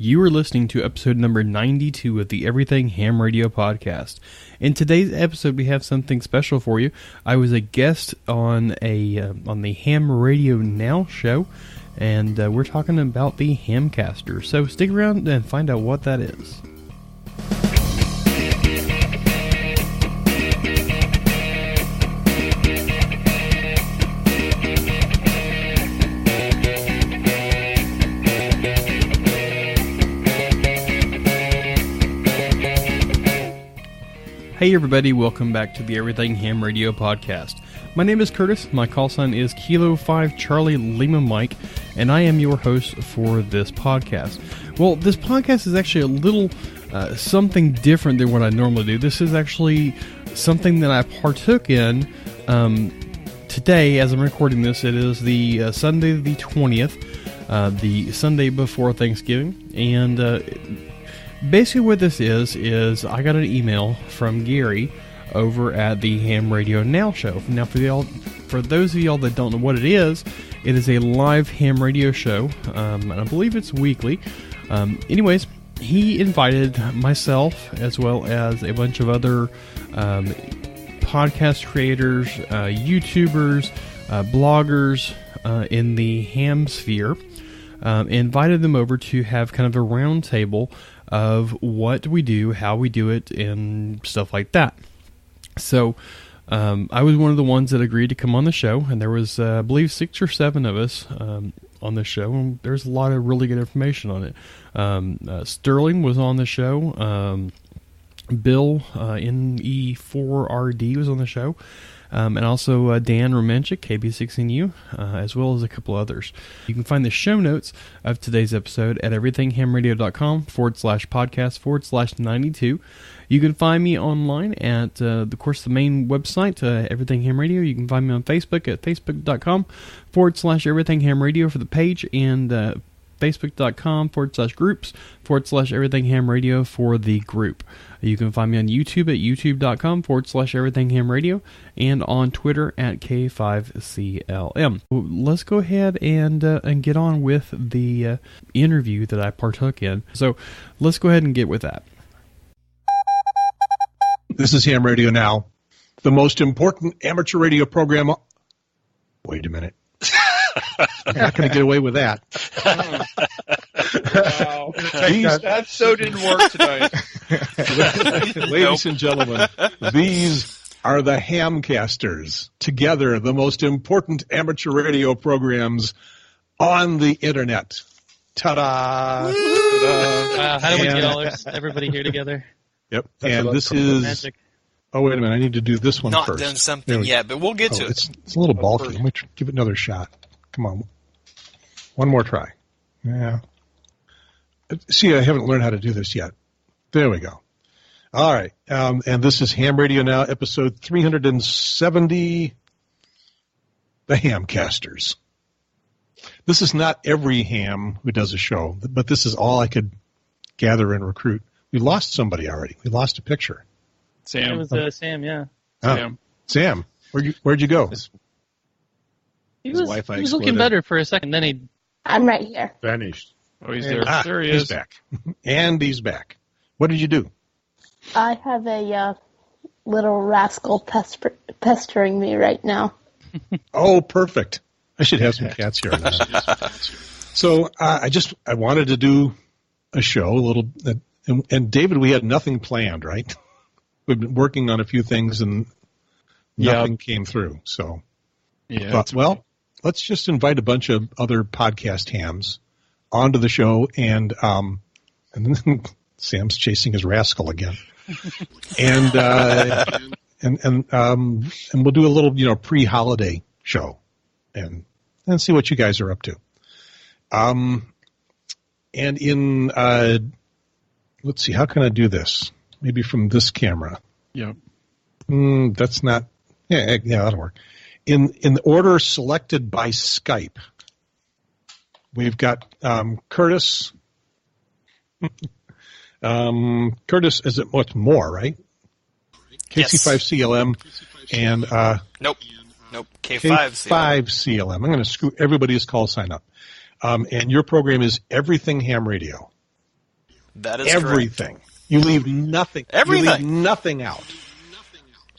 You are listening to episode number 92 of the Everything Ham Radio podcast. In today's episode, we have something special for you. I was a guest on the HamRadioNow show, and we're talking about the HamCasters. So stick around and find out what that is. Hey everybody, welcome back to the Everything Ham Radio podcast. My name is Curtis, my call sign is Kilo 5 Charlie Lima Mike, and I am your host for this podcast. Well, this podcast is actually a little something different than what I normally do. This is actually something that I partook in today as I'm recording this. It is the Sunday the 20th, the Sunday before Thanksgiving, and basically what this is I got an email from Gary over at the Ham Radio Now show. Now, for those of y'all that don't know what it is a live ham radio show, and I believe it's weekly. Anyways, he invited myself as well as a bunch of other podcast creators, YouTubers, bloggers in the ham sphere, invited them over to have kind of a round table of what we do, how we do it, and stuff like that. So I was one of the ones that agreed to come on the show, and there was, I believe, 6 or 7 of us on the show, and there's a lot of really good information on it. Sterling was on the show. Bill, NE4RD, was on the show. And also Dan Romanchik, KB16U, as well as a couple others. You can find the show notes of today's episode at everythinghamradio.com/podcast/92. You can find me online at, of course, the main website, Everything Ham Radio. You can find me on Facebook at facebook.com/everythinghamradio for the page, and facebook.com/groups/everythinghamradio for the group. You can find me on YouTube at youtube.com/everythinghamradio and on Twitter at K5CLM. Let's go ahead and get on with the interview that I partook in. So let's go ahead and get with that. This is Ham Radio Now, the most important amateur radio program. Wait a minute. I'm not going to get away with that. Wow. That so didn't work tonight. Ladies and gentlemen, these are the HamCasters. Together, the most important amateur radio programs on the internet. Ta-da! How do we get all everybody here together? Yep. And this is... Magic. Oh, wait a minute. I need to do this one Not first. Not done something yet, but we'll get to it. It's a little bulky. Let me give it another shot. Come on. One more try. Yeah. See, I haven't learned how to do this yet. There we go. All right. And this is Ham Radio Now, episode 370, the HamCasters. This is not every ham who does a show, but this is all I could gather and recruit. We lost somebody already. We lost a picture. Sam. It was Sam, yeah. Sam, where'd you go? He was looking better for a second, then he... I'm right here. Vanished. Oh, he's there. There he is. He's back. And he's back. What did you do? I have a little rascal pestering me right now. Oh, perfect. I should have some cats here. So I wanted to do a show, and David, we had nothing planned, right? We've been working on a few things, and nothing came through. So, let's just invite a bunch of other podcast hams onto the show, and then Sam's chasing his rascal again, and we'll do a little pre-holiday show, and see what you guys are up to. And in let's see, how can I do this? Maybe from this camera. Yep. That's not. Yeah, that'll work. In the order selected by Skype, we've got Curtis. Curtis is it much more, right? KC5CLM and Nope, K5CLM. I'm going to screw everybody's call sign up. And your program is Everything Ham Radio. That is everything. Correct. You leave nothing. Everything. You leave nothing out.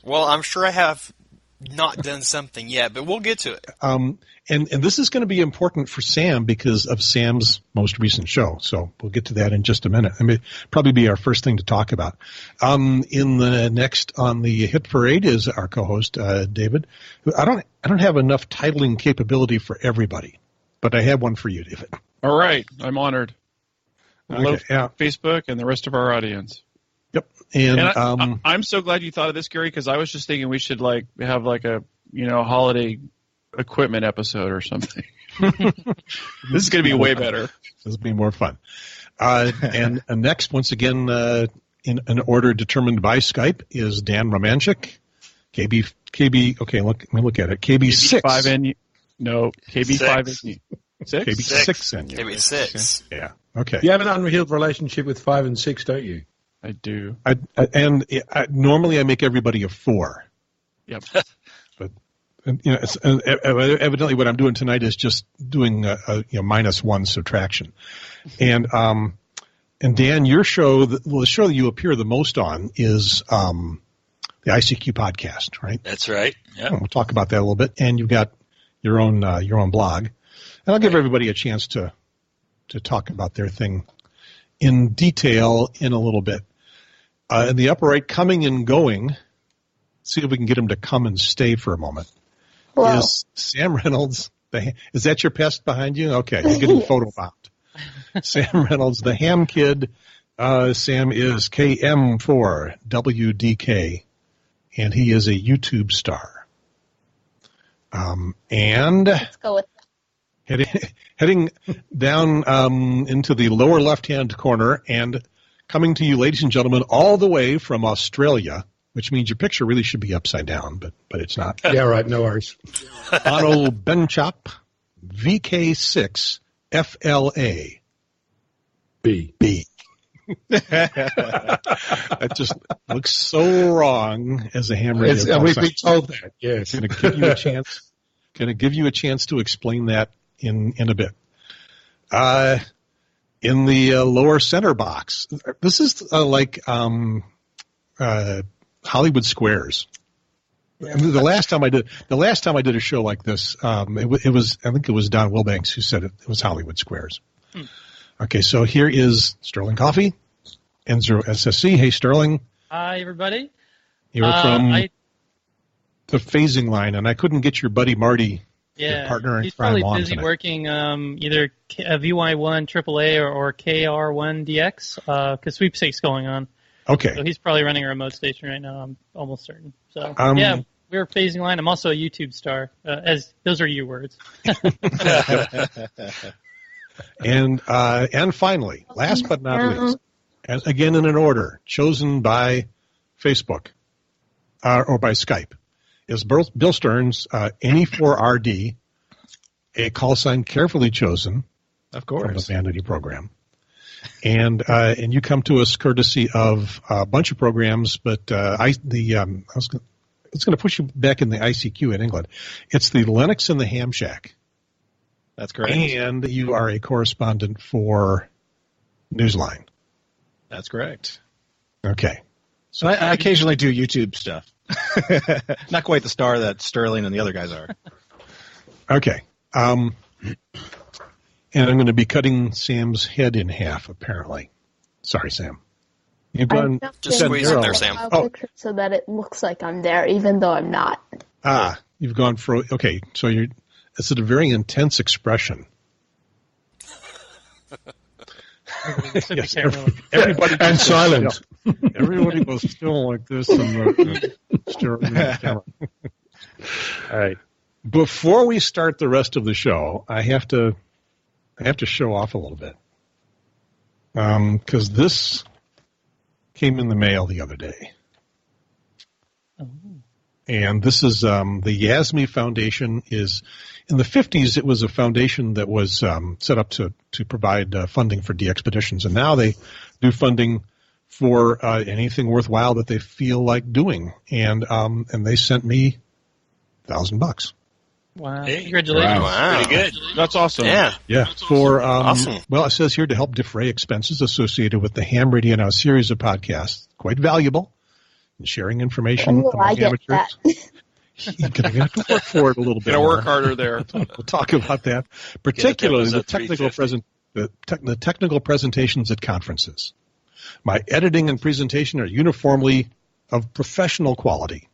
Well, I'm sure I have not done something yet, but we'll get to it. And this is going to be important for Sam because of Sam's most recent show. So we'll get to that in just a minute. I mean, probably be our first thing to talk about. In the next on the Hit Parade is our co-host David. I don't have enough titling capability for everybody, but I have one for you, David. All right, I'm honored. Hello, Okay, yeah. Facebook and the rest of our audience. Yep. And I'm so glad you thought of this, Gary, because I was just thinking we should have a holiday equipment episode or something. This is going to be way better. This will be more fun. And next, once again, in an order determined by Skype, is Dan Romanchik, KB. Okay, let me look at it. KB6. KB5N. No, KB5N. KB6N. KB6. Okay. Yeah. Okay. You have an unhealed relationship with 5 and 6, don't you? I do. Normally I make everybody a 4. Yep. But evidently what I'm doing tonight is just doing a -1 subtraction. And Dan, your show, the show that you appear the most on is the ICQ podcast, right? That's right. Yeah. We'll talk about that a little bit. And you've got your own blog, and I'll give everybody a chance to talk about their thing in detail in a little bit. In the upper right, coming and going, see if we can get him to come and stay for a moment. Hello. Is Sam Reynolds. Is that your pest behind you? Okay, you're getting photobombed. Sam Reynolds, the Ham Kid. Sam is KM4WDK, and he is a YouTube star. And Let's go with heading down into the lower left-hand corner and coming to you, ladies and gentlemen, all the way from Australia, which means your picture really should be upside down, but it's not. Yeah, right. No worries. Onno Benchop, VK6 FLA. B. That just looks so wrong as a ham radio. We've been told that, yes. Going to give you a chance to explain that in a bit. In the lower center box, this is like Hollywood Squares. The last time I did a show like this, I think it was Don Wilbanks who said it was Hollywood Squares. Okay, so here is Sterling Coffee, Enzo SSC. Hey, Sterling. Hi, everybody. You're from the phasing line, and I couldn't get your buddy Marty, your partner. He's probably busy working either VY1 AAA or KR1DX because sweepstakes going on. Okay. So he's probably running a remote station right now, I'm almost certain. So, we're phasing line. I'm also a YouTube star, as those are you words. And finally, last but not least, and again in an order, chosen by Facebook or by Skype, is Bill Stearns, NE4RD, a call sign carefully chosen, of course, from the Vanity program. And you come to us courtesy of a bunch of programs, but it's going to push you back in the ICQ in England. It's the Linux and the Ham Shack. That's correct. And you are a correspondent for Newsline. That's correct. Okay. So I occasionally do YouTube stuff. Not quite the star that Sterling and the other guys are. Okay. And I'm going to be cutting Sam's head in half, apparently. Sorry, Sam. You've gone just squeeze in there, Sam. So that it looks like I'm there, even though I'm not. You've gone for okay. So it's a very intense expression. Yes, everybody and silent. Everybody was still like this and staring at the camera. All right. Before we start the rest of the show, I have to show off a little bit because this came in the mail the other day. Oh. And this is the Yasmi Foundation. Is in the 50s, it was a foundation that was set up to provide funding for de-expeditions, and now they do funding for anything worthwhile that they feel like doing. And they sent me $1,000. Wow. Hey. Congratulations. Wow. Pretty good. That's awesome. Yeah. Yeah, for Awesome. Well, it says here to help defray expenses associated with the Ham Radio Now series of podcasts. Quite valuable in sharing information When will among I get amateurs. that? You're going to have to work for it a little bit. Gotta work more. harder there. We'll talk about that, particularly the episode technical 350. the technical presentations at conferences. My editing and presentation are uniformly of professional quality.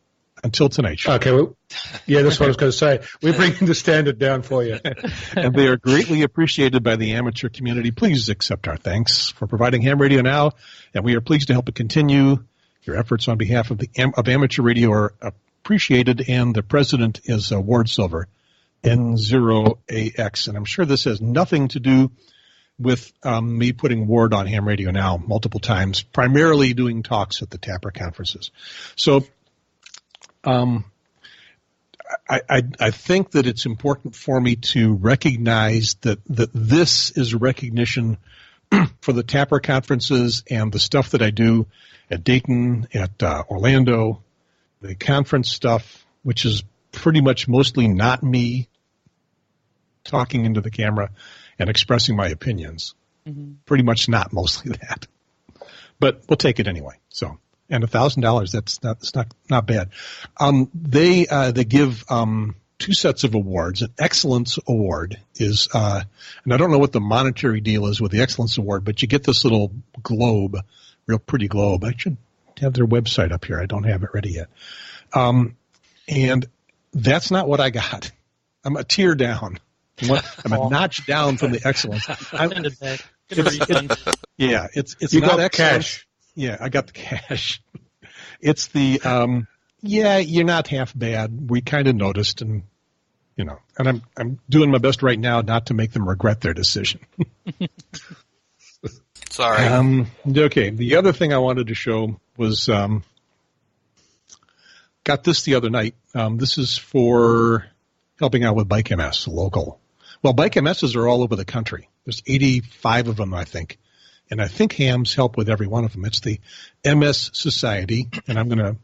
Until tonight's show. Okay, well, yeah, that's what I was going to say. We're bringing the standard down for you. And they are greatly appreciated by the amateur community. Please accept our thanks for providing Ham Radio Now, and we are pleased to help it continue. Your efforts on behalf of of amateur radio are appreciated, and the president is Ward Silver, N0AX. And I'm sure this has nothing to do with me putting Ward on Ham Radio Now multiple times, primarily doing talks at the Tapper conferences. So I think that it's important for me to recognize that this is recognition for the Tapper conferences and the stuff that I do at Dayton, at Orlando, the conference stuff, which is pretty much mostly not me talking into the camera and expressing my opinions. Mm-hmm. Pretty much not mostly that. But we'll take it anyway. So. And $1,000, that's not bad. They give two sets of awards. An excellence award is, and I don't know what the monetary deal is with the excellence award, but you get this little globe, real pretty globe. I should have their website up here. I don't have it ready yet. And that's not what I got. I'm a tier down. I'm a notch down from the excellence. It's you not got excellence. cash. Yeah, I got the cash. It's the, you're not half bad. We kind of noticed, and and I'm doing my best right now not to make them regret their decision. Sorry. Okay. The other thing I wanted to show was, got this the other night. This is for helping out with Bike MS, local. Well, Bike MSs are all over the country. There's 85 of them, I think. And I think Ham's help with every one of them. It's the MS Society, and I'm going to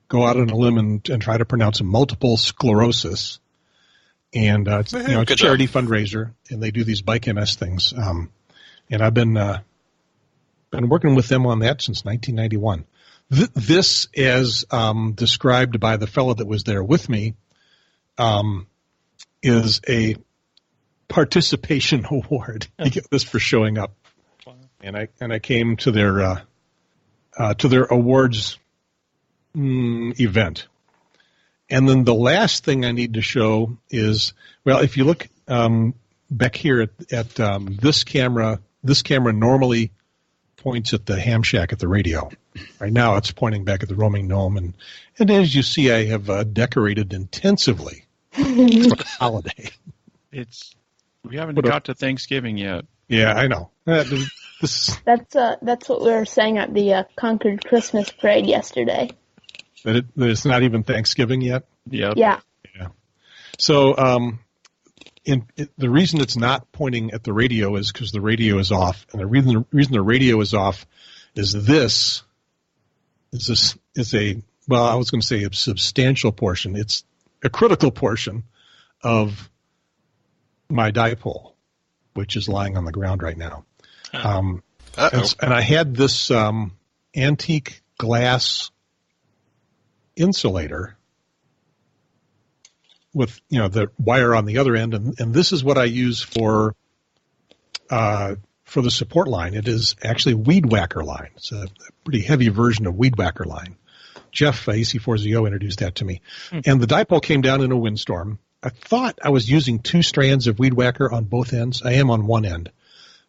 go out on a limb and try to pronounce it, multiple sclerosis. And it's a charity fundraiser, and they do these Bike MS things. And I've been working with them on that since 1991. This, as described by the fellow that was there with me, is a participation award. You get this for showing up. And I came to their awards event. And then the last thing I need to show is, well, if you look back here at this camera normally points at the ham shack at the radio. Right now it's pointing back at the roaming gnome. And as you see, I have decorated intensively for the holiday. We haven't got to Thanksgiving yet. Yeah, I know. That's what we were saying at the Concord Christmas parade yesterday. That it's not even Thanksgiving yet? Yep. Yeah. So the reason it's not pointing at the radio is because the radio is off. And the reason the radio is off is I was going to say a substantial portion. It's a critical portion of my dipole, which is lying on the ground right now. And I had this antique glass insulator with the wire on the other end, and this is what I use for the support line. It is actually Weed Whacker line. It's a pretty heavy version of Weed Whacker line. Jeff AC4ZO introduced that to me, and the dipole came down in a windstorm. I thought I was using two strands of Weed Whacker on both ends. I am on one end,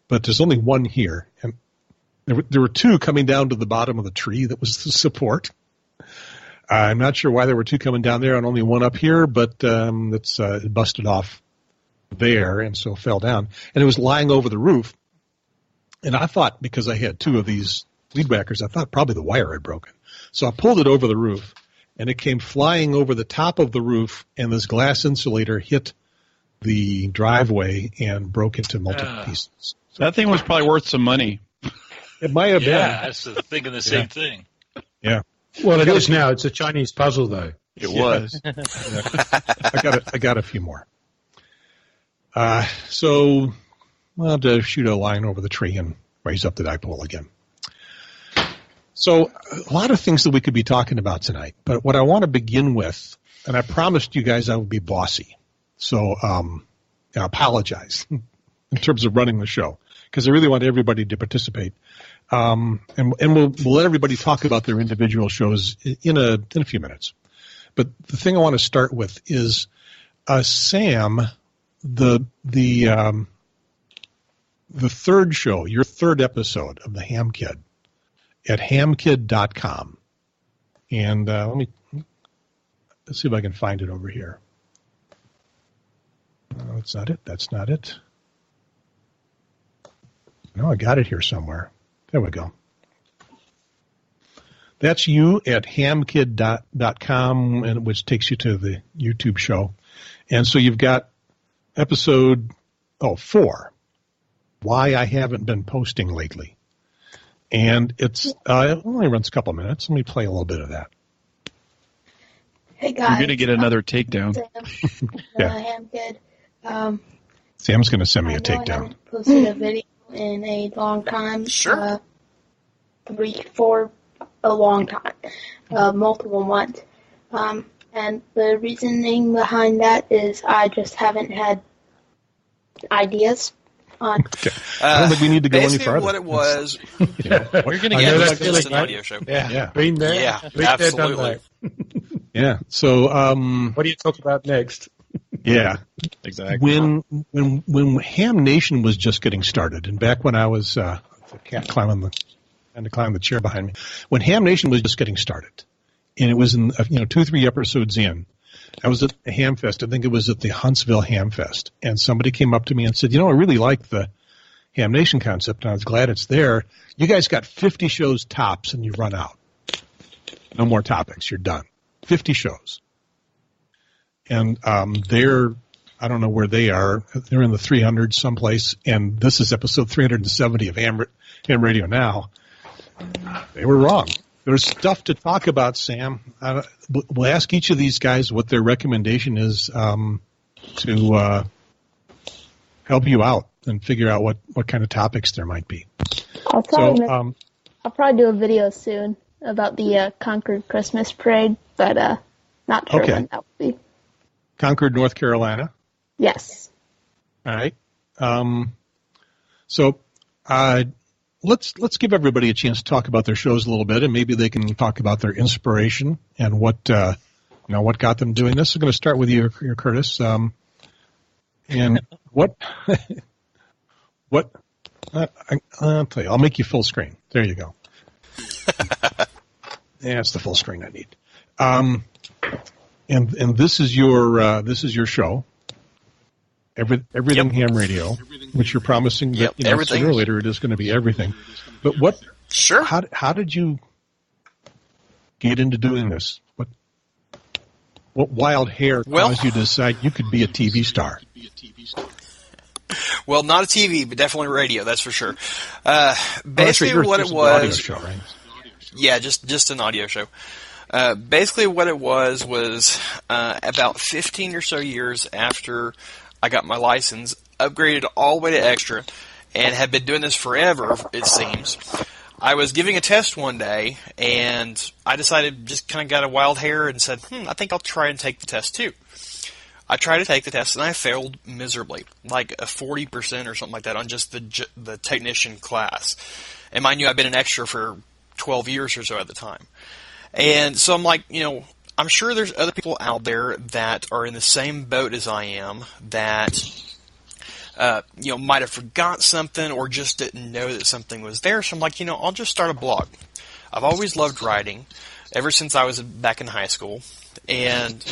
but there's only one here, and there were two coming down to the bottom of the tree that was the support. I'm not sure why there were two coming down there and only one up here, but it busted off there and so fell down. And it was lying over the roof. And I thought, because I had two of these Weed Whackers, I thought probably the wire had broken. So I pulled it over the roof, and it came flying over the top of the roof, and this glass insulator hit the driveway and broke into multiple pieces. So that thing was probably worth some money. It might have been. Yeah, I was thinking the same thing. Yeah. Well, it is now. It's a Chinese puzzle, though. It was. I got a few more. So we'll have to shoot a line over the tree and raise up the dipole again. So a lot of things that we could be talking about tonight, but what I want to begin with, and I promised you guys I would be bossy, so I apologize in terms of running the show, because I really want everybody to participate. And we'll let everybody talk about their individual shows in a few minutes. But the thing I want to start with is Sam, the third show, your third episode of the Ham Kid at hamkid.com. And let's see if I can find it over here. No, that's not it. That's not it. No, I got it here somewhere. There we go. That's you at hamkid.com, and which takes you to the YouTube show. And so you've got episode 4, Why I Haven't Been Posting Lately. And it only runs a couple minutes. Let me play a little bit of that. Hey guys. You're going to get another takedown. Sam, Ham Kid. Sam's going to send me a takedown. I haven't posted a video in a long time. Sure. 3-4, a long time. Multiple months. And the reasoning behind that is I just haven't had ideas on. Okay. I don't think we need to go any further. What it was, You're going to yeah, get it's just an audio show. Yeah. Been there. Yeah, Been there, done absolutely. that. Yeah. So What do you talk about next? yeah. Exactly. When Ham Nation was just getting started, and back when I was the cat trying to climb the chair behind me, when Ham Nation was just getting started, and it was in 2-3 episodes in, I was at a Ham Fest. I think it was at the Huntsville Ham Fest, and somebody came up to me and said, I really like the Ham Nation concept, and I was glad it's there. You guys got 50 shows tops, and you run out. No more topics. You're done. 50 shows. And I don't know where they are. They're in the 300s someplace, and this is episode 370 of Ham Radio Now. They were wrong. There's stuff to talk about, Sam. We'll ask each of these guys what their recommendation is to help you out and figure out what kind of topics there might be. I'll probably do a video soon about the Concord Christmas Parade, but not sure when that will be. Concord, North Carolina? Yes. All right. Let's give everybody a chance to talk about their shows a little bit, and maybe they can talk about their inspiration and what got them doing this. I'm going to start with you, Curtis. And what I'll tell you, I'll make you full screen. There you go. Yeah, it's the full screen I need. And this is your show. Everything Ham Radio, which you're promising that sooner or later it is going to be everything. But what? Sure. How did you get into doing this? What wild hair caused you to decide you could be a TV star? Well, not a TV, but definitely radio. That's for sure. Basically, what it was. An audio was. show, right? Yeah, just an audio show. Basically, what it was about 15 or so years after I got my license, upgraded all the way to extra, and have been doing this forever, it seems. I was giving a test one day, and I decided, just kind of got a wild hair and said, I think I'll try and take the test too. I tried to take the test, and I failed miserably, like a 40% or something like that on just the technician class. And mind you, I've been an extra for 12 years or so at the time. And so I'm like, I'm sure there's other people out there that are in the same boat as I am that, might have forgot something or just didn't know that something was there. So I'm like, I'll just start a blog. I've always loved writing ever since I was back in high school. And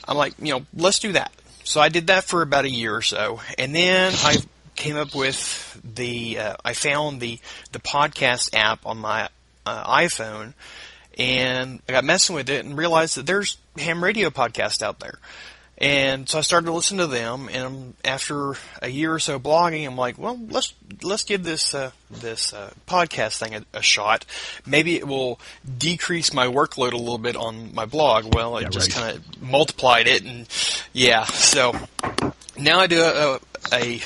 I'm like, let's do that. So I did that for about a year or so. And then I came up with I found the podcast app on my iPhone. And I got messing with it and realized that there's ham radio podcast out there. And so I started to listen to them, and after a year or so blogging, I'm like, well, let's give this podcast thing a shot. Maybe it will decrease my workload a little bit on my blog. Well, it just kind of multiplied it, and so now I do a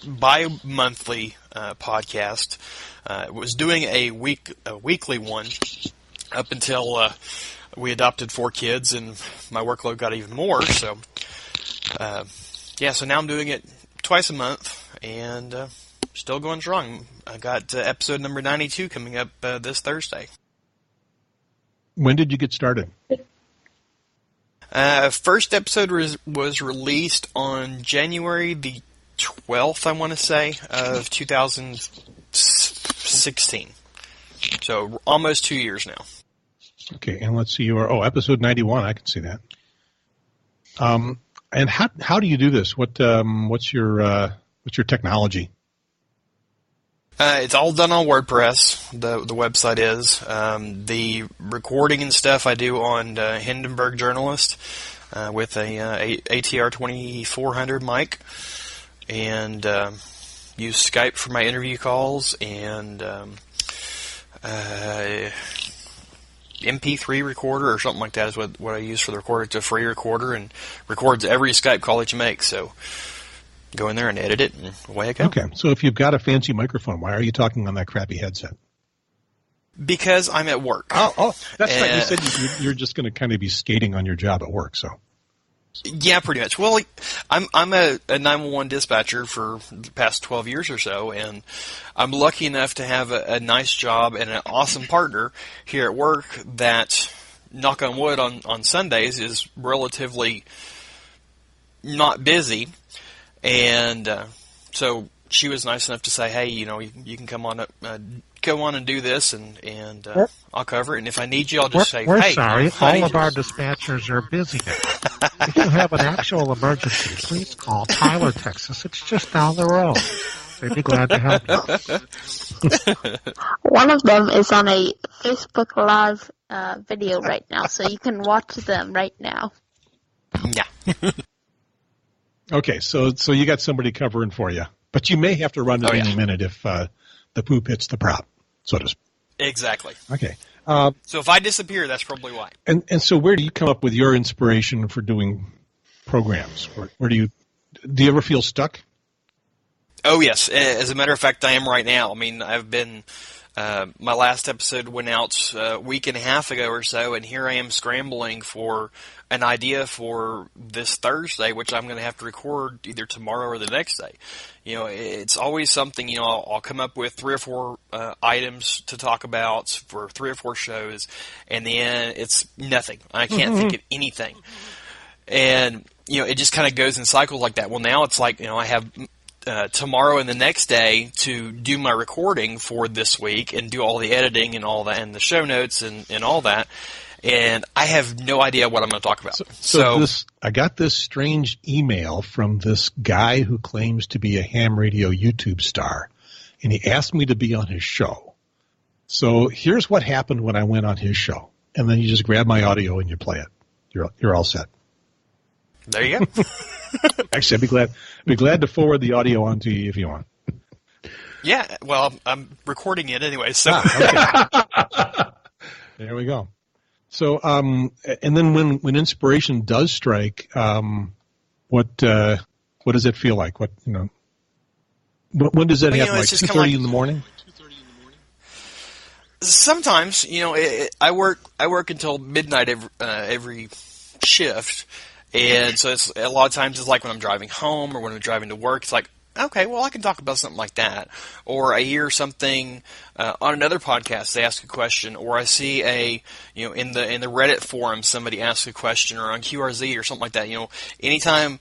bi-monthly podcast. Was doing a weekly one up until we adopted 4 kids, and my workload got even more. So, so now I'm doing it twice a month, and still going strong. I got episode number 92 coming up this Thursday. When did you get started? First episode was released on January the 12th, I want to say, of 2016. So almost 2 years now. Okay, and let's see, you are episode 91. I can see that. And how do you do this? What's your technology? It's all done on WordPress. The website is the recording and stuff I do on Hindenburg Journalist with a ATR 2400 mic, and use Skype for my interview calls, and MP3 recorder or something like that is what I use for the recorder. It's a free recorder and records every Skype call that you make. So go in there and edit it, and away I go. Okay, so if you've got a fancy microphone, why are you talking on that crappy headset? Because I'm at work. Oh, that's right. You said you're just going to kind of be skating on your job at work, so. Yeah, pretty much. Well, I'm a 911 dispatcher for the past 12 years or so, and I'm lucky enough to have a nice job and an awesome partner here at work that, knock on wood, on Sundays is relatively not busy. And so she was nice enough to say, hey, you can come on up, go on and do this, and I'll cover it. And if I need you, I'll just say, we're hey. Sorry, all of our dispatchers are busy. If you have an actual emergency, please call Tyler, Texas. It's just down the road. They'd be glad to help you. One of them is on a Facebook Live video right now, so you can watch them right now. Yeah. Okay, so you got somebody covering for you. But you may have to run it in a minute if the poop hits the prop, so to speak. Exactly. Okay. So if I disappear, that's probably why. And so where do you come up with your inspiration for doing programs? Where do you ever feel stuck? Oh, yes. As a matter of fact, I am right now. I mean, I've been my last episode went out a week and a half ago or so, and here I am scrambling for an idea for this Thursday, which I'm going to have to record either tomorrow or the next day. It's always something, I'll come up with 3 or 4 items to talk about for 3 or 4 shows, and then it's nothing. I can't think of anything. And, it just kind of goes in cycles like that. Well, now it's like, I have tomorrow and the next day to do my recording for this week and do all the editing and all that and the show notes and all that. And I have no idea what I'm going to talk about. So I got this strange email from this guy who claims to be a ham radio YouTube star, and he asked me to be on his show. So here's what happened when I went on his show, and then you just grab my audio and you play it. You're all set. There you go. Actually, I'd be glad to forward the audio on to you if you want. Yeah, well, I'm recording it anyway, so. Okay. There we go. So, and then when inspiration does strike, what does it feel like? When does that happen? Like 2:30 in the morning? Sometimes, I work until midnight every shift, and so it's a lot of times it's like when I'm driving home or when I'm driving to work. It's like, okay, well, I can talk about something like that. Or I hear something on another podcast, they ask a question, or I see in the Reddit forum somebody asks a question, or on QRZ or something like that. Anytime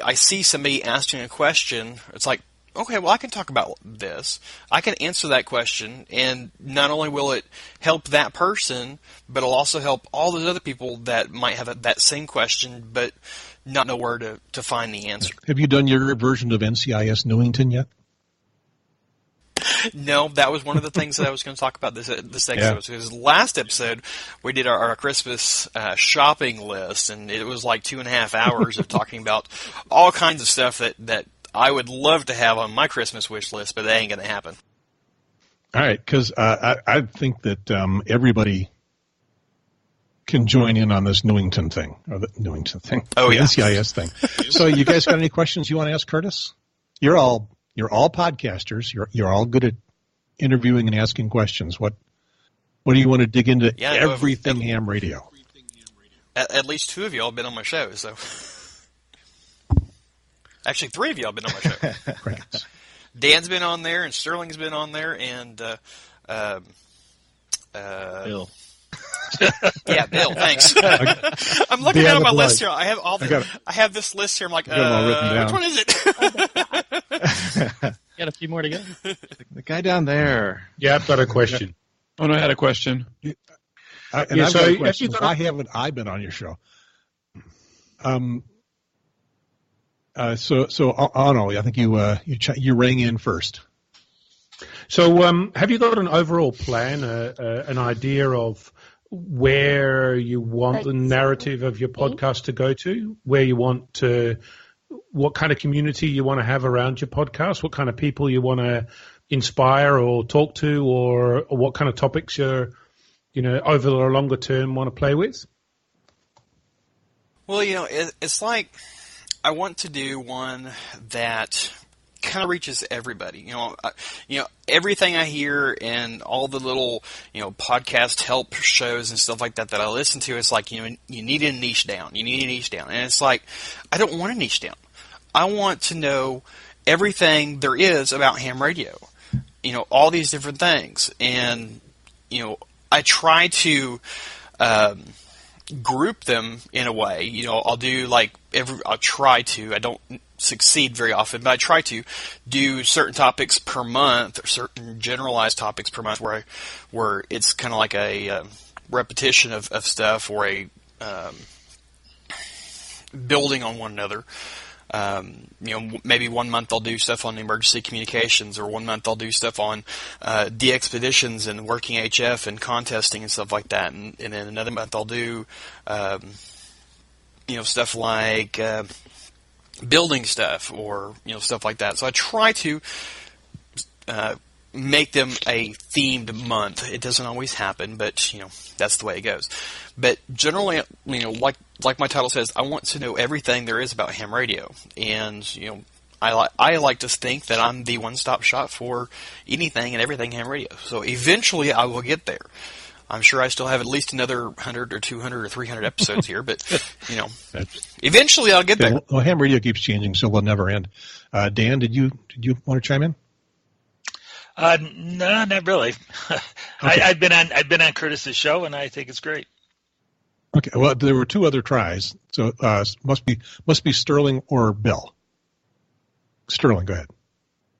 I see somebody asking a question, it's like, okay, well, I can talk about this. I can answer that question, and not only will it help that person, but it'll also help all those other people that might have that same question, but not know where to find the answer. Have you done your version of NCIS Newington yet? No, that was one of the things that I was going to talk about this episode. Yeah. Because last episode we did our Christmas shopping list, and it was like 2.5 hours of talking about all kinds of stuff that I would love to have on my Christmas wish list, but that ain't going to happen. All right, because I think that everybody can join in on this Newington thing, or the Newington thing. Oh, yeah. NCIS thing. So you guys got any questions you want to ask Curtis? You're all podcasters. You're all good at interviewing and asking questions. What do you want to dig into? Yeah, everything ham radio. At least 2 of y'all have been on my show, so actually 3 of y'all have been on my show. Crickets. Dan's been on there, and Sterling's been on there, and Bill. Yeah, Bill. Thanks. I'm looking down at my list here. I have I have this list here. I'm like, which one is it? Got a few more to go. The guy down there. Yeah, I've got a question. Oh, no, I had a question. I've got a question. Why haven't I been on your show? I think you rang in first. So, have you got an overall plan, an idea of where you want the narrative of your podcast to go to, where you want to, what kind of community you want to have around your podcast, what kind of people you want to inspire or talk to, or what kind of topics you're, over the longer term want to play with? Well, it's like I want to do one that kind of reaches everybody. Everything I hear and all the little, podcast help shows and stuff like that I listen to, it's like, you need a niche down. You need a niche down. And it's like, I don't want a niche down. I want to know everything there is about ham radio. All these different things. And, I try to group them in a way. I'll do I'll try to. I don't succeed very often, but I try to do certain topics per month or certain generalized topics per month where it's kind of like a repetition of stuff or a building on one another. Maybe 1 month I'll do stuff on emergency communications, or 1 month I'll do stuff on de-expeditions and working HF and contesting and stuff like that. And then another month I'll do, stuff like building stuff or, stuff like that. So I try to make them a themed month. It doesn't always happen, but, that's the way it goes. But generally, like my title says, I want to know everything there is about ham radio. And, I like to think that I'm the one-stop shop for anything and everything ham radio. So eventually I will get there. I'm sure I still have at least another 100 or 200 or 300 episodes here, but, eventually I'll get there. Well, ham radio keeps changing, so we'll never end. Dan, did you want to chime in? No, not really. Okay. I've been on Curtis's show, and I think it's great. Okay. Well, there were 2 other tries, so must be Sterling or Bill. Sterling, go ahead.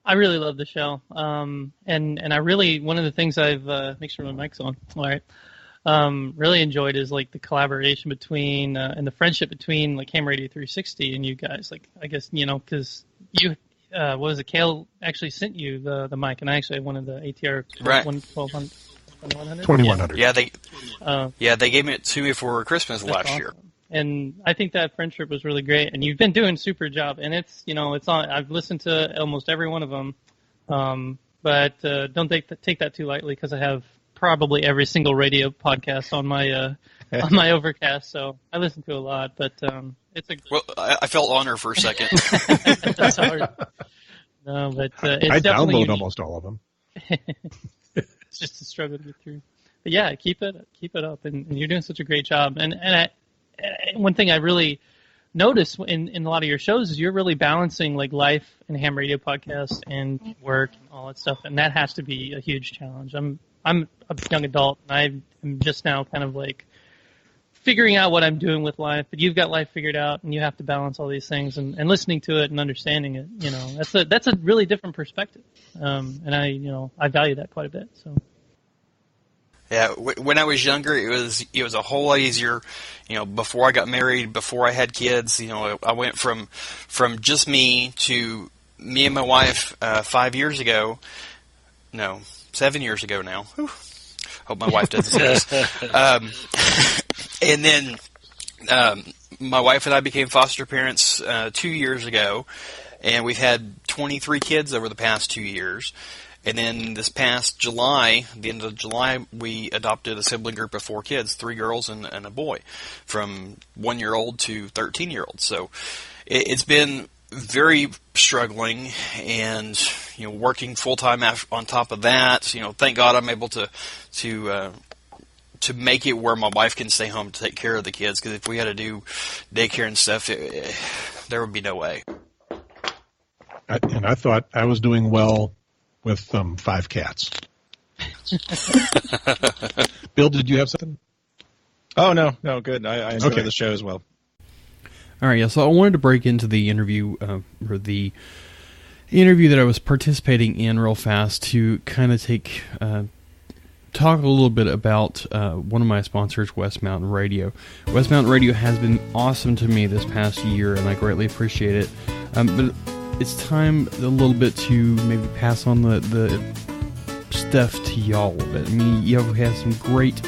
I really love the show, and I really, one of the things I've make sure my mic's on. All right. Really enjoyed is the collaboration between and the friendship between Ham Radio 360 and you guys. I guess because you. What was it? Kale actually sent you the mic, and I actually had one of the ATR 2100. Yeah, they gave it to me for Christmas last year. And I think that friendship was really great, and you've been doing a super job. And it's it's on. I've listened to almost every one of them, but don't take that too lightly, because I have probably every single radio podcast on my Overcast, so I listen to a lot. But it's a I felt honored for a second. That's hard. No, but it's I download almost all of them. It's just a struggle to get through. But yeah, keep it up, and you're doing such a great job. And one thing I really notice in a lot of your shows is you're really balancing life and ham radio podcasts and work and all that stuff, and that has to be a huge challenge. I'm a young adult, and I'm just now kind of figuring out what I'm doing with life, but you've got life figured out, and you have to balance all these things, and listening to it and understanding it, that's a really different perspective, and I value that quite a bit. So. Yeah, when I was younger, it was a whole lot easier. Before I got married, before I had kids, I went from just me to me and my wife 5 years ago. no, 7 years ago now. Whew. Hope my wife doesn't see this. And then my wife and I became foster parents 2 years ago, and we've had 23 kids over the past 2 years. And then this past July, the end of July, we adopted a sibling group of 4 kids, 3 girls and a boy, from 1-year-old to 13-year-old. So it's been very struggling, and working full time on top of that. Thank God I'm able to make it where my wife can stay home to take care of the kids. Because if we had to do daycare and stuff, there would be no way. I thought I was doing well with 5 cats. Bill, did you have something? Oh, no, good. I enjoy the show as well. All right, yeah, so I wanted to break into the interview, or the interview that I was participating in real fast to kind of talk a little bit about one of my sponsors, West Mountain Radio. West Mountain Radio has been awesome to me this past year, and I greatly appreciate it. But it's time a little bit to maybe pass on the stuff to y'all a little bit. I mean, you've had some great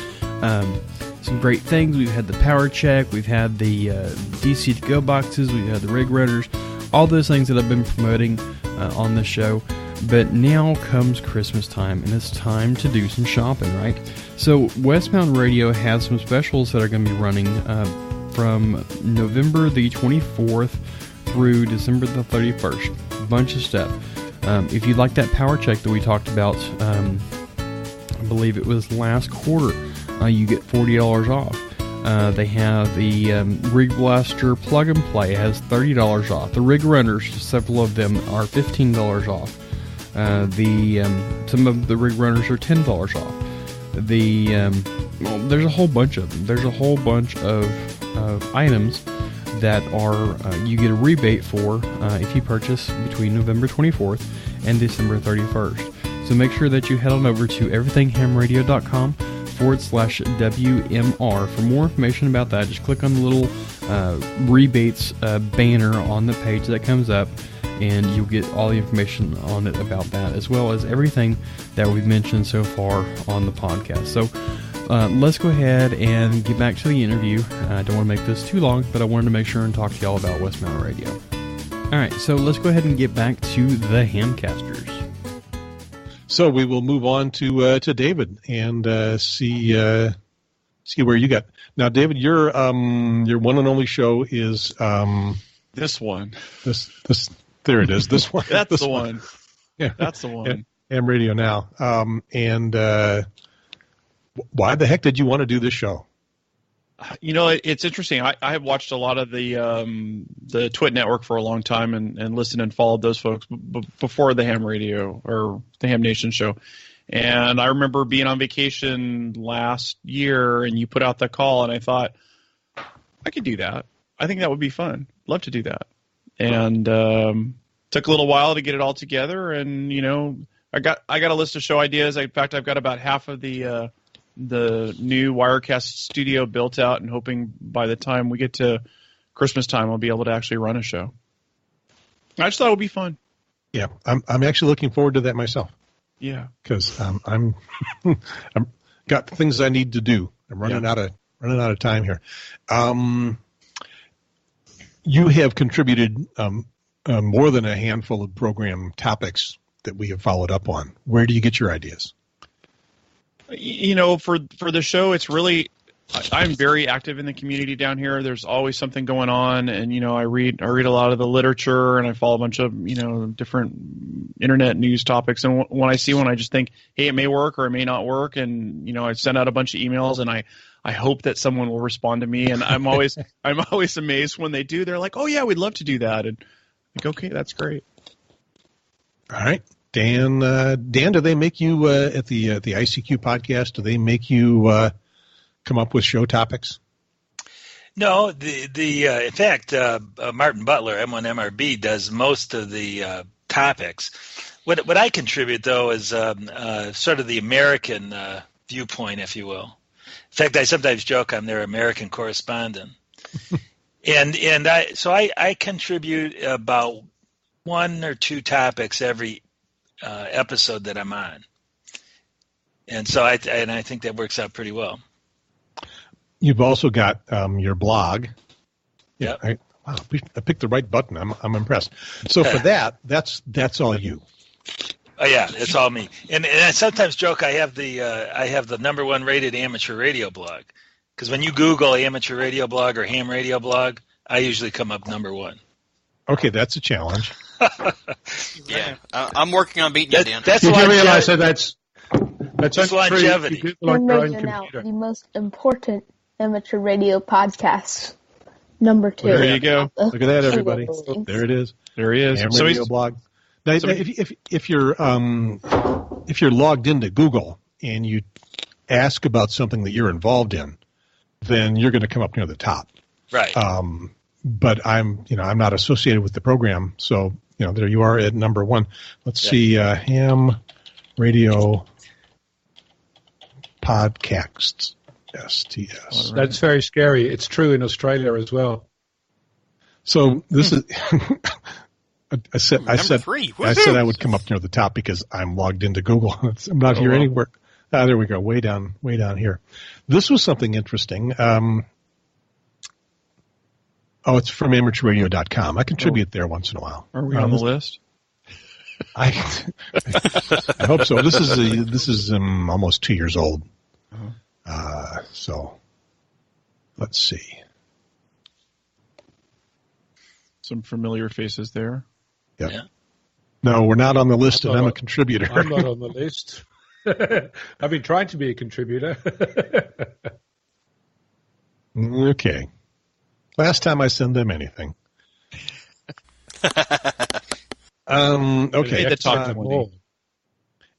things. We've had the power check, we've had the DC to go boxes, we've had the rig runners, all those things that I've been promoting on the show. But now comes Christmas time, and it's time to do some shopping, right? So West Mountain Radio has some specials that are going to be running from November the 24th through December the 31st. A bunch of stuff. If you'd like that power check that we talked about, I believe it was last quarter, you get $40 off. They have the Rig Blaster Plug and Play has $30 off. The Rig Runners, several of them, are $15 off. Some of the Rig Runners are $10 off. There's a whole bunch of them. There's a whole bunch of items that are you get a rebate for if you purchase between November 24th and December 31st. So make sure that you head on over to everythinghamradio.com/WMR. For more information about that, just click on the little rebates banner on the page that comes up, and you'll get all the information on it about that, as well as everything that we've mentioned so far on the podcast. So let's go ahead and get back to the interview. I don't want to make this too long, but I wanted to make sure and talk to y'all about West Mountain Radio. All right, so let's go ahead and get back to the HamCasters. So we will move on to David and see where you got. Now, David, your one and only show is this one. This there it is. This one. That's this the one. Yeah, that's the one. Ham Radio Now. And why the heck did you want to do this show? It's interesting. I have watched a lot of the Twit Network for a long time and listened and followed those folks before the Ham Radio or the Ham Nation show. And I remember being on vacation last year, and you put out the call, and I thought, I could do that. I think that would be fun. Love to do that. And took a little while to get it all together. And I got a list of show ideas. In fact, I've got about half of the new Wirecast studio built out, and hoping by the time we get to Christmas time, I'll be able to actually run a show. I just thought it would be fun. Yeah, I'm actually looking forward to that myself. Yeah, because I'm got things I need to do. I'm running out of time here. You have contributed more than a handful of program topics that we have followed up on. Where do you get your ideas? For the show, it's really I'm very active in the community down here. There's always something going on, and I read a lot of the literature, and I follow a bunch of different internet news topics. And when I see one, I just think, hey, it may work or it may not work, and I send out a bunch of emails, and I hope that someone will respond to me. And I'm always amazed when they do. They're like, oh yeah, we'd love to do that, and I'm like, okay, that's great. All right. Dan, do they make you at the ICQ podcast? Do they make you come up with show topics? No, in fact, Martin Butler, M1MRB, does most of the topics. What I contribute though is sort of the American viewpoint, if you will. In fact, I sometimes joke I'm their American correspondent, and I contribute about 1 or 2 topics every episode that I'm on. And so I think that works out pretty well. You've also got your blog. Yeah. Wow, I picked the right button. I'm impressed. So for that's all you. Oh yeah, it's all me. And I sometimes joke I have the #1 rated amateur radio blog, because when you Google amateur radio blog or ham radio blog, I usually come up #1. Okay, that's a challenge. Yeah, I'm working on beating you, Dan. Did you realize that's longevity. You Google on your own now, computer. the most important amateur radio podcast, #2. Well, there you go. Look at that, everybody. There it is. There he is. Ham radio blog. Now, if you're logged into Google and you ask about something that you're involved in, then you're going to come up near the top. Right. But I'm not associated with the program, so there you are at #1. Let's see, Ham Radio Podcasts, STS. That's very scary. It's true in Australia as well. So this is. I said three. I said I would come up near the top because I'm logged into Google. I'm not here anywhere. There we go. Way down here. This was something interesting. It's from amateurradio.com. I contribute there once in a while. Are we on the list? I hope so. This is almost 2 years old. So let's see. Some familiar faces there. Yep. Yeah. No, we're not on the list, and I'm a contributor. I'm not on the list. I've been trying to be a contributor. Okay. Last time I send them anything. Okay.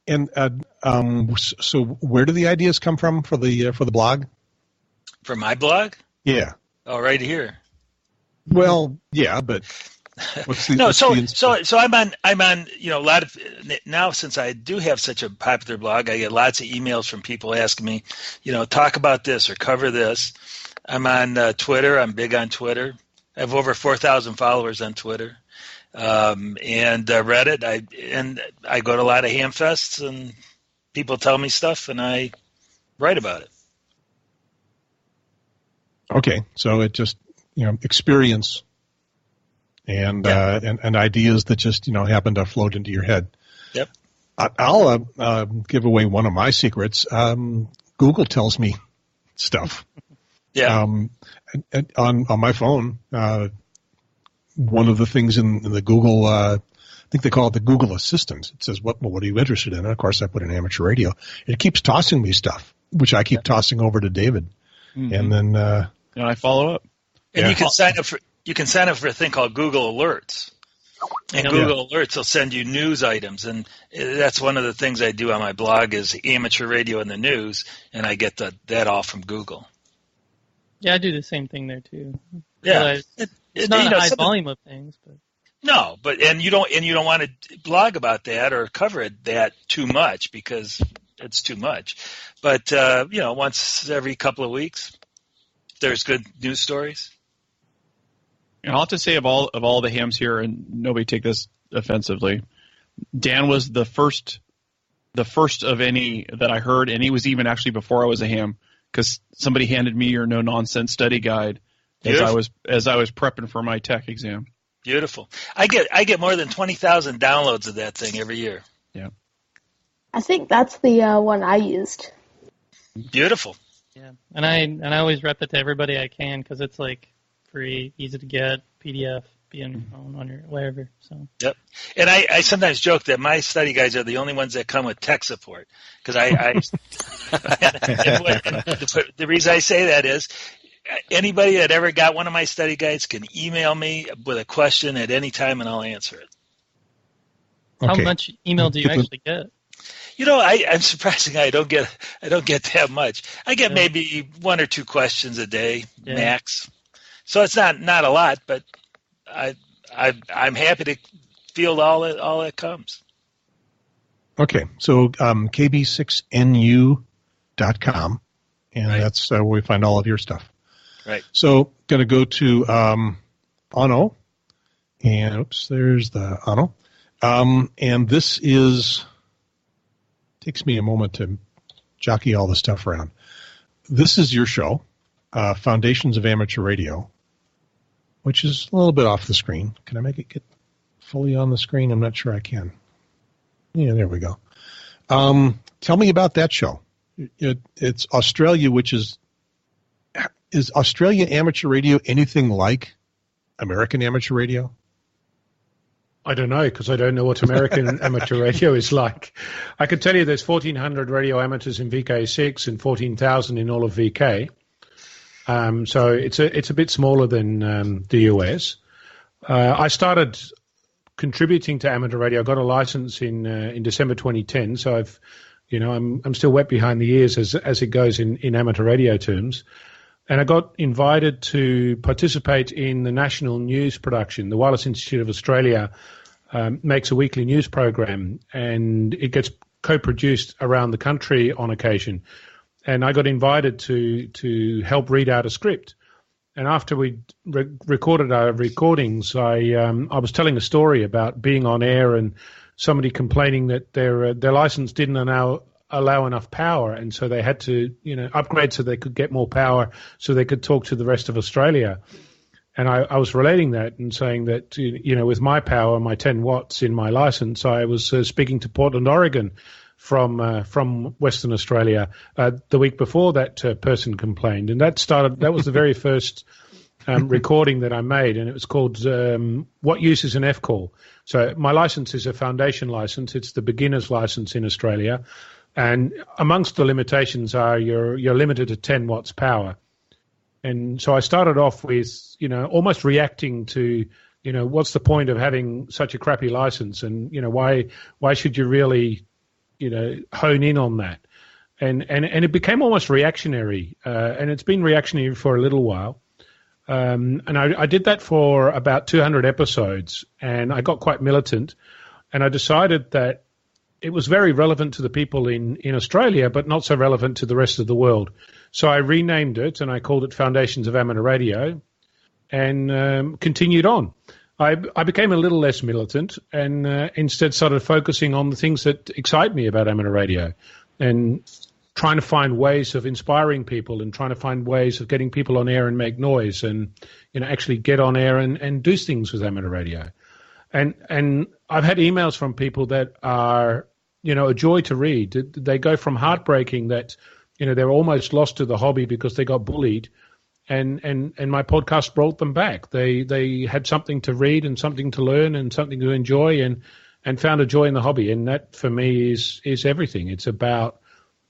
And so where do the ideas come from for the blog? For my blog? Yeah. Oh, right here. Well, yeah, but what's the so I'm on a lot of now, since I do have such a popular blog, I get lots of emails from people asking me, talk about this or cover this. I'm on Twitter. I'm big on Twitter. I have over 4,000 followers on Twitter, and Reddit. I go to a lot of ham fests, and people tell me stuff, and I write about it. Okay, so it just experience and ideas that just happen to float into your head. Yep. I'll give away one of my secrets. Google tells me stuff. Yeah. On my phone, one of the things in the Google, I think they call it the Google Assistant. It says, what are you interested in? And of course, I put in amateur radio. It keeps tossing me stuff, which I keep tossing over to David. Mm-hmm. And then and I follow up. And you can sign up for a thing called Google Alerts. And Google Alerts will send you news items, and that's one of the things I do on my blog is amateur radio in the news, and I get that all from Google. Yeah, I do the same thing there too. Yeah, it's not a high volume of things, but no, and you don't want to blog about that or cover that too much because it's too much. But once every couple of weeks, there's good news stories. And I'll have to say of all the hams here, and nobody take this offensively, Dan was the first of any that I heard, and he was even actually before I was a ham, because somebody handed me your no nonsense study guide as I was prepping for my tech exam. Beautiful. I get more than 20,000 downloads of that thing every year. Yeah. I think that's the one I used. Beautiful. Yeah, and I always rep it to everybody I can because it's like free, easy to get, PDF, be on your phone, on your wherever. So. Yep. And I sometimes joke that my study guides are the only ones that come with tech support because the reason I say that is anybody that ever got one of my study guides can email me with a question at any time and I'll answer it. Okay. How much email do you actually get? I'm surprising I don't get that much. I get maybe 1 or 2 questions a day max. So it's not a lot, but I'm happy to field all that comes. Okay, so kb6nu.com, and that's where we find all of your stuff. Right. So going to go to Ono, and there's the Ono, and this takes me a moment to jockey all the stuff around. This is your show, Foundations of Amateur Radio, which is a little bit off the screen. Can I make it get fully on the screen? I'm not sure I can. Yeah, there we go. Tell me about that show. It's Australia, which is Australia amateur radio anything like American amateur radio? I don't know, because I don't know what American amateur radio is like. I can tell you there's 1,400 radio amateurs in VK6 and 14,000 in all of VK. So it's a bit smaller than the US. I started contributing to amateur radio. I got a license in December 2010, so I'm still wet behind the ears as it goes in amateur radio terms. And I got invited to participate in the national news production. The Wireless Institute of Australia makes a weekly news program, and it gets co-produced around the country on occasion. And I got invited to help read out a script. And after we recorded our recordings, I was telling a story about being on air and somebody complaining that their license didn't allow enough power, and so they had to upgrade so they could get more power so they could talk to the rest of Australia. And I was relating that and saying that with my power, my 10 watts in my license, I was speaking to Portland, Oregon from Western Australia the week before that person complained, and that was the very first recording that I made, and it was called What Use is an F-Call. So my license is a foundation license. It's the beginner's license in Australia. And amongst the limitations are you're limited to 10 watts power. And so I started off with, almost reacting to, what's the point of having such a crappy license? And, why should you really, hone in on that? And it became almost reactionary. And it's been reactionary for a little while. And I did that for about 200 episodes, and I got quite militant. And I decided that it was very relevant to the people in Australia, but not so relevant to the rest of the world. So I renamed it, and I called it Foundations of Amateur Radio, and continued on. I became a little less militant, and instead started focusing on the things that excite me about amateur radio, and trying to find ways of inspiring people, and trying to find ways of getting people on air and make noise, and actually get on air and do things with amateur radio. And I've had emails from people that are a joy to read. They go from heartbreaking that, they're almost lost to the hobby because they got bullied, and my podcast brought them back. They had something to read and something to learn and something to enjoy, and found a joy in the hobby. And that for me is everything. It's about,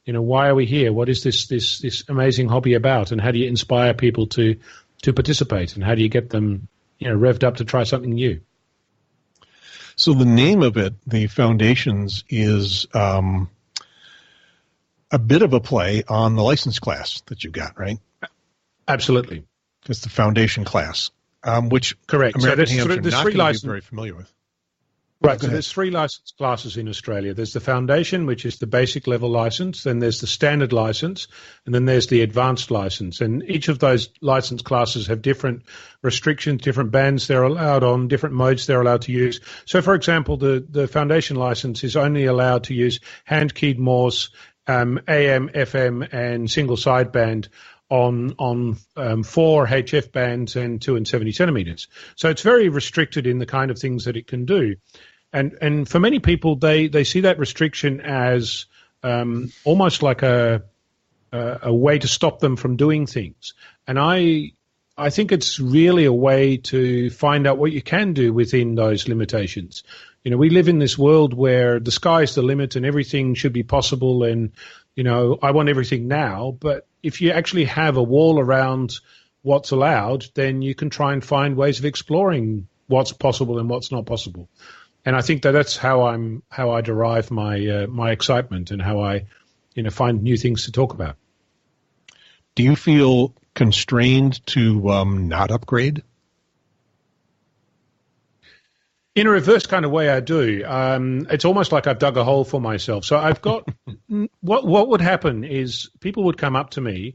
why are we here? What is this amazing hobby about? And how do you inspire people to participate? And how do you get them, revved up to try something new? So the name of it, the Foundations, is a bit of a play on the license class that you got, right? Absolutely. It's the Foundation class, which correct. American So hams are there's not three going to license be very familiar with. Right, so there's 3 license classes in Australia. There's the Foundation, which is the basic level license, then there's the standard license, and then there's the advanced license. And each of those license classes have different restrictions, different bands they're allowed on, different modes they're allowed to use. So, for example, the Foundation license is only allowed to use hand-keyed Morse, AM, FM, and single sideband on 4 HF bands and 2 and 70 centimeters. So it's very restricted in the kind of things that it can do. And for many people, they see that restriction as almost like a way to stop them from doing things. And I think it's really a way to find out what you can do within those limitations. We live in this world where the sky's the limit and everything should be possible, and I want everything now. But if you actually have a wall around what's allowed, then you can try and find ways of exploring what's possible and what's not possible. And I think that's how I derive my excitement and how I find new things to talk about. Do you feel constrained to not upgrade? In a reverse kind of way, I do. It's almost like I've dug a hole for myself. So I've got what would happen is people would come up to me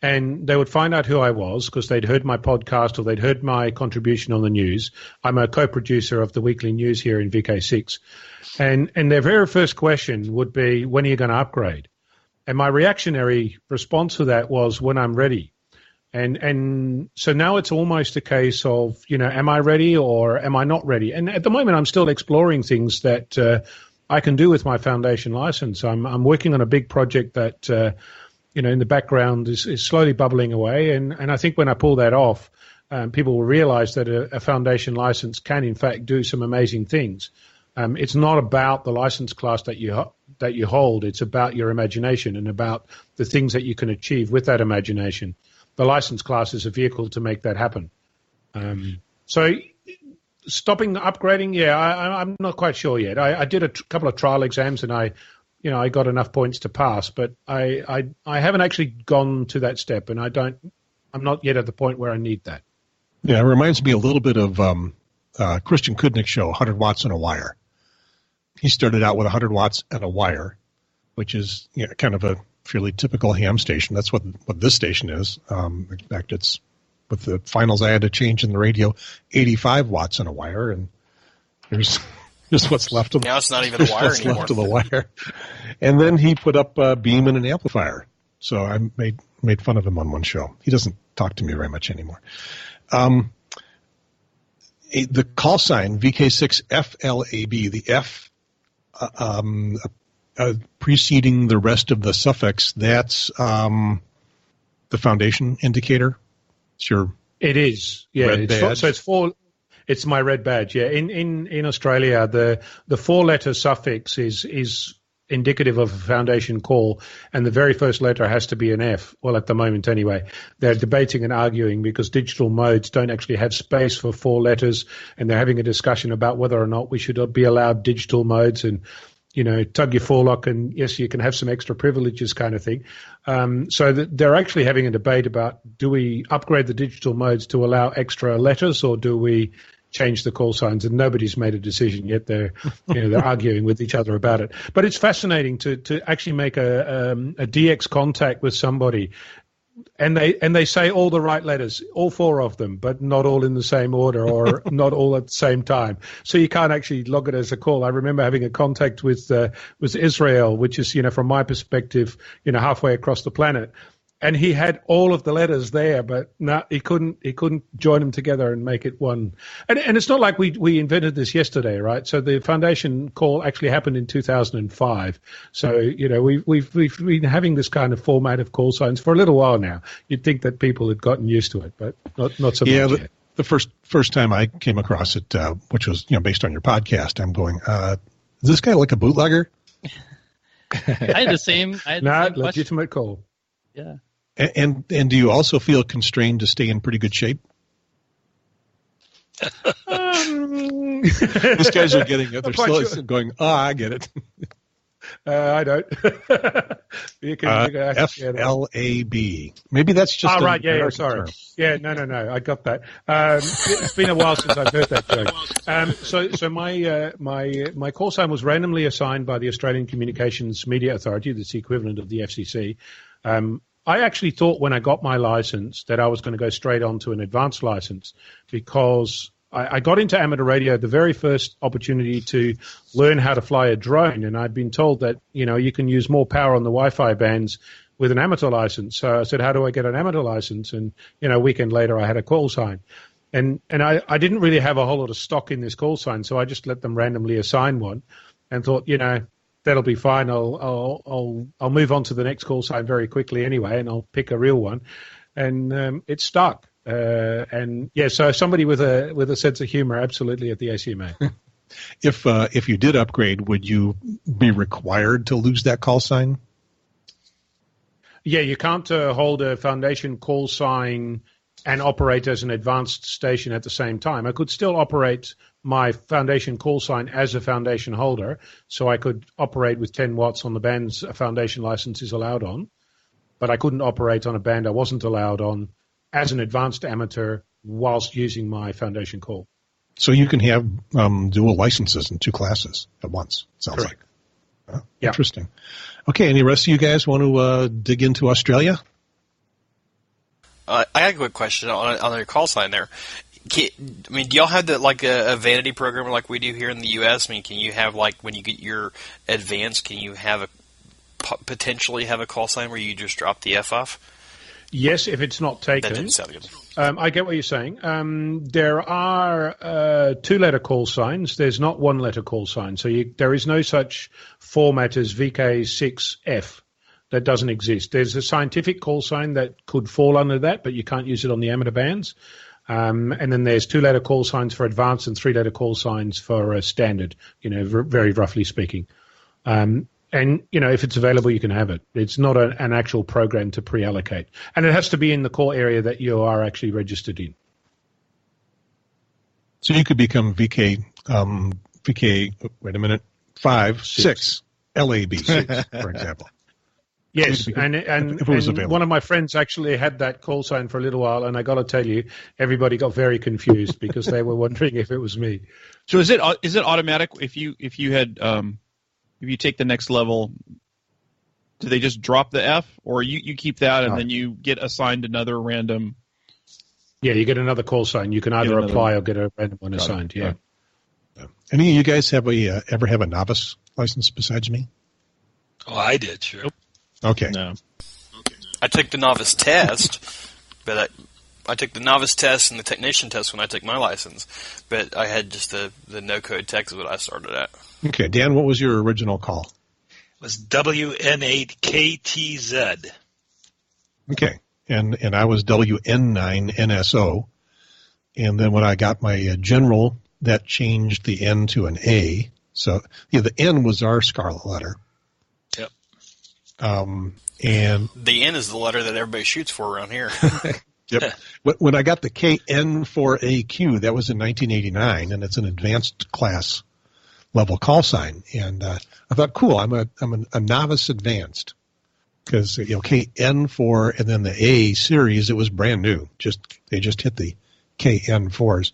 and they would find out who I was because they'd heard my podcast or they'd heard my contribution on the news. I'm a co-producer of the weekly news here in VK6. And their very first question would be, when are you going to upgrade? And my reactionary response to that was when I'm ready. And so now it's almost a case of, am I ready or am I not ready? And at the moment, I'm still exploring things that I can do with my foundation license. I'm working on a big project that, in the background is slowly bubbling away. And I think when I pull that off, people will realize that a foundation license can, in fact, do some amazing things. It's not about the license class that you hold. It's about your imagination and about the things that you can achieve with that imagination. The license class is a vehicle to make that happen. So stopping upgrading, I'm not quite sure yet. I did a couple of trial exams and I got enough points to pass, but I haven't actually gone to that step, and I'm not yet at the point where I need that. Yeah, it reminds me a little bit of Christian Kudnick's show, 100 Watts and a Wire. He started out with 100 watts and a wire, which is kind of a fairly typical ham station. That's what this station is. In fact, it's with the finals I had to change in the radio, 85 watts and a wire, and there's just what's left of now it's not even a wire anymore. Left of the wire. And then he put up a beam and an amplifier. So I made fun of him on one show. He doesn't talk to me very much anymore. The call sign VK6FLAB, the F preceding the rest of the suffix, that's the foundation indicator. It is, yeah. Red badge. So it's four. It's my red badge. Yeah. In Australia, the 4-letter suffix is indicative of a foundation call, and the very first letter has to be an F. Well, at the moment anyway. They're debating and arguing because digital modes don't actually have space for 4 letters, and they're having a discussion about whether or not we should be allowed digital modes and, tug your forelock and yes, you can have some extra privileges kind of thing. So they're actually having a debate about, do we upgrade the digital modes to allow extra letters, or do we change the call signs? And nobody's made a decision yet. They're arguing with each other about it. But it's fascinating to actually make a DX contact with somebody, and they say all the right letters, all 4 of them, but not all in the same order or not all at the same time. So you can't actually log it as a call. I remember having a contact with Israel, which is, from my perspective, halfway across the planet. And he had all of the letters there, but no, he couldn't join them together and make it one. And it's not like we invented this yesterday, right? So the foundation call actually happened in 2005. So we've been having this kind of format of call signs for a little while now. You'd think that people had gotten used to it, but not so much yet. The first time I came across it, which was based on your podcast, I'm going, is this guy like a bootlegger? I had the same. Legitimate call. Yeah. And do you also feel constrained to stay in pretty good shape? These guys are getting it. They're still going, I get it. I don't. FLAB. Maybe that's just right. Yeah, sorry. Term. Yeah, no. I got that. It's been a while since I've heard that joke. So my call sign was randomly assigned by the Australian Communications Media Authority, that's the equivalent of the FCC. I actually thought when I got my license that I was going to go straight on to an advanced license, because I got into amateur radio the very first opportunity to learn how to fly a drone, and I'd been told that you can use more power on the Wi-Fi bands with an amateur license. So I said, how do I get an amateur license? And a weekend later I had a call sign, and I didn't really have a whole lot of stock in this call sign, so I just let them randomly assign one, and thought that'll be fine. I'll move on to the next call sign very quickly anyway, and I'll pick a real one, and it stuck. So somebody with a sense of humor, absolutely at the ACMA. If you did upgrade, would you be required to lose that call sign? Yeah, you can't hold a foundation call sign and operate as an advanced station at the same time. I could still operate my foundation call sign as a foundation holder, so I could operate with 10 watts on the bands a foundation license is allowed on, but I couldn't operate on a band I wasn't allowed on as an advanced amateur whilst using my foundation call. So you can have dual licenses in 2 classes at once, sounds Correct. Like. Yeah. Interesting. Okay, any rest of you guys want to dig into Australia? I got a quick question on your call sign there. Do y'all have a vanity program like we do here in the U.S.? Can you have, when you get your advanced, can you have a potentially have a call sign where you just drop the F off? Yes, if it's not taken. That didn't sound good. I get what you're saying. There are two-letter call signs. There's not one-letter call sign. So there is no such format as VK6F. That doesn't exist. There's a scientific call sign that could fall under that, but you can't use it on the amateur bands. And then there's two-letter call signs for advanced and three-letter call signs for standard, very roughly speaking. And, if it's available, you can have it. It's not an actual program to pre-allocate. And it has to be in the call area that you are actually registered in. So you could become VK, wait a minute, 6 LAB6, for example. Yes, and one of my friends actually had that call sign for a little while, and I got to tell you, everybody got very confused because they were wondering if it was me. So is it automatic if you had if you take the next level? Do they just drop the F, or you keep that and then you get assigned another random? Yeah, you get another call sign. You can either apply or get a random one assigned. Yeah. Any of you guys ever have a novice license besides me? Oh, I did, sure. Nope. Okay. No. I took the novice test, but I took the novice test and the technician test when I took my license, but I had just the no-code tech is what I started at. Okay, Dan, what was your original call? It was WN8KTZ. Okay, and I was WN9NSO, and then when I got my general, that changed the N to an A. So the N was our scarlet letter. Yep. And the N is the letter that everybody shoots for around here. Yep. When I got the KN4AQ, that was in 1989, and it's an advanced class level call sign. And I thought, cool, I'm a novice advanced, because KN4 and then the A series, it was brand new. They just hit the KN4s.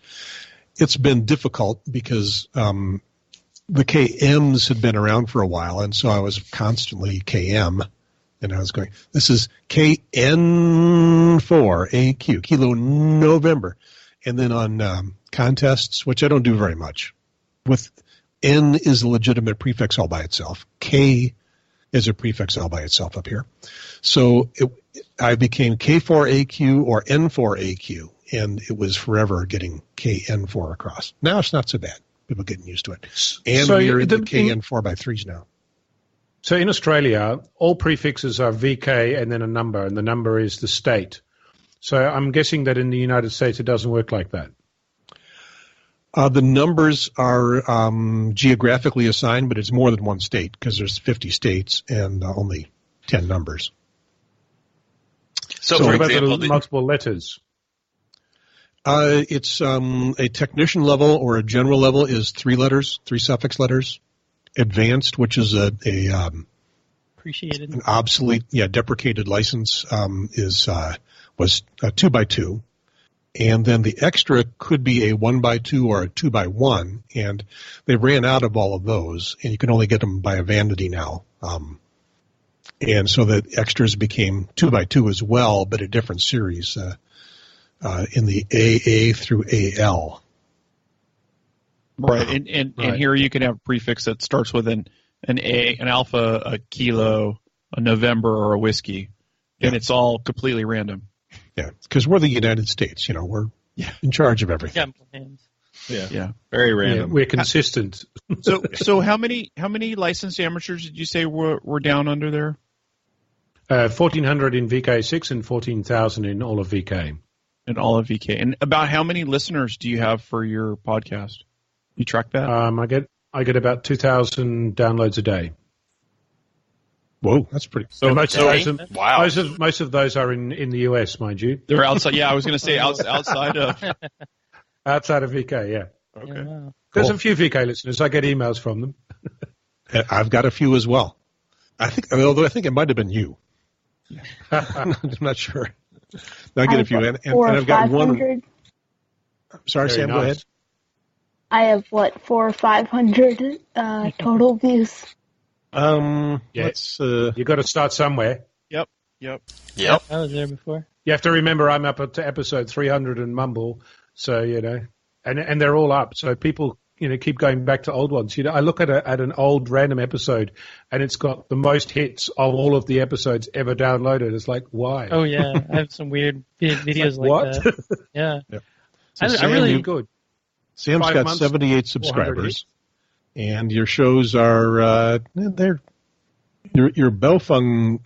It's been difficult because the KMs had been around for a while, and so I was constantly KM. And I was going, this is KN4AQ, Kilo November. And then on contests, which I don't do very much, with N is a legitimate prefix all by itself. K is a prefix all by itself up here. So I became K4AQ or N4AQ, and it was forever getting KN4 across. Now it's not so bad. People are getting used to it. And so we're in the KN4x3s now. So in Australia, all prefixes are VK and then a number, and the number is the state. So I'm guessing that in the United States it doesn't work like that. The numbers are geographically assigned, but it's more than one state because there's 50 states and only 10 numbers. So for example, the multiple letters? It's a technician level or a general level is 3 letters, 3 suffix letters. Advanced, which is appreciated, an obsolete, deprecated license, was 2x2, and then the extra could be a 1x2 or a 2x1, and they ran out of all of those, and you can only get them by a vanity now, and so the extras became 2x2 as well, but a different series in the AA through AL. Right, and here you can have a prefix that starts with an A, an alpha, a kilo, a November, or a whiskey, and it's all completely random. Yeah, because we're the United States, we're in charge of everything. Yeah, very random. Yeah, we're consistent. So how many licensed amateurs did you say were down under there? 1,400 in VK6 and 14,000 in all of VK. In all of VK, and about how many listeners do you have for your podcast? You track that? I get about 2,000 downloads a day. Whoa, that's pretty. So most of those are in the US, mind you. They're outside. Yeah, I was going to say outside of outside of VK. Yeah. Okay. Yeah, wow. There's a few VK listeners. I get emails from them. I've got a few as well. I think it might have been you. I'm not sure. I get a few, and I've got one. Sorry, Sam. Nice. Go ahead. I have 400 or 500 total views. You got to start somewhere. Yep. I was there before. You have to remember I'm up to episode 300 and mumble, so and they're all up. So people keep going back to old ones. I look at an old random episode, and it's got the most hits of all of the episodes ever downloaded. It's like, why? Oh yeah, I have some weird videos like what? that. Yeah. So I Sam, really good. Sam's 5 got months, 78 subscribers, and your shows are your Belfung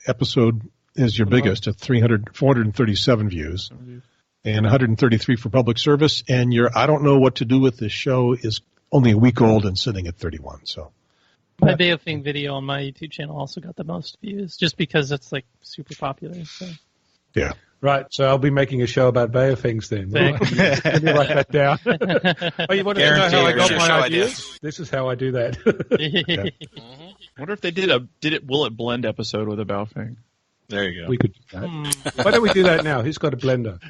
episode is your biggest at 437 views. And 133 for public service, and your I don't know what to do with this show is only a week old and sitting at 31. So my Bay of Thing video on my YouTube channel also got the most views, just because it's like super popular. So. Yeah. Right, so I'll be making a show about Bay of Things then. Right. Let me write that down. Oh, you want to know how I got my ideas? This is how I do that. I wonder if they Will It Blend episode with a Baofeng. There you go. We could do that. Why don't we do that now? Who's got a blender?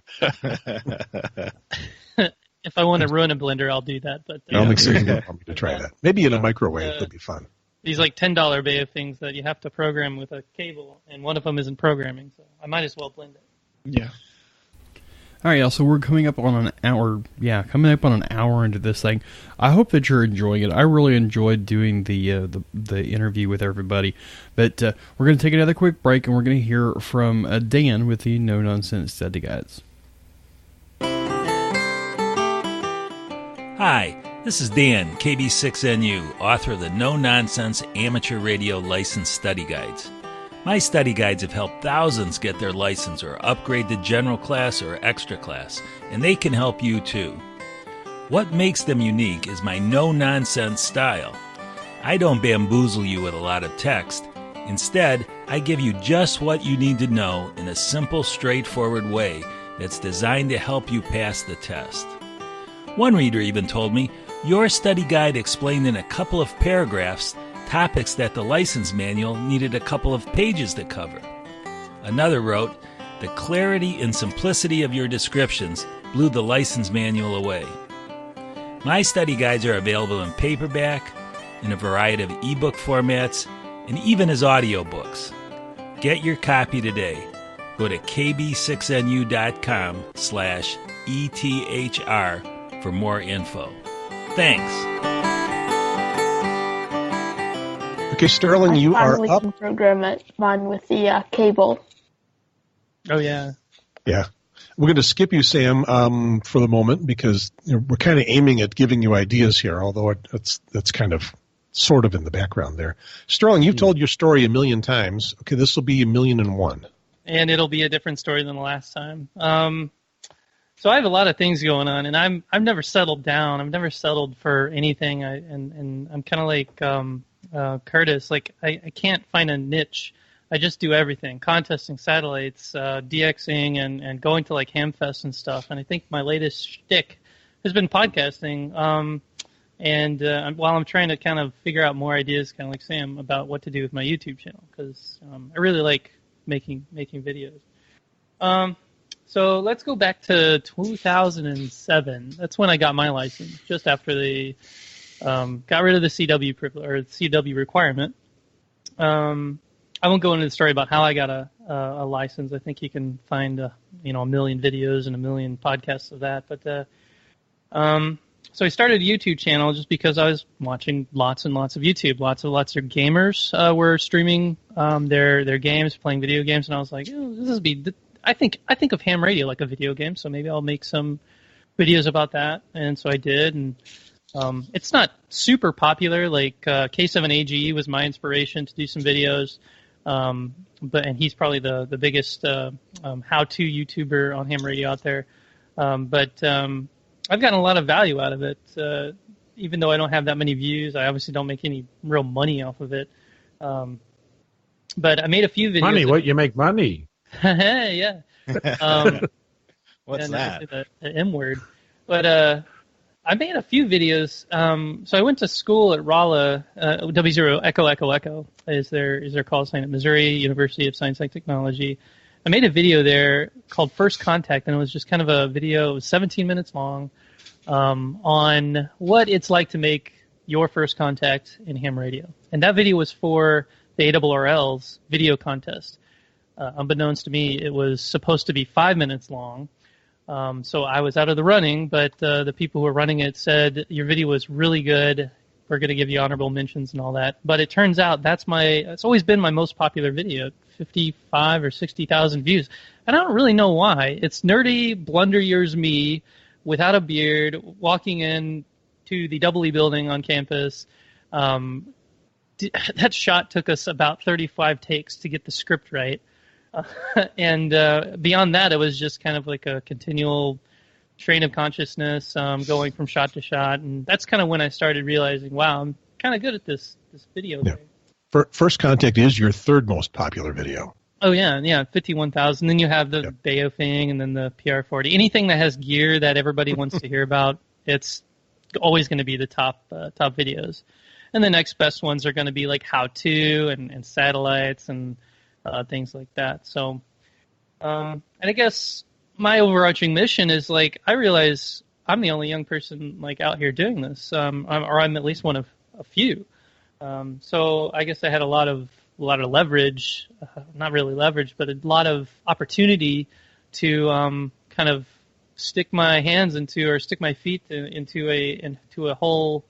If I want to ruin a blender, I'll do that. But I don't think Susan will want me to try that. Maybe in a microwave would be fun. These like $10 Bay of Things that you have to program with a cable, and one of them isn't programming, so I might as well blend it. Yeah. All right, y'all, so we're coming up on an hour. Yeah, coming up on an hour into this thing. I hope that you're enjoying it. I really enjoyed doing the interview with everybody. But we're going to take another quick break, and we're going to hear from Dan with the No Nonsense Study Guides. Hi, this is Dan, KB6NU, author of the No Nonsense Amateur Radio License Study Guides. My study guides have helped thousands get their license or upgrade to general class or extra class, and they can help you too. What makes them unique is my no-nonsense style. I don't bamboozle you with a lot of text. Instead, I give you just what you need to know in a simple, straightforward way that's designed to help you pass the test. One reader even told me, your study guide explained in a couple of paragraphs topics that the license manual needed a couple of pages to cover. Another wrote, the clarity and simplicity of your descriptions blew the license manual away. My study guides are available in paperback, in a variety of ebook formats, and even as audiobooks. Get your copy today. Go to kb6nu.com/ETHR for more info. Thanks. Okay, Sterling, you are we up. Can program it on with the cable. Oh yeah. Yeah. We're going to skip you, Sam, for the moment because we're kind of aiming at giving you ideas here, although that's kind of sort of in the background there. Sterling, you've told your story 1,000,000 times. Okay, this will be 1,000,001. And it'll be a different story than the last time. So I have a lot of things going on, and I've never settled down. I've never settled for anything. And I'm kind of like Curtis. Like I can't find a niche. I just do everything: contesting, satellites, DXing, and going to like HamFest and stuff. And I think my latest shtick has been podcasting. And while I'm trying to kind of figure out more ideas, kind of like Sam, about what to do with my YouTube channel, because I really like making videos. So let's go back to 2007. That's when I got my license, just after they got rid of the CW or CW requirement. I won't go into the story about how I got a license. I think you can find a million videos and a million podcasts of that. But so I started a YouTube channel just because I was watching lots and lots of YouTube. Lots of gamers were streaming their games, playing video games, and I was like, I think of ham radio like a video game, so maybe I'll make some videos about that. And so I did, and it's not super popular. Like K7AGE was my inspiration to do some videos. And he's probably the biggest how-to YouTuber on ham radio out there. But I've gotten a lot of value out of it. Even though I don't have that many views, I obviously don't make any real money off of it. But I made a few videos. Money? What? You make money? Yeah. What's that? The M word. But I made a few videos. So I went to school at Rolla, W0 Echo Echo Echo is their call sign at Missouri University of Science and Technology. I made a video there called First Contact, and it was just kind of a video. It was 17 minutes long on what it's like to make your first contact in ham radio. And that video was for the ARRL's video contest. Unbeknownst to me, it was supposed to be 5 minutes long. So I was out of the running, but the people who were running it said your video was really good. We're going to give you honorable mentions and all that. But it turns out it's always been my most popular video, 55 or 60,000 views. And I don't really know why. It's nerdy, blunder years me, without a beard, walking in to the Double E building on campus. That shot took us about 35 takes to get the script right. And beyond that, it was just kind of like a continual train of consciousness, going from shot to shot, and that's kind of when I started realizing, wow, I'm kind of good at this video thing. First Contact is your third most popular video. Oh yeah, 51,000. Then you have the Bayo thing, and then the PR40. Anything that has gear that everybody wants to hear about, it's always going to be the top videos. And the next best ones are going to be like how-to and satellites and things like that. So, and I guess my overarching mission is, like, I realize I'm the only young person like out here doing this, or I'm at least one of a few. So I guess I had a lot of leverage, not really leverage, but a lot of opportunity to kind of stick my feet into a whole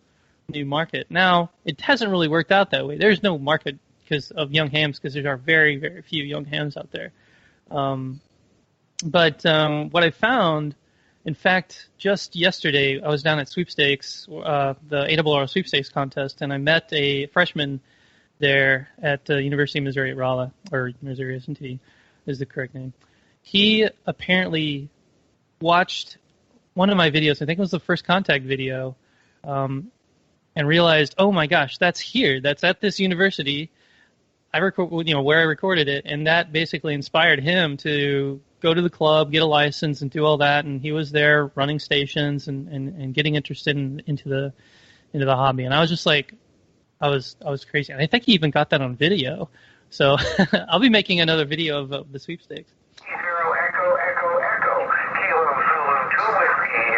new market. Now, it hasn't really worked out that way. There's no market because of young hams, because there are very, very few young hams out there. But what I found, in fact, just yesterday, I was down at Sweepstakes, the ARRL Sweepstakes contest, and I met a freshman there at the University of Missouri at Rolla, or Missouri S&T is the correct name. He apparently watched one of my videos, I think it was the First Contact video, and realized, oh my gosh, that's at this university. Where I recorded it, and that basically inspired him to go to the club, get a license, and do all that. And he was there running stations and getting interested into the hobby. And I was just like, I was crazy. And I think he even got that on video. So I'll be making another video of the sweepstakes. Zero Echo Echo Echo Kilo Zulu 2 Whiskey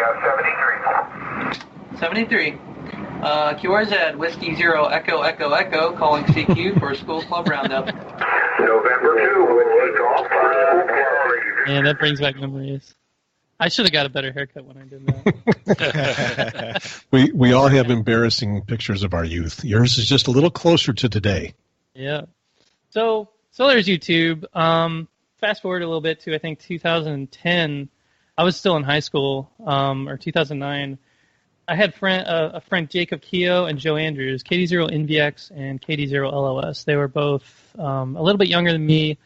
73. 73. QRZ, Whiskey Zero, Echo, Echo, Echo, calling CQ for a school club roundup. November 2, Whiskey Golf. Yeah, that brings back memories. I should have got a better haircut when I did that. We all have embarrassing pictures of our youth. Yours is just a little closer to today. Yeah. So there's YouTube. Fast forward a little bit to, I think, 2010. I was still in high school, or 2009. I had a friend, Jacob Keogh and Joe Andrews, KD0NVX and KD0LOS. They were both a little bit younger than me,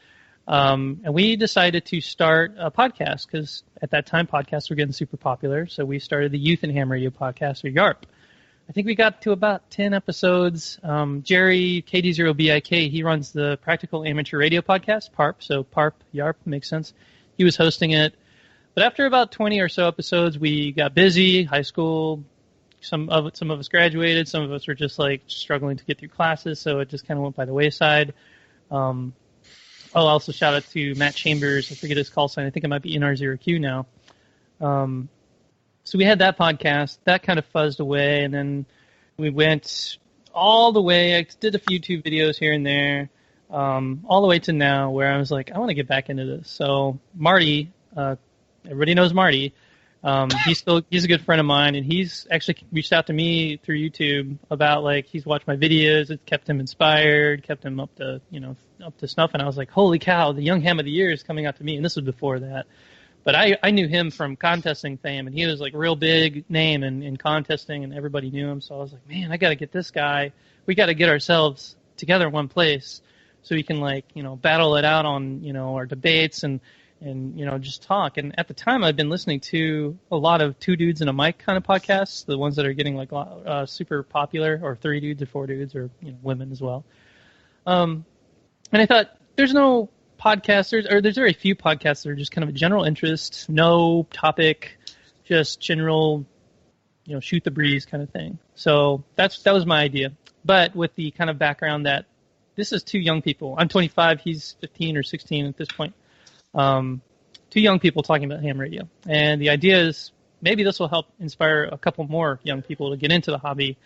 and we decided to start a podcast because at that time podcasts were getting super popular. So we started the Youth and Ham Radio podcast, or YARP. I think we got to about 10 episodes. Jerry, KD0BIK, he runs the Practical Amateur Radio podcast, PARP. So PARP, YARP makes sense. He was hosting it. But after about 20 or so episodes, we got busy, high school. Some of us graduated. Some of us were just like struggling to get through classes, so it just kind of went by the wayside. I'll also shout out to Matt Chambers. I forget his call sign. I think it might be NR0Q now. So we had that podcast. That kind of fuzzed away, and then we went all the way. I did a few YouTube videos here and there, all the way to now, where I was like, I want to get back into this. So Marty. Everybody knows Marty. He's a good friend of mine, and he's actually reached out to me through YouTube about, like, he's watched my videos. It kept him inspired, kept him up to snuff. And I was like, holy cow, the Young Ham of the Year is coming out to me. And this was before that. But I knew him from contesting fame, and he was like a real big name in contesting, and everybody knew him. So I was like, man, I got to get this guy. We got to get ourselves together in one place so we can, like, battle it out on, our debates and just talk. And at the time, I'd been listening to a lot of 2 dudes and a mic kind of podcasts, the ones that are getting like super popular, or 3 dudes or 4 dudes, or women as well. And I thought, there's no podcasters, or there's very few podcasts that are just kind of a general interest, no topic, just general, shoot the breeze kind of thing. So that was my idea. But with the kind of background that this is 2 young people. I'm 25, he's 15 or 16 at this point. 2 young people talking about ham radio. And the idea is maybe this will help inspire a couple more young people to get into the hobby,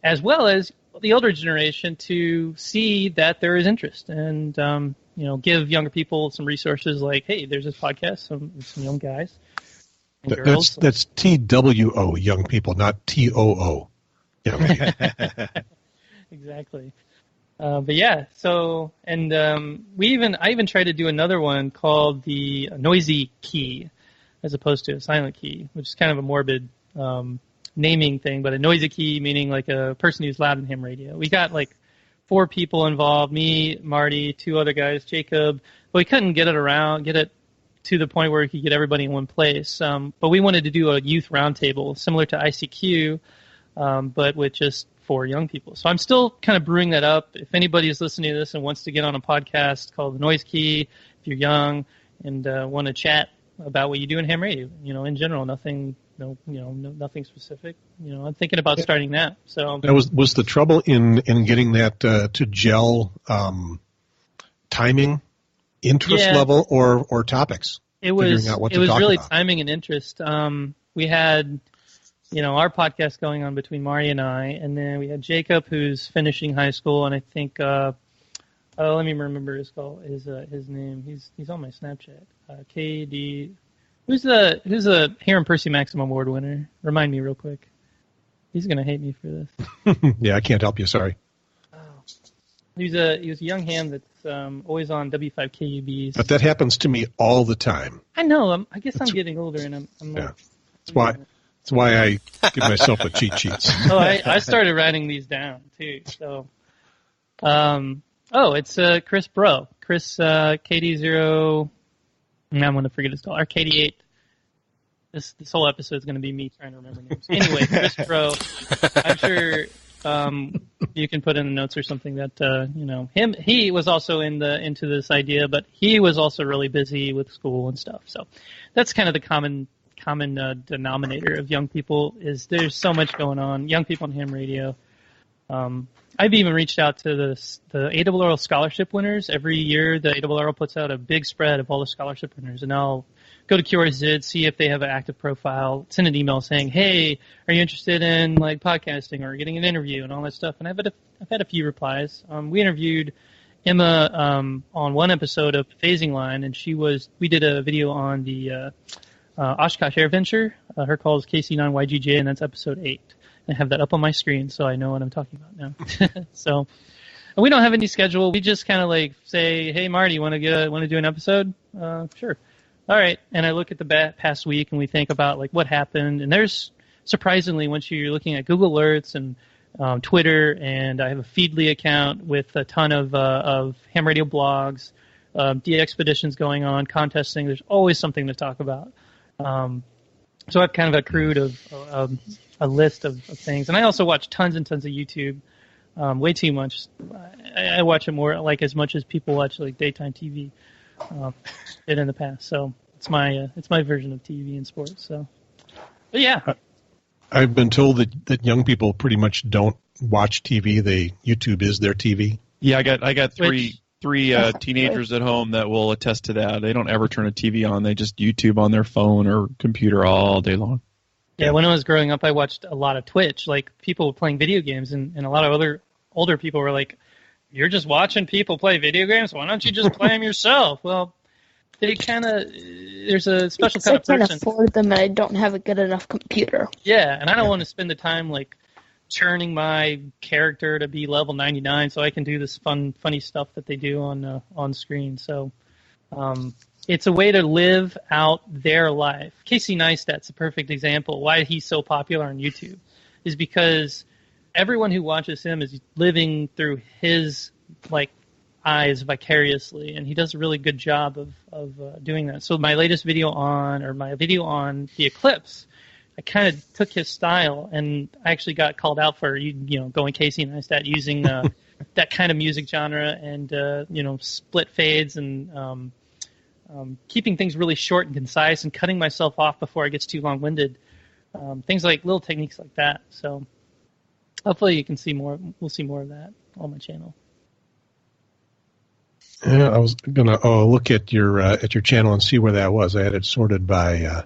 as well as the older generation to see that there is interest, and give younger people some resources like, hey, there's this podcast, some young guys. That's TWO, young people, not TOO. Yeah. Exactly. But yeah, so, and I even tried to do another one called the noisy key, as opposed to a silent key, which is kind of a morbid naming thing, but a noisy key meaning like a person who's loud in ham radio. We got like 4 people involved, me, Marty, 2 other guys, Jacob, but we couldn't get it to the point where we could get everybody in one place. But we wanted to do a youth roundtable similar to ICQ, but with just 4 young people. So I'm still kind of brewing that up. If anybody is listening to this and wants to get on a podcast called The Noise Key, if you're young and want to chat about what you do in ham radio, in general, nothing specific. I'm thinking about starting that. So that was the trouble in getting that to gel, timing, interest level, or topics. It was really about. Timing and interest. We had our podcast going on between Marty and I, and then we had Jacob, who's finishing high school, and I think let me remember his name. He's on my Snapchat. KD. Who's the Hiram Percy Maxim Award winner? Remind me real quick. He's gonna hate me for this. Yeah, I can't help you. Sorry. Oh. He was a young ham that's always on W5KUBs. But that happens to me all the time. I know. I guess I'm getting older, and I'm yeah. That's why I give myself a cheat sheets. Oh, I started writing these down too. So, it's Chris Bro. Chris KD0. Now I'm going to forget his call. Or KD8. This whole episode is going to be me trying to remember names. Anyway, Chris Bro. I'm sure you can put in the notes or something that him. He was also into this idea, but he was also really busy with school and stuff. So that's kind of the common denominator of young people. Is there's so much going on. Young people on ham radio. I've even reached out to the ARRL scholarship winners. Every year, the ARRL puts out a big spread of all the scholarship winners, and I'll go to QRZ, see if they have an active profile, send an email saying, "Hey, are you interested in like podcasting or getting an interview and all that stuff?" And I've had a few replies. We interviewed Emma on one episode of Phasing Line, and we did a video on the Oshkosh Air Venture. Her call is KC9YGJ, and that's episode 8. I have that up on my screen, so I know what I'm talking about now. So, and we don't have any schedule. We just kind of like say, "Hey, Marty, want to do an episode?" Sure. All right. And I look at the past week, and we think about like what happened. And there's surprisingly, once you're looking at Google Alerts and Twitter, and I have a Feedly account with a ton of ham radio blogs, de-expeditions going on, contesting. There's always something to talk about. So I've kind of accrued a list of things. And I also watch tons and tons of YouTube, way too much. I watch it more like as much as people watch like daytime TV did in the past. So it's my version of TV and sports. So, but yeah. I've been told that young people pretty much don't watch TV. YouTube is their TV. Yeah, I got three teenagers at home that will attest to that. They don't ever turn a TV on. They just YouTube on their phone or computer all day long. Yeah, when I was growing up, I watched a lot of Twitch, like people playing video games, and a lot of other older people were like, "You're just watching people play video games? Why don't you just play them yourself?" Well, there's a special kind of person. I can't afford them, and I don't have a good enough computer. Yeah, and I don't want to spend the time like churning my character to be level 99 so I can do this funny stuff that they do on screen. So it's a way to live out their life. Casey Neistat's a perfect example. Why he's so popular on YouTube is because everyone who watches him is living through his like eyes vicariously, and he does a really good job of doing that. So my video on the eclipse, I kind of took his style, and I actually got called out for going Casey Neistat using that kind of music genre, and split fades and keeping things really short and concise, and cutting myself off before it gets too long-winded. Things like little techniques like that. So hopefully you can see more. We'll see more of that on my channel. Yeah, I was gonna look at your channel and see where that was. I had it sorted by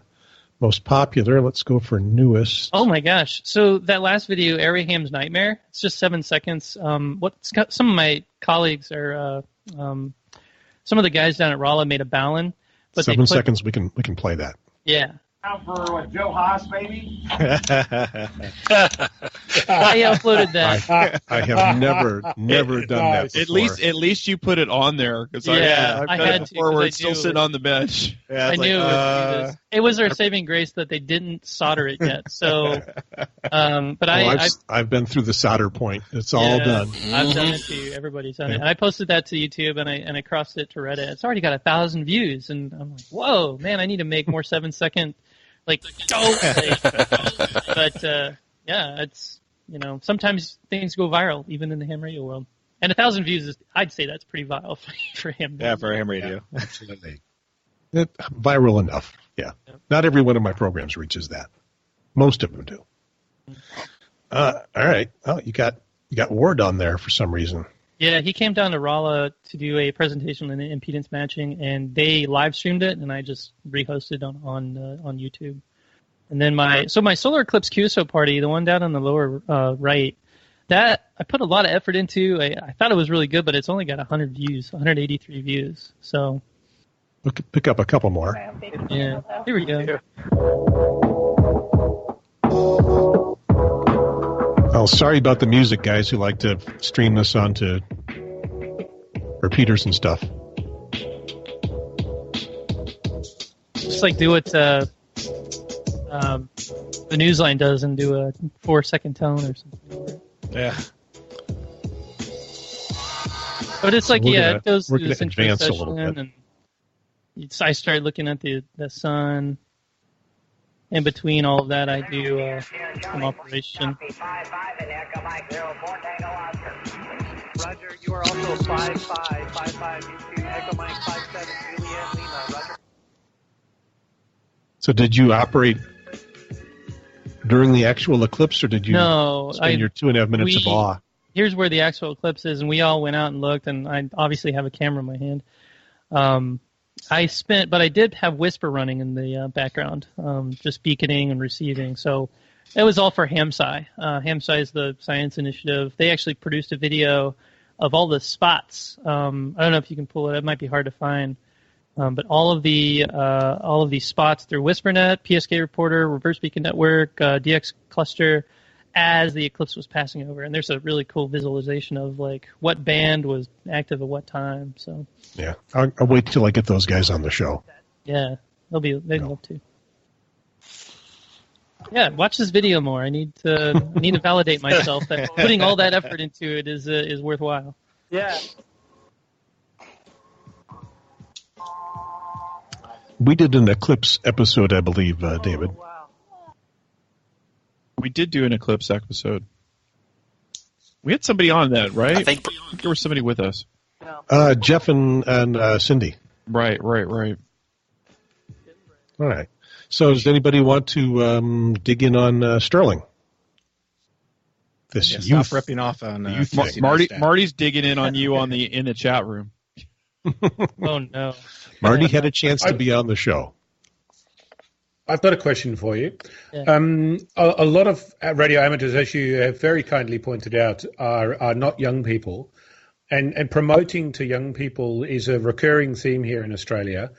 most popular. Let's go for newest. Oh my gosh! So that last video, Airy Ham's Nightmare. It's just 7 seconds. Some of my colleagues are some of the guys down at Rolla made a Ballon, but 7 seconds. We can play that. Yeah, Out for Joe Haas, baby. I uploaded that. I have never done that before. At least you put it on there because I've done it before where it's still sitting on the bench. Yeah, I knew it was our saving grace that they didn't solder it yet. So, but I've been through the solder point. It's all done. I've done it too. Everybody's done it. And I posted that to YouTube and I crossed it to Reddit. It's already got 1,000 views, and I'm like, whoa, man! I need to make more 7-second. But it's sometimes things go viral even in the ham radio world, and 1,000 views I'd say that's pretty viral for him. Yeah, for ham radio, yeah, absolutely. Viral enough. Yeah, not every one of my programs reaches that. Most of them do. All right. Oh, you got Ward on there for some reason. Yeah, he came down to Rolla to do a presentation on impedance matching, and they live streamed it, and I just rehosted on YouTube. And then my solar eclipse QSO party, the one down on the lower right, that I put a lot of effort into. I thought it was really good, but it's only got 100 views, 183 views. So pick up a couple more. Yeah, here we go. Oh, sorry about the music, guys who like to stream this onto repeaters and stuff. Just do what the Newsline does and do a 4-second tone or something. Yeah. But it's it goes through this intro advance a session, little bit. and I start looking at the sun. In between all of that, I do some operation. Roger, you are also 5555 into Echo Mike 57 Juliet Lima. Roger. So did you operate during the actual eclipse, or did you spend your 2.5 minutes of awe? Here's where the actual eclipse is, and we all went out and looked, and I obviously have a camera in my hand. But I did have Whisper running in the background, just beaconing and receiving. So it was all for HamSci. HamSci is the science initiative. They actually produced a video of all the spots. I don't know if you can pull it. It might be hard to find. But all of these spots through WhisperNet, PSK Reporter, Reverse Beacon Network, DX Cluster, as the eclipse was passing over, and there's a really cool visualization of what band was active at what time. So yeah, I'll wait till I get those guys on the show. Yeah, they'd love to. Yeah, watch this video more. I need to validate myself that putting all that effort into it is worthwhile. Yeah. We did an eclipse episode, I believe, David. We did do an eclipse episode. We had somebody on that, right? I think there was somebody with us. Jeff and Cindy. Right. All right. So does anybody want to dig in on Sterling? This youth. Stop ripping off on Marty's digging in on you in the chat room. Oh, no. Marty had a chance to be on the show. I've got a question for you. Yeah. A lot of radio amateurs, as you have very kindly pointed out, are not young people. And promoting to young people is a recurring theme here in Australia.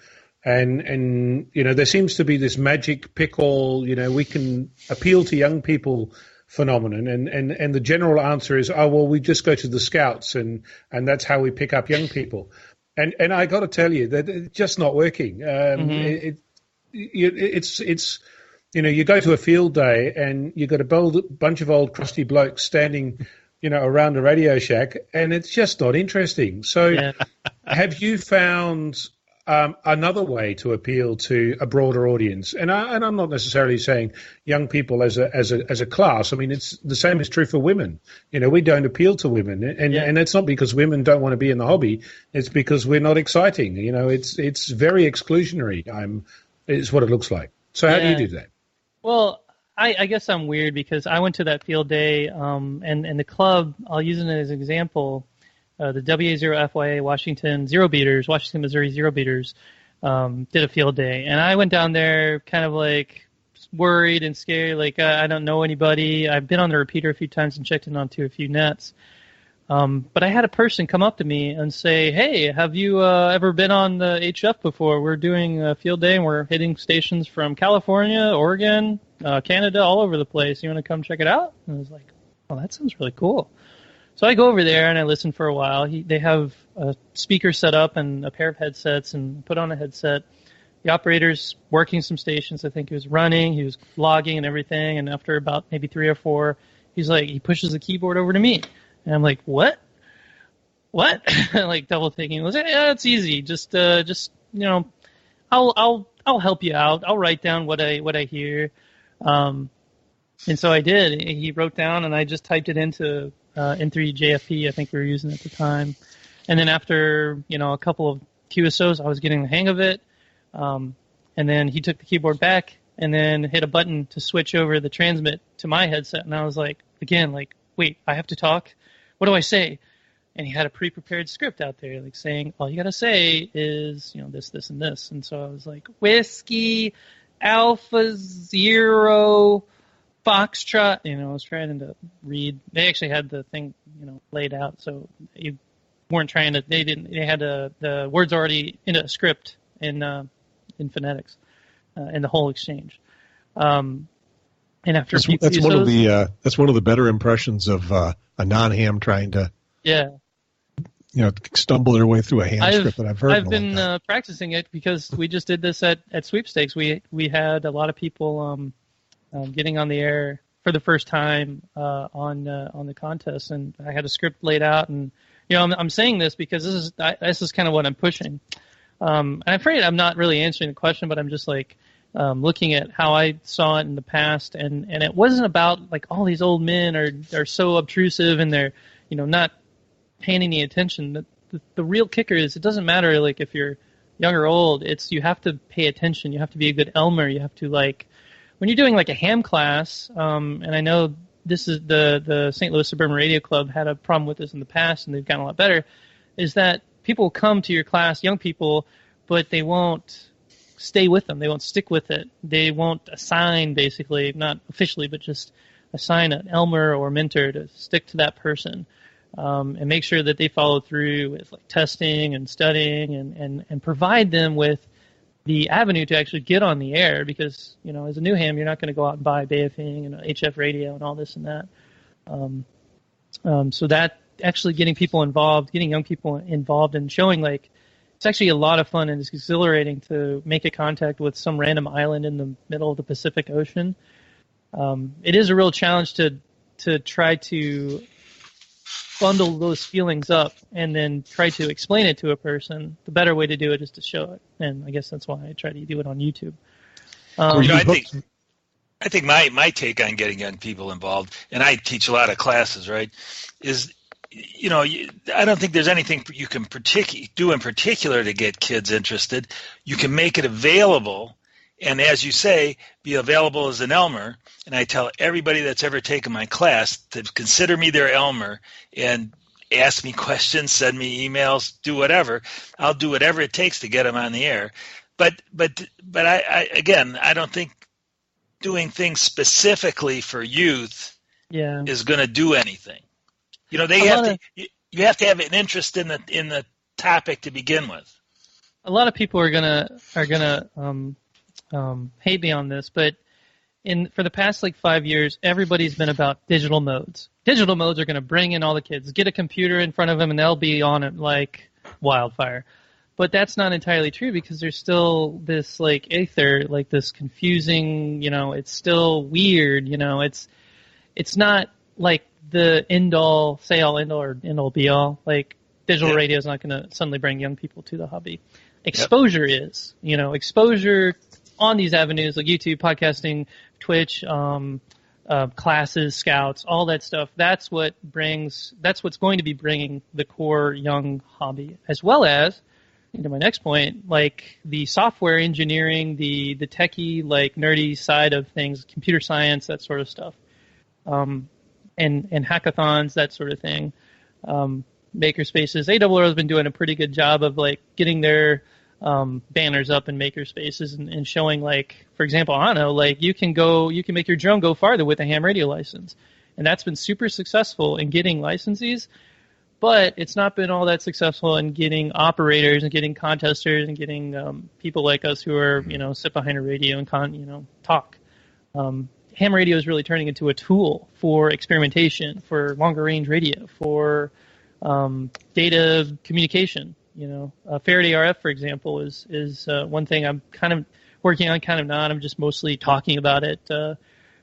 And there seems to be this magic pickle, we can appeal to young people phenomenon. And the general answer is, we just go to the Scouts and that's how we pick up young people. And I got to tell you that it's just not working. It's you go to a field day and you got a bunch of old crusty blokes standing, around a Radio Shack, and it's just not interesting. So, have you found another way to appeal to a broader audience? And I'm not necessarily saying young people as a class. I mean, it's the same is true for women. We don't appeal to women, and it's not because women don't want to be in the hobby. It's because we're not exciting. It's very exclusionary. Is what it looks like. So how do you do that? Well, I guess I'm weird because I went to that field day, and the club, I'll use it as an example, the WA0FYA Washington Missouri Zero Beaters did a field day. And I went down there kind of worried and scared, I don't know anybody. I've been on the repeater a few times and checked in onto a few nets. But I had a person come up to me and say, "Hey, have you ever been on the HF before? We're doing a field day and we're hitting stations from California, Oregon, Canada, all over the place. You want to come check it out?" And I was like, "Oh, that sounds really cool." So I go over there and I listen for a while. They have a speaker set up and a pair of headsets, and put on a headset. The operator's working some stations. I think he was running, he was logging and everything. And after about maybe 3 or 4, he pushes the keyboard over to me. And I'm like, what? Like double taking. I was like, yeah, it's easy. Just I'll help you out. I'll write down what I hear. And so I did. He wrote down, and I just typed it into N3JFP. I think we were using at the time. And then after a couple of QSOs, I was getting the hang of it. And then he took the keyboard back and then hit a button to switch over the transmit to my headset. And I was like, wait, I have to talk? What do I say? And he had a pre-prepared script out there, like saying, all you got to say is, this, this, and this. And so I was like, Whiskey, Alpha, Zero, Foxtrot. I was trying to read. They actually had the thing, laid out. So you weren't trying to, they had the words already in a script in phonetics, in the whole exchange. And after that's one of the better impressions of a non-ham trying to stumble their way through a ham script that I've heard. I've been practicing it because we just did this at sweepstakes. We had a lot of people getting on the air for the first time on the contest, and I had a script laid out. And I'm saying this because this is kind of what I'm pushing. And I'm afraid I'm not really answering the question, but I'm just like looking at how I saw it in the past, and it wasn't about like all these old men are so obtrusive and they're not paying any attention. The real kicker is it doesn't matter like if you're young or old. It's you have to pay attention. You have to be a good Elmer. You have to like when you're doing like a ham class. And I know this is the St. Louis Suburban Radio Club had a problem with this in the past, and they've gotten a lot better. Is that people come to your class, young people, but they won't stay with them. They won't stick with it. They won't assign, basically, not officially, but just assign an Elmer or mentor to stick to that person and make sure that they follow through with like testing and studying and provide them with the avenue to actually get on the air because, as a new ham, you're not going to go out and buy BFing and HF radio and all this and that. So that actually getting people involved, getting young people involved and showing like it's actually a lot of fun and it's exhilarating to make a contact with some random island in the middle of the Pacific Ocean. It is a real challenge to try to bundle those feelings up and then try to explain it to a person. The better way to do it is to show it, and I guess that's why I try to do it on YouTube. I think my take on getting young people involved, and I teach a lot of classes, right, is I don't think there's anything you can do in particular to get kids interested. You can make it available, and as you say, be available as an Elmer. And I tell everybody that's ever taken my class to consider me their Elmer and ask me questions, send me emails, do whatever. I'll do whatever it takes to get them on the air. But I don't think doing things specifically for youth is going to do anything. You have to have an interest in the topic to begin with. A lot of people are gonna hate me on this, but for the past 5 years, everybody's been about digital modes. Digital modes are going to bring in all the kids. Get a computer in front of them, and they'll be on it like wildfire. But that's not entirely true because there's still this ether, this confusing. It's still weird. It's not like the end-all, say-all, end-all, or end-all, be-all. Digital radio is not going to suddenly bring young people to the hobby. Exposure is. Exposure on these avenues like YouTube, podcasting, Twitch, classes, scouts, all that stuff. That's what's going to be bringing the core young hobby, as well as, into my next point, the software engineering, the techie, nerdy side of things, computer science, that sort of stuff. And hackathons, that sort of thing. Makerspaces. ARRL has been doing a pretty good job of getting their banners up in makerspaces and showing, for example, I don't know, you can make your drone go farther with a ham radio license, and that's been super successful in getting licensees. But it's not been all that successful in getting operators and getting contesters and getting people like us who are, sit behind a radio and talk. Ham radio is really turning into a tool for experimentation, for longer range radio, for data communication. Faraday RF, for example, is one thing I'm kind of working on, kind of not. I'm just mostly talking about it.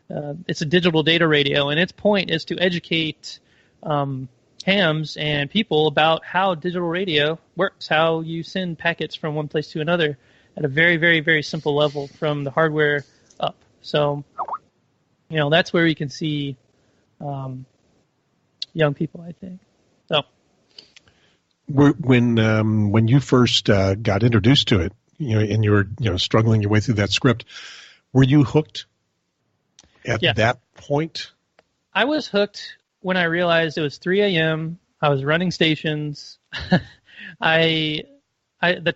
It's a digital data radio, and its point is to educate hams and people about how digital radio works, how you send packets from one place to another at a very, very, very simple level from the hardware up. So, that's where we can see young people, I think. So, when you first got introduced to it, and you were struggling your way through that script, were you hooked at that point? I was hooked when I realized it was 3 a.m. I was running stations. The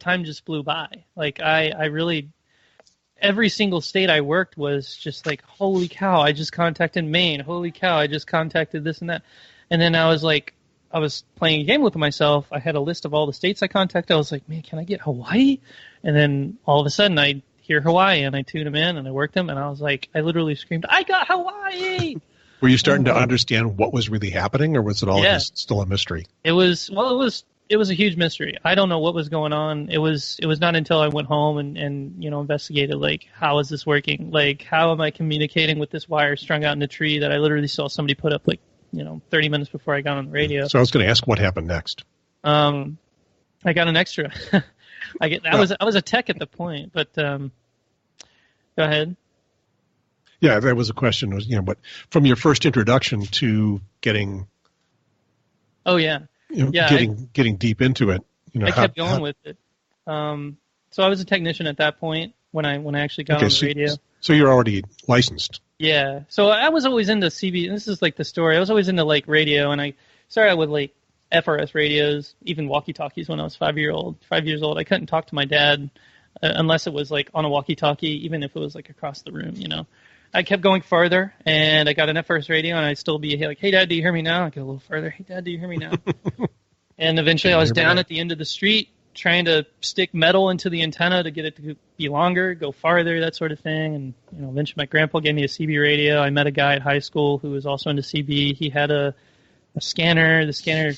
time just flew by. Like I really, every single state I worked was just like, holy cow, I just contacted Maine. Holy cow, I just contacted this and that. And then I was playing a game with myself. I had a list of all the states I contacted. I was like, man, can I get Hawaii? And then all of a sudden I hear Hawaii and I tune them in and I worked them. And I was like, I literally screamed, I got Hawaii! Were you starting to understand what was really happening, or was it all just still a mystery? It was a huge mystery. I don't know what was going on. It was not until I went home and investigated, like, how is this working? Like, how am I communicating with this wire strung out in a tree that I literally saw somebody put up, like, 30 minutes before I got on the radio. So I was going to ask what happened next. I got an extra. I was a tech at the point, but go ahead. Yeah, that was a question. Was but from your first introduction to getting, getting deep into it, I kept going with it. So I was a technician at that point when I actually got on the radio. So you're already licensed. Yeah. So I was always into CB. And this is like the story. I was always into like radio, and I started out with like FRS radios, even walkie-talkies when I was 5 years old. I couldn't talk to my dad unless it was like on a walkie-talkie, even if it was like across the room. I kept going farther, and I got an FRS radio, and I'd still be like, hey, Dad, do you hear me now? I get a little further. Hey, Dad, do you hear me now? And eventually I was down at the end of the street trying to stick metal into the antenna to get it to be longer, go farther, that sort of thing. And eventually my grandpa gave me a CB radio. I met a guy at high school who was also into CB. He had a scanner. The scanner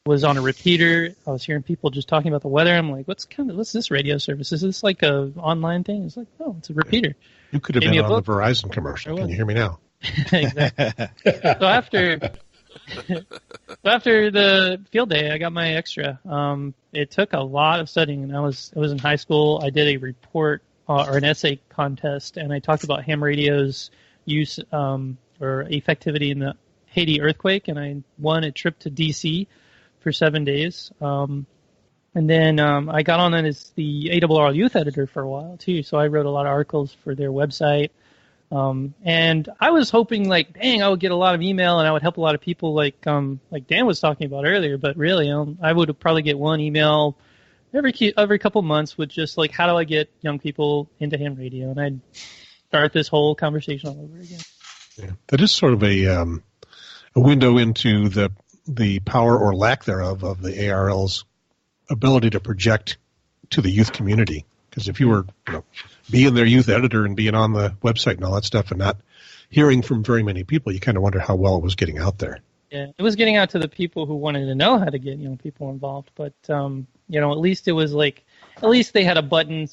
was on a repeater. I was hearing people just talking about the weather. I'm like, what's this radio service? Is this like a online thing? It's like, no, it's a repeater. You could have been on the Verizon commercial. Can you hear me now? Exactly. So after the field day, I got my extra. It took a lot of studying, and I was in high school. I did a report or an essay contest, and I talked about ham radio's use or effectivity in the Haiti earthquake, and I won a trip to D.C. for 7 days. And then I got on as the ARRL youth editor for a while, too, so I wrote a lot of articles for their website. And I was hoping, like, dang, I would get a lot of email and I would help a lot of people like Dan was talking about earlier, but really I would probably get one email every couple months with just, like, how do I get young people into ham radio? And I'd start this whole conversation all over again. Yeah. That is sort of a window into the power or lack thereof of the ARRL's ability to project to the youth community. Because if you were being their youth editor and being on the website and all that stuff and not hearing from very many people, you kind of wonder how well it was getting out there. Yeah, it was getting out to the people who wanted to know how to get young people involved. But, at least it was like, at least they had a button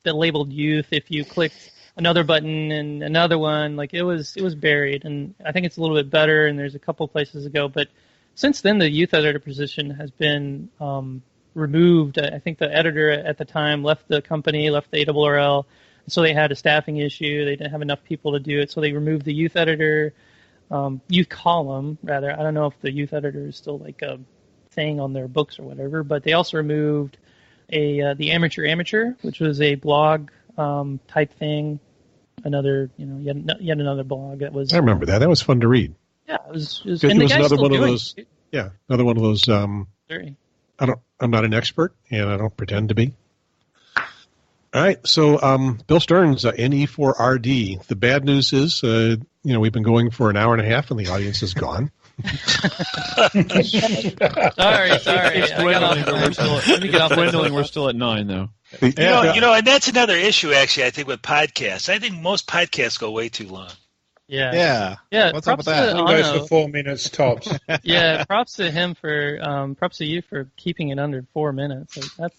that labeled youth. If you clicked another button and another one, like it was buried. And I think it's a little bit better, and there's a couple places to go. But since then, the youth editor position has been removed. I think the editor at the time left the company, left the ARRL, so they had a staffing issue. They didn't have enough people to do it, so they removed the youth editor, youth column, rather. I don't know if the youth editor is still like a thing on their books or whatever, but they also removed the Amateur, which was a blog type thing. Another, yet another blog that was. I remember that. That was fun to read. Yeah, it was and it was another one of those. Yeah, another one of those. Sorry. I'm not an expert, and I don't pretend to be. All right, so Bill Stearns, NE4RD. The bad news is, we've been going for an hour and a half, and the audience is gone. Sorry. It's dwindling, but we're still at 9, though. You know, and that's another issue, actually, I think, with podcasts. I think most podcasts go way too long. Yeah. What's up with that? It goes for 4 minutes tops. Yeah, props to him props to you for keeping it under 4 minutes. Like,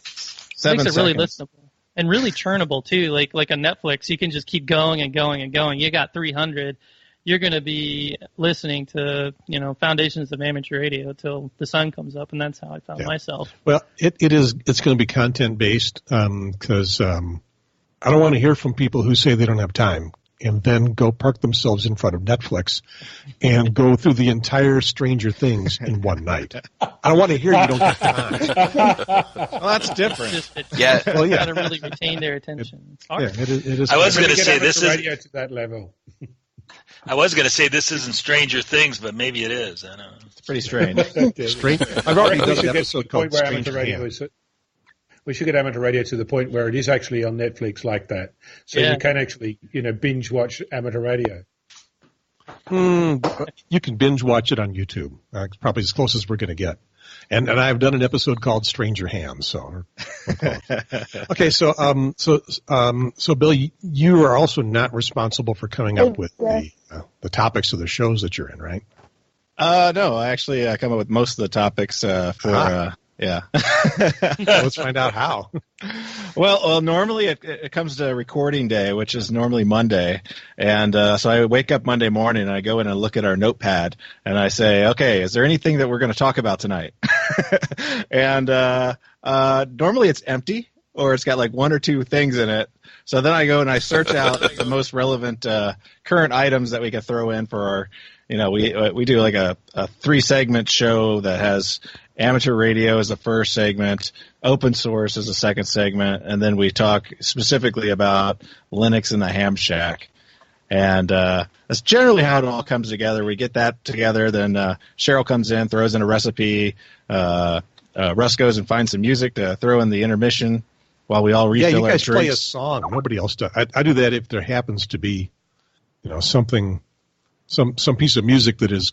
makes it really listenable. And really churnable too, like a Netflix. You can just keep going and going and going. You got 300. You're going to be listening to Foundations of Amateur Radio till the sun comes up, and that's how I found myself. Well, it's going to be content based because I don't want to hear from people who say they don't have time and then go park themselves in front of Netflix and go through the entire Stranger Things in one night. I don't want to hear you don't have time. Well, that's different. You got to really retain their attention. It's hard. Yeah, it is. I was going to say this radio to that level. I was going to say this isn't Stranger Things, but maybe it is. I don't know. It's pretty strange. Strange. I've already done an episode called Stranger Hands. We should get amateur radio to the point where it is actually on Netflix like that, so you can actually, binge watch amateur radio. You can binge watch it on YouTube. It's probably as close as we're going to get. And I've done an episode called Stranger Hands. So, okay. So Bill, you are also not responsible for coming up with the topics of the shows that you're in, right? No, I actually come up with most of the topics for. Yeah. Let's find out how. Well, normally it comes to recording day, which is normally Monday. And so I wake up Monday morning and I go in and look at our notepad and I say, okay, is there anything that we're going to talk about tonight? And normally it's empty or it's got like one or two things in it. So then I go and I search out the most relevant current items that we can throw in for our, we do like a 3-segment show that has amateur radio as the first segment, open source as the second segment, and then we talk specifically about Linux and the Ham Shack. And that's generally how it all comes together. We get that together, then Cheryl comes in, throws in a recipe. Russ goes and finds some music to throw in the intermission while we all refill our drinks. Yeah, you guys play a song. Nobody else does. I do that if there happens to be, something, some piece of music that is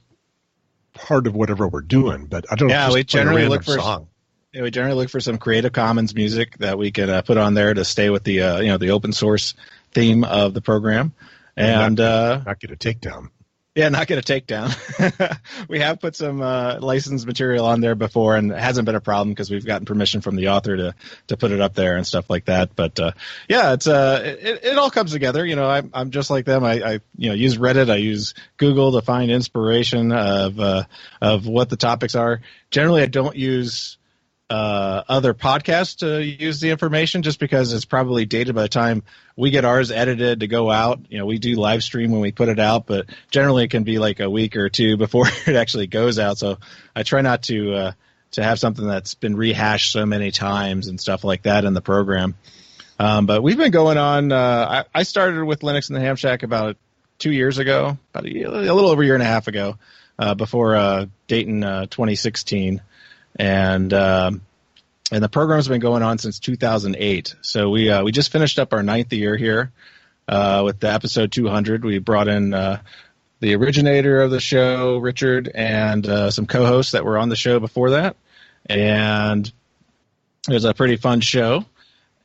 part of whatever we're doing, but I don't. Yeah, we generally look for song. Yeah, we generally look for some Creative Commons music that we can put on there to stay with the the open source theme of the program, and not get a takedown. Yeah, not get a takedown. We have put some licensed material on there before, and it hasn't been a problem because we've gotten permission from the author to put it up there and stuff like that. But yeah, it's it all comes together. I'm just like them. I use Reddit. I use Google to find inspiration of what the topics are. Generally, I don't use other podcasts to use the information just because it's probably dated by the time we get ours edited to go out. We do live stream when we put it out, but generally it can be like a week or two before it actually goes out. So I try not to have something that's been rehashed so many times and stuff like that in the program. But we've been going on. I started with Linux and the Ham Shack about 2 years ago, about a little over a year and a half ago, before Dayton 2016. And the program's been going on since 2008. So we just finished up our 9th year here with the episode 200. We brought in the originator of the show, Richard, and some co-hosts that were on the show before that. And it was a pretty fun show.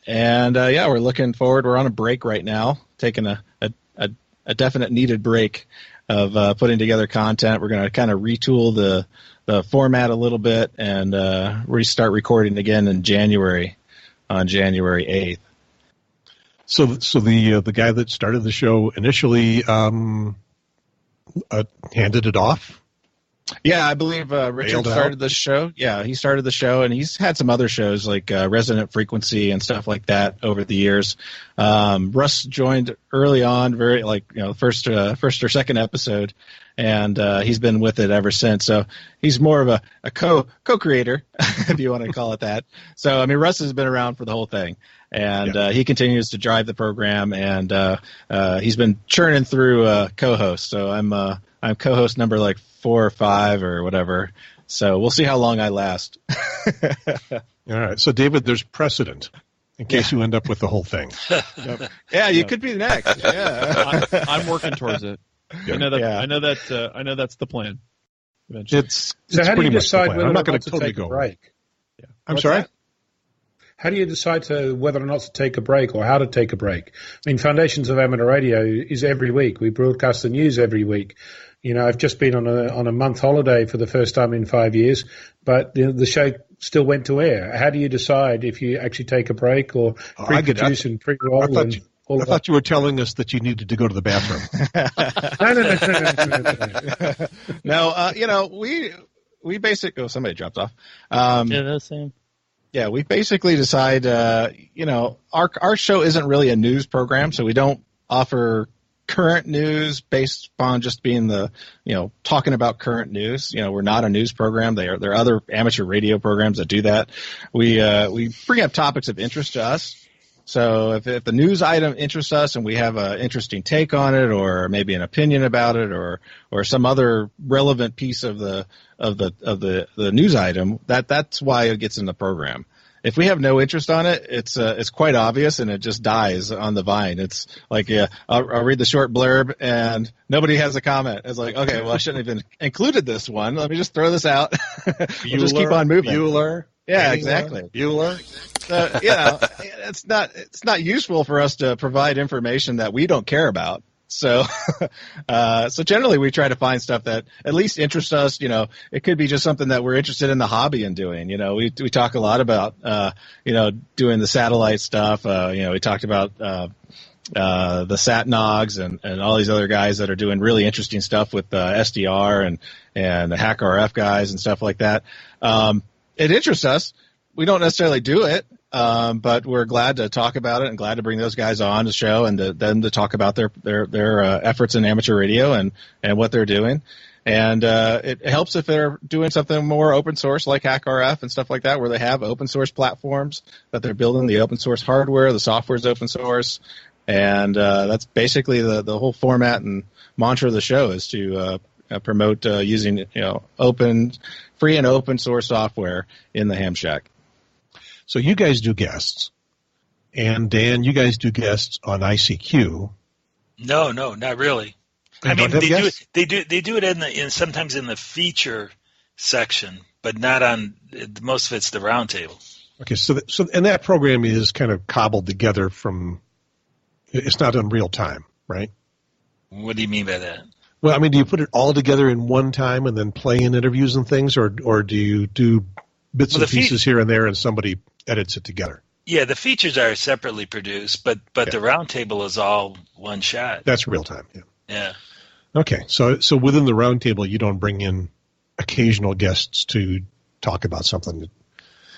And we're looking forward. We're on a break right now, taking a definite needed break of putting together content. We're going to kind of retool the format a little bit and restart recording again in January, on January 8th. So the guy that started the show initially handed it off? Yeah, I believe Richard started the show. Yeah, he started the show, and he's had some other shows like Resonant Frequency and stuff like that over the years. Russ joined early on, first or second episode, and he's been with it ever since. So he's more of a co-creator, if you want to call it that. So I mean, Russ has been around for the whole thing, and he continues to drive the program, and he's been churning through co-hosts. So I'm co-host number 4 or 5 or whatever. So we'll see how long I last. All right. So David, there's precedent. in case you end up with the whole thing. Yeah, you could be next. Yeah, I'm working towards it. Yeah. I know that's the plan. It's so how do you decide whether I'm or not going not to to totally take a go. break? I'm What's sorry? that? How do you decide whether or not to take a break or how to take a break? I mean, Foundations of Amateur Radio is every week. We broadcast the news every week. You know, I've just been on a month holiday for the first time in 5 years, but the show still went to air. How do you decide if you actually take a break or pre-produce and pre-roll? I thought you were telling us that you needed to go to the bathroom. No, we basically. Oh, somebody dropped off. Yeah, that's same. Yeah, we basically decide. Our show isn't really a news program, so we don't offer current news based upon just being talking about current news. We're not a news program. There are other amateur radio programs that do that. We bring up topics of interest to us. So if the news item interests us and we have an interesting take on it, or maybe an opinion about it, or some other relevant piece of the news item, that's why it gets in the program. If we have no interest on it, it's quite obvious and it just dies on the vine. It's like, I'll read the short blurb and nobody has a comment. It's like, okay, well, I shouldn't have included this one. Let me just throw this out. We'll just keep on moving. Bueller. Yeah, exactly. Bueller. It's not useful for us to provide information that we don't care about. So generally we try to find stuff that at least interests us. It could be just something that we're interested in the hobby and doing. We talk a lot about, doing the satellite stuff. We talked about, the Satnogs and all these other guys that are doing really interesting stuff with SDR and the HackRF guys and stuff like that. It interests us. We don't necessarily do it, but we're glad to talk about it and glad to bring those guys on the show and to talk about their efforts in amateur radio and what they're doing. And it helps if they're doing something more open source like HackRF and stuff like that, where they have open source platforms that they're building, the open source hardware, the software is open source. And that's basically the whole format and mantra of the show is to promote using free and open source software in the Ham Shack. So you guys do guests, and Dan, you guys do guests on ICQ. No, not really. I mean, they do it in sometimes in the feature section, but not on most of it's the roundtable. Okay, so and that program is kind of cobbled together from. It's not in real time, right? What do you mean by that? Well, I mean, do you put it all together in one time and then play in interviews and things, or do you do bits and pieces here and there and somebody edits it together? Yeah, the features are separately produced, but the roundtable is all one shot. That's real time. Yeah. Okay, so within the roundtable, you don't bring in occasional guests to talk about something.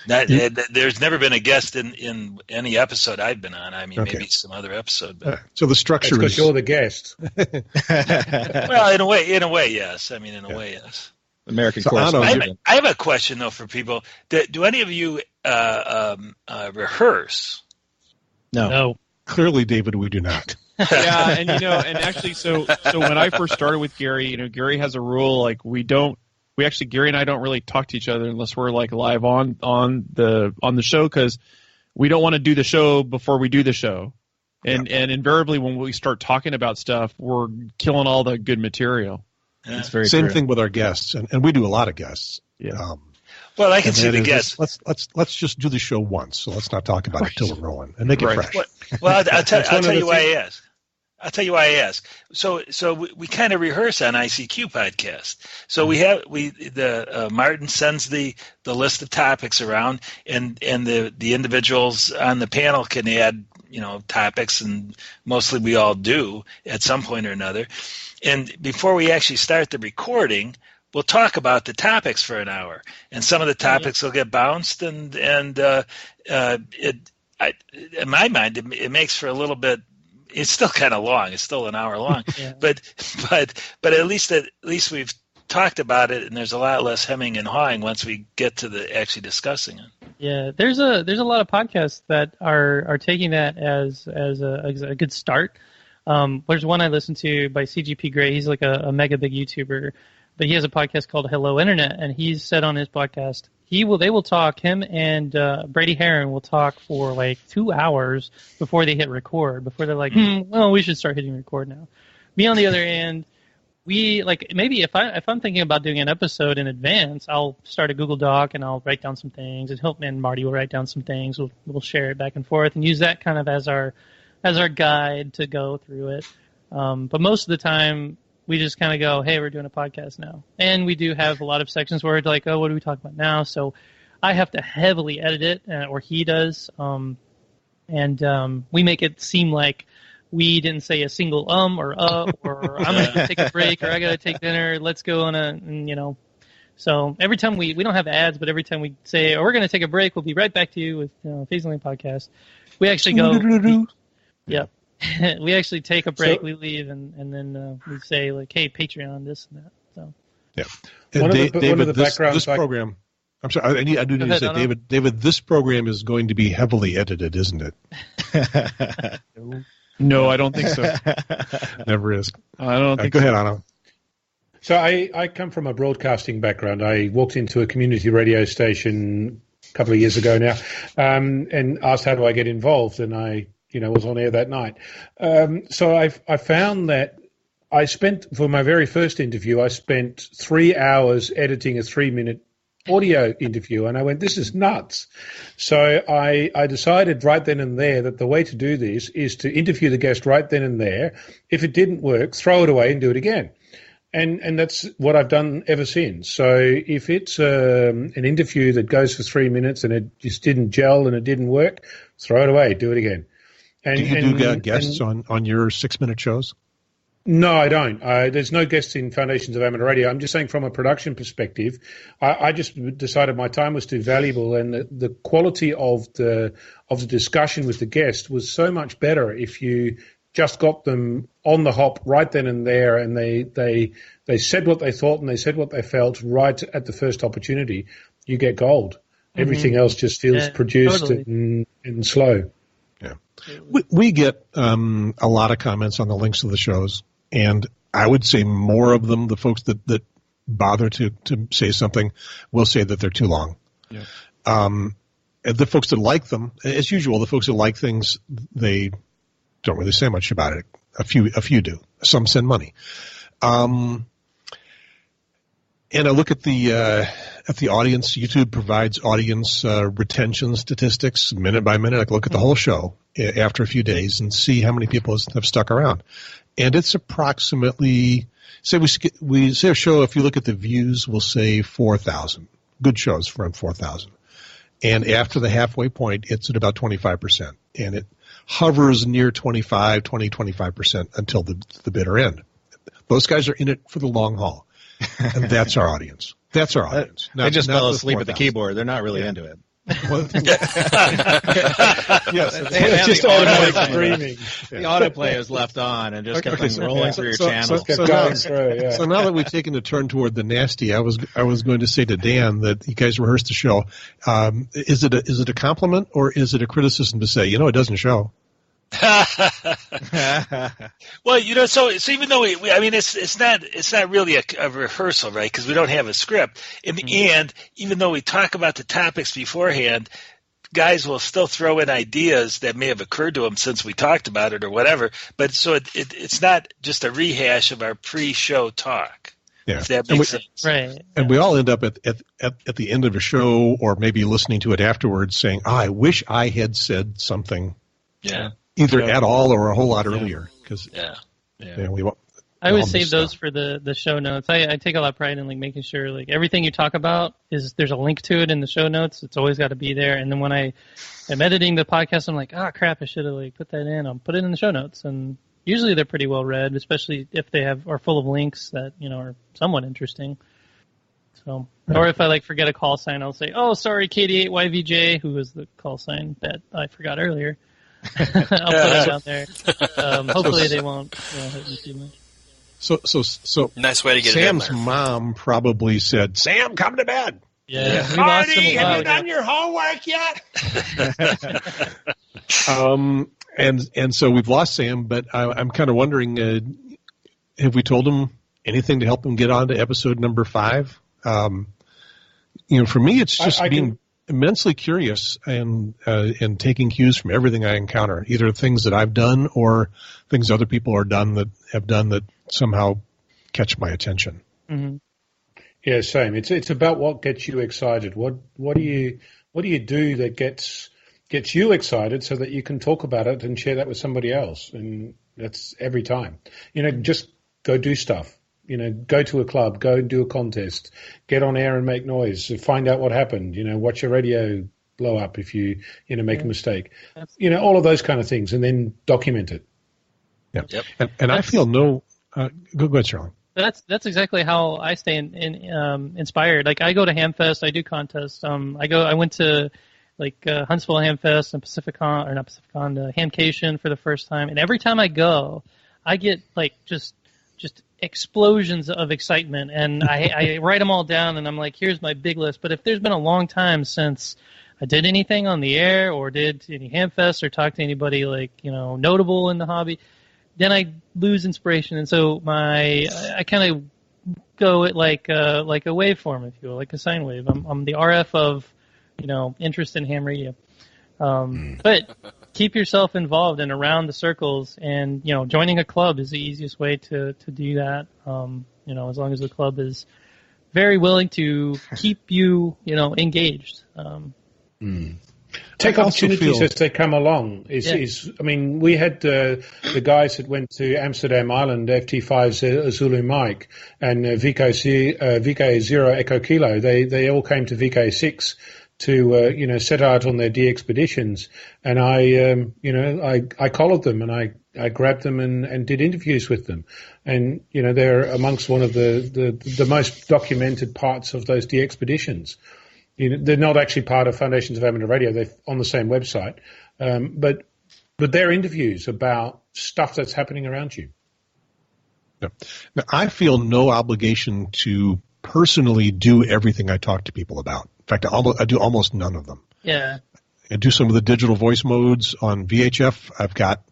There's never been a guest in any episode I've been on. I mean, maybe some other episode. But. So the structure is because you're the guest. Well, in a way, yes. I mean, in a way, yes. American course. I have a question though for people. Do any of you rehearse? No. Clearly, David, we do not. Yeah, and actually, so when I first started with Gary, Gary has a rule like Gary and I don't really talk to each other unless we're like live on the show, because we don't want to do the show before we do the show, and invariably when we start talking about stuff, we're killing all the good material. That's very same true. thing with our guests, and we do a lot of guests. Yeah. Well, I can see the guests. Let's just do the show once, so let's not talk about it till we're rolling and make it fresh. Well, I'll tell you why I ask. I'll tell you why I ask. So we kind of rehearse on ICQ podcast. So Martin sends the list of topics around, and the individuals on the panel can add topics, and mostly we all do at some point or another. And before we actually start the recording, we'll talk about the topics for an hour, and some of the topics will get bounced, and in my mind it makes for a little bit. It's still kind of long. It's still an hour long, but at least we've talked about it, and there's a lot less hemming and hawing once we get to the actually discussing it. Yeah, there's a lot of podcasts that are taking that as a good start. There's one I listen to by CGP Grey. He's like a mega big YouTuber, but he has a podcast called Hello Internet, and he's said on his podcast They will talk. Him and Brady Heron will talk for like 2 hours before they hit record. Before they're like, well, we should start hitting record now. Me on the other end, we like maybe if I'm thinking about doing an episode in advance, I'll start a Google Doc and I'll write down some things, and Marty will write down some things. We'll share it back and forth and use that kind of as our guide to go through it. But most of the time, we just kind of go, hey, we're doing a podcast now. And we do have a lot of sections where it's like, oh, what do we talk about now? So I have to heavily edit it, or he does. And we make it seem like we didn't say a single or I'm going to take a break, or I got to take dinner. Let's go on So every time we don't have ads, but every time we say, oh, we're going to take a break, we'll be right back to you with Phasing Podcast. We actually go, yep. We actually take a break, we leave, and then we say, like, hey, Patreon, this and that. So. Yeah. And David, this program, I'm sorry, I do need to say, David, this program is going to be heavily edited, isn't it? No, I don't think so. Never is. I don't think Go so. ahead, Anna. So I come from a broadcasting background. I walked into a community radio station a couple of years ago now, and asked how do I get involved, and I was on air that night. So I found that for my very first interview, I spent 3 hours editing a 3-minute audio interview, and I went, this is nuts. So I decided right then and there that the way to do this is to interview the guest right then and there. If it didn't work, throw it away and do it again. And that's what I've done ever since. So if it's an interview that goes for 3 minutes and it just didn't gel and it didn't work, throw it away, do it again. Do you do guests on your 6-minute shows? No, I don't. There's no guests in Foundations of Amateur Radio. I'm just saying from a production perspective, I just decided my time was too valuable, and the quality of the discussion with the guest was so much better if you just got them on the hop right then and there, and they said what they thought and they said what they felt right at the first opportunity. You get gold. Mm-hmm. Everything else just feels produced and slow. Yeah, we get a lot of comments on the links to the shows. And I would say more of them, the folks that bother to say something, will say that they're too long. Yeah. The folks that like them, as usual, the folks that like things, they don't really say much about it. A few do. Some send money. And I look at the audience. YouTube provides audience retention statistics minute by minute. I can look at the whole show after a few days and see how many people have stuck around. And it's approximately, say we say a show, if you look at the views, we'll say 4,000. Good shows from 4,000. And after the halfway point, it's at about 25%. And it hovers near 25% until the bitter end. Those guys are in it for the long haul. And that's our audience. That's our audience. They just fell asleep at the keyboard. They're not really into it. Yes, it's just automatic screaming. The autoplay was left on and just kept rolling through your channel. So now that we've taken a turn toward the nasty, I was going to say to Dan that you guys rehearsed the show. Is it a compliment or is it a criticism to say, it doesn't show? Well, so even though it's not really a rehearsal, right? Because we don't have a script. And even though we talk about the topics beforehand, guys will still throw in ideas that may have occurred to them since we talked about it or whatever. But so it's not just a rehash of our pre-show talk. Yeah. If that makes sense. Right. And we all end up at the end of a show or maybe listening to it afterwards saying, I wish I had said something. Yeah. Either at all or a whole lot earlier. Cause, I always save those for the show notes. I take a lot of pride in making sure everything you talk about there's a link to it in the show notes. It's always got to be there. And then when I'm editing the podcast, I'm like, crap, I should have put that in. I'll put it in the show notes. And usually they're pretty well read, especially if they are full of links that are somewhat interesting. So, or if I forget a call sign, I'll say, "Oh, sorry, KD8YVJ," who was the call sign that I forgot earlier. I'll put it down there. Hopefully they won't hit me too much. So nice way to get Sam's it in there. mom probably said, "Sam, come to bed." Yeah. Marty, have you done your homework yet? And so we've lost Sam, but I'm kind of wondering, have we told him anything to help him get on to episode number 5? for me, it's just being immensely curious and taking cues from everything I encounter, either things that I've done or things other people have done that somehow catch my attention. Mm-hmm. Yeah, same. It's about what gets you excited. What do you do that gets you excited so that you can talk about it and share that with somebody else? And that's every time. Just go do stuff. Go to a club, go and do a contest, get on air and make noise, find out what happened. Watch your radio blow up if you make a mistake. All of those kind of things, and then document it. Yeah. Yep. And I feel go ahead, Charlie. That's exactly how I stay inspired. Like I go to HamFest, I do contests. I went to Huntsville HamFest and HamCation for the first time, and every time I go, I get just explosions of excitement, and I write them all down, and I'm like, here's my big list. But if there's been a long time since I did anything on the air or did any HamFest or talked to anybody notable in the hobby, then I lose inspiration, and so I kind of go at like a waveform, if you will, like a sine wave. I'm the RF of interest in ham radio. But keep yourself involved and around the circles, and joining a club is the easiest way to do that. As long as the club is very willing to keep you engaged. Take opportunities as they come along. We had the guys that went to Amsterdam Island, FT5 Zulu Mike, and VK0 Echo Kilo. They all came to VK6 to set out on their DXpeditions, and I collared them and I grabbed them and did interviews with them, and they're amongst one of the most documented parts of those DXpeditions. They're not actually part of Foundations of Amateur Radio. They're on the same website, but they're interviews about stuff that's happening around you. Yeah. Now, I feel no obligation to personally do everything I talk to people about. In fact, I do almost none of them. Yeah. I do some of the digital voice modes on VHF. I've got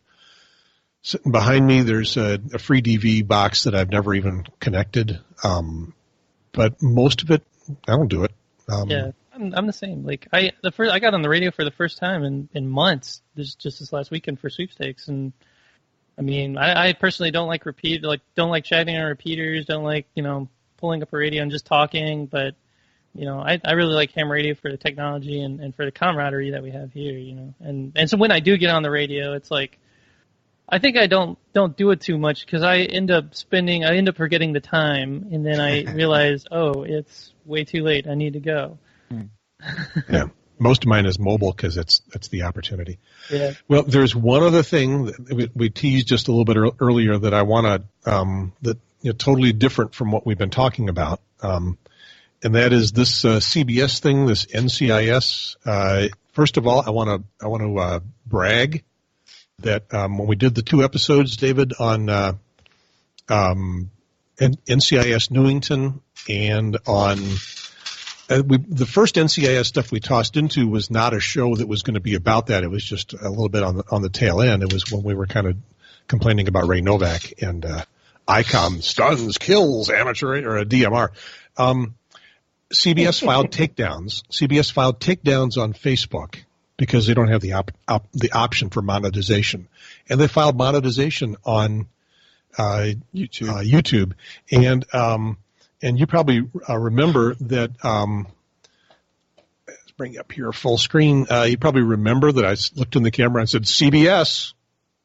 sitting behind me, there's a free DV box that I've never even connected. But most of it, I don't do it. Yeah, I'm the same. I got on the radio for the first time in months, just this last weekend for sweepstakes, and I personally don't like don't like chatting on repeaters, don't like pulling up a radio and just talking, but I really like ham radio for the technology and for the camaraderie that we have here, and so when I do get on the radio, it's I think I don't do it too much because I end up forgetting the time, and then I realize, it's way too late. I need to go. Yeah, most of mine is mobile because that's the opportunity. Yeah. Well, there's one other thing that we teased just a little bit earlier that I want to totally different from what we've been talking about, and that is this CBS thing, this NCIS. First of all, I want to brag that when we did the 2 episodes, David, on NCIS Newington and on the first NCIS stuff we tossed into was not a show that was going to be about that. It was just a little bit on the tail end. It was when we were kind of complaining about Ray Novak and ICOM stuns, kills, amateur, or a DMR. CBS filed takedowns. CBS filed takedowns on Facebook because they don't have the option for monetization, and they filed monetization on YouTube. And you probably remember that. Let's bring up here full screen. You probably remember that I looked in the camera and said, "CBS,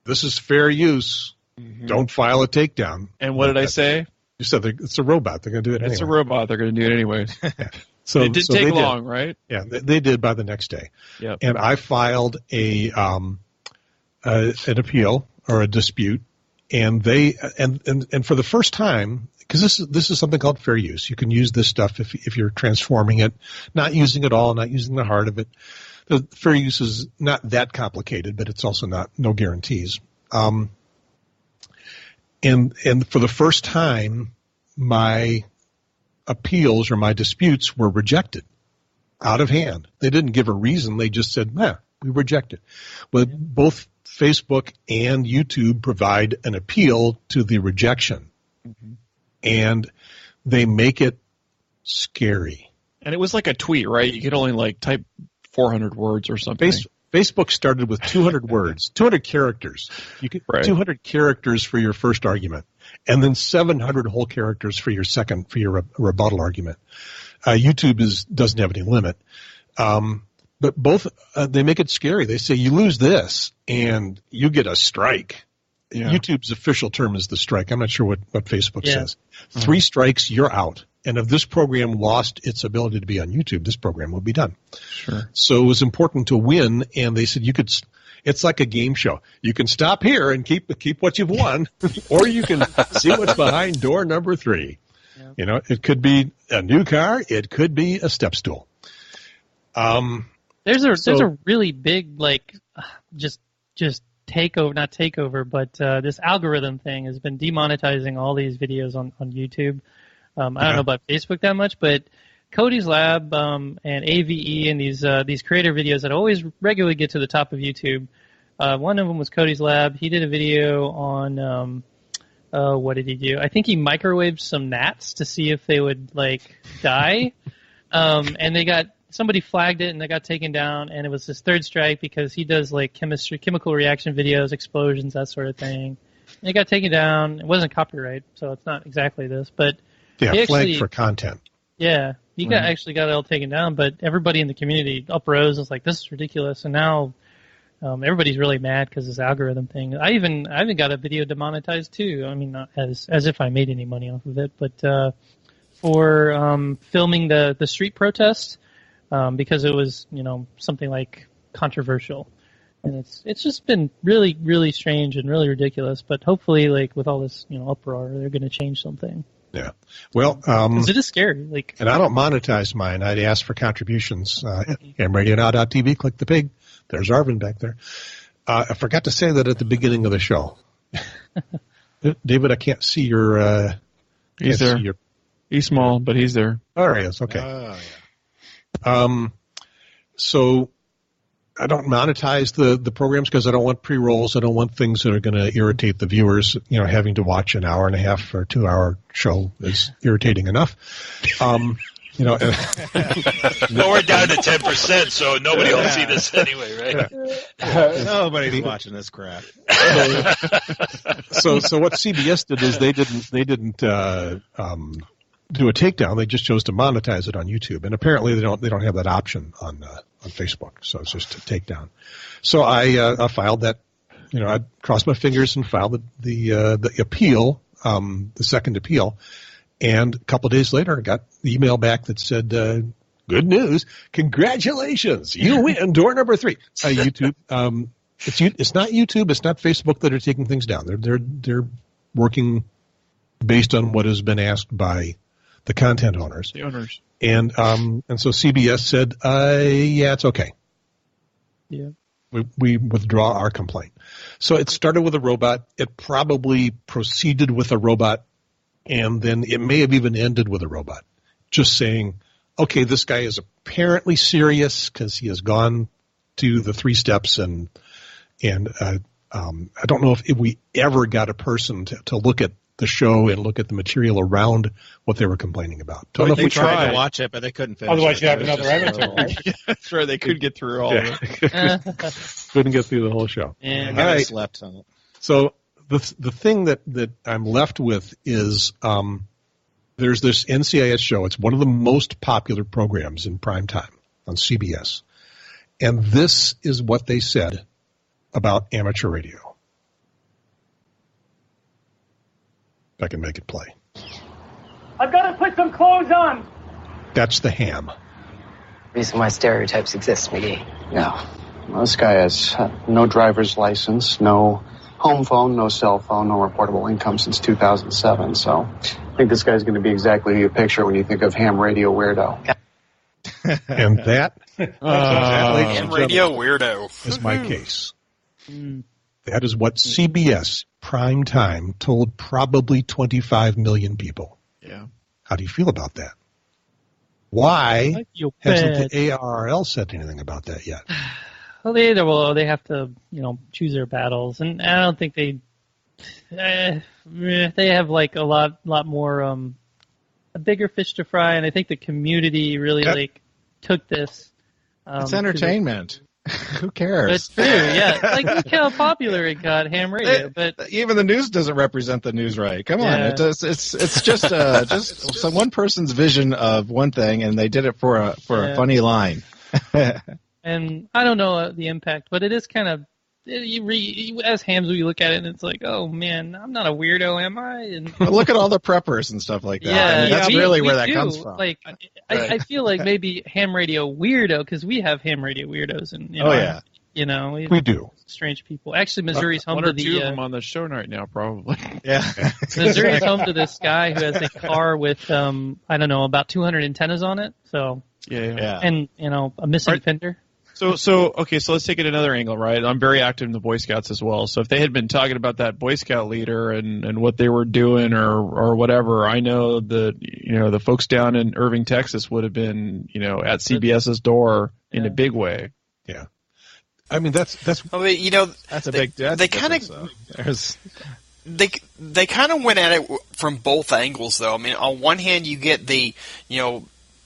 this is fair use. Mm-hmm. Don't file a takedown." And what did I say? You said it's a robot. They're going to do it anyway. It's a robot. They're going to do it anyway. So it did take long, right? Yeah, they did by the next day. Yep. And I filed an appeal or a dispute, and they and for the first time, because this is something called fair use. You can use this stuff if you're transforming it, not using it all, not using the heart of it. The fair use is not that complicated, but it's also no guarantees. And for the first time, my appeals or my disputes were rejected out of hand. They didn't give a reason. They just said, we reject it. But both Facebook and YouTube provide an appeal to the rejection. Mm-hmm. And they make it scary. And it was like a tweet, right? You could only like type 400 words or something. Facebook started with 200 words, 200 characters. You could 200 characters for your first argument, and then 700 whole characters for your rebuttal argument. YouTube doesn't have any limit, but both they make it scary. They say you lose this and you get a strike. Yeah. YouTube's official term is the strike. I'm not sure what Facebook says. 3 strikes, you're out. And if this program lost its ability to be on YouTube, this program will be done. Sure. So it was important to win, and they said it's like a game show. You can stop here and keep what you've won, or you can see what's behind door number 3. Yeah. You know, it could be a new car, it could be a step stool. There's a really big just takeover, not takeover, but this algorithm thing has been demonetizing all these videos on YouTube. I don't know about Facebook that much, but Cody's Lab and AVE and these creator videos that always regularly get to the top of YouTube. One of them was Cody's Lab. He did a video on what did he do? I think he microwaved some gnats to see if they would die, and somebody flagged it and they got taken down, and it was his 3rd strike because he does chemical reaction videos, explosions, that sort of thing. And it got taken down. It wasn't copyright, so it's not exactly this, but flagged for content. Yeah, he actually got it all taken down, but everybody in the community uprose and was like, "This is ridiculous!" And now everybody's really mad because this algorithm thing. I even got a video demonetized too. I mean, not as if I made any money off of it, but for filming the street protest because it was something controversial. And it's just been really, really strange and really ridiculous. But hopefully, with all this uproar, they're going to change something. Yeah. Well, 'cause it is scary. And I don't monetize mine. I'd ask for contributions. HamRadioNow.tv, click the pig. There's Arvin back there. I forgot to say that at the beginning of the show. David, I can't see your. He's there. He's small, but he's there. Oh, he is. Okay. So I don't monetize the programs because I don't want pre-rolls. I don't want things that are going to irritate the viewers. Having to watch an hour and a half or 2-hour show is irritating enough. Well, we're down to 10%, so nobody will see this anyway, right? Nobody's watching this crap. So what CBS did is they didn't do a takedown. They just chose to monetize it on YouTube, and apparently they don't have that option on Facebook. So it's just a takedown. So I filed that. I crossed my fingers and filed the appeal, the second appeal. And a couple of days later, I got the email back that said, good news, congratulations, you win door number 3. YouTube, it's not YouTube, it's not Facebook that are taking things down. They're working based on what has been asked by the content owners. The owners. And so CBS said, yeah, it's okay. Yeah. We withdraw our complaint. So it started with a robot. It probably proceeded with a robot. And then it may have even ended with a robot, just saying, okay, this guy is apparently serious because he has gone to the 3 steps, and I don't know if we ever got a person to look at the show and look at the material around what they were complaining about. They tried to watch it, but they couldn't finish. Otherwise, you have another amateur, right? That's right. They could get through all of it. Couldn't get through the whole show. Yeah. All right. Slept on it. So the thing that I'm left with is there's this NCIS show. It's one of the most popular programs in prime time on CBS. And this is what they said about amateur radio. If I can make it play. I've got to put some clothes on. That's the ham. Reason why stereotypes exist, McGee. Yeah. Well, this guy has no driver's license, no home phone, no cell phone, no reportable income since 2007. So I think this guy's going to be exactly who you picture when you think of ham radio weirdo. And that ham radio weirdo is my case. That is what CBS prime time told probably 25 million people. Yeah. How do you feel about that? Why hasn't the ARRL said anything about that yet? Well, they have to, choose their battles, and I don't think they have a lot more a bigger fish to fry, and I think the community really took this. It's entertainment. Who cares? That's true. Yeah, like look how popular it got, ham radio. But even the news doesn't represent the news right. Come on, it does. It's just some one person's vision of one thing, and they did it for a funny line. And I don't know the impact, but it is kind of as hams we look at it, and it's like, oh man, I'm not a weirdo, am I? And but look at all the preppers and stuff like that. Yeah, I mean, that's really where that comes from. Like, I feel like maybe ham radio weirdo because we have ham radio weirdos, and we do. Strange people. Actually, Missouri's home to the. One or two of them on the show right now, probably. Yeah. Missouri's home to this guy who has a car with I don't know, about 200 antennas on it. So yeah. And a missing fender. So let's take it another angle, right? I'm very active in the Boy Scouts as well. So if they had been talking about that Boy Scout leader and what they were doing or whatever, I know that the folks down in Irving, Texas would have been at CBS's door in a big way. Yeah. I mean that's. I mean, that's a big. They kind of. They kind of went at it from both angles, though. I mean, on one hand, you get the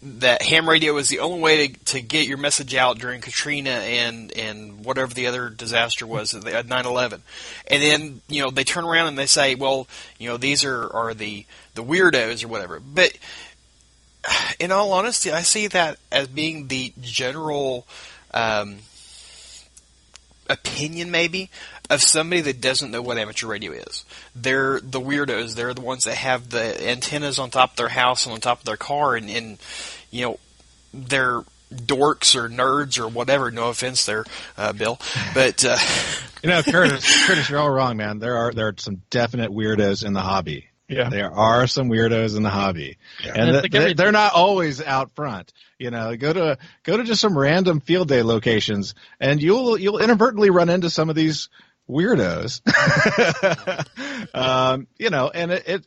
that ham radio is the only way to get your message out during Katrina and whatever the other disaster was at 9/11. And then, they turn around and they say, well, these are the weirdos or whatever. But in all honesty, I see that as being the general opinion maybe of somebody that doesn't know what amateur radio is. They're the weirdos. They're the ones that have the antennas on top of their house and on top of their car, and they're dorks or nerds or whatever. No offense there, Bill. But Curtis, you're all wrong, man. There are some definite weirdos in the hobby. Yeah. There are some weirdos in the hobby, and they're not always out front. Go to just some random field day locations, and you'll inadvertently run into some of these weirdos. And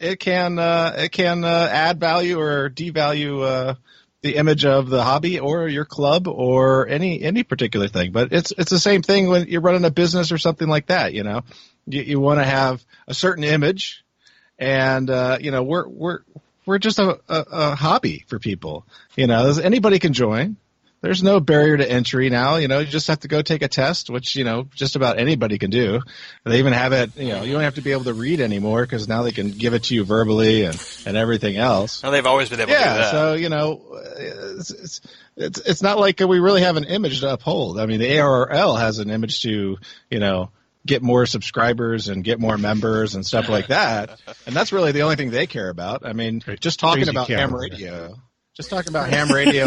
it can add value or devalue the image of the hobby or your club or any particular thing. But it's the same thing when you're running a business or something like that. You want to have a certain image. And we're just a hobby for people. Anybody can join. There's no barrier to entry now. You just have to go take a test, which just about anybody can do. They even have it. You don't have to be able to read anymore because now they can give it to you verbally and everything else. Well, they've always been able to do that. So it's not like we really have an image to uphold. I mean, the ARRL has an image to get more subscribers and get more members and stuff like that. And that's really the only thing they care about. I mean, just talking about ham radio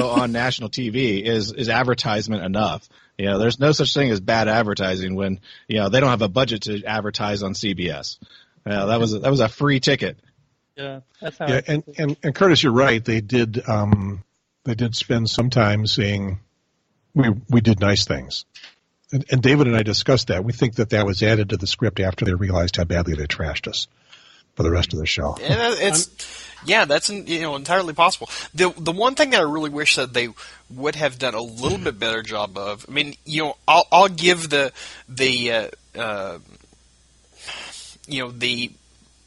on national TV is advertisement enough. There's no such thing as bad advertising when, they don't have a budget to advertise on CBS. That was a free ticket. Yeah, that's how. Yeah, and Curtis, you're right. They did spend some time saying we did nice things. And David and I discussed that. We think that was added to the script after they realized how badly they trashed us for the rest of the show. That's entirely possible. The one thing that I really wish that they would have done a little bit better job of. I mean, I'll give the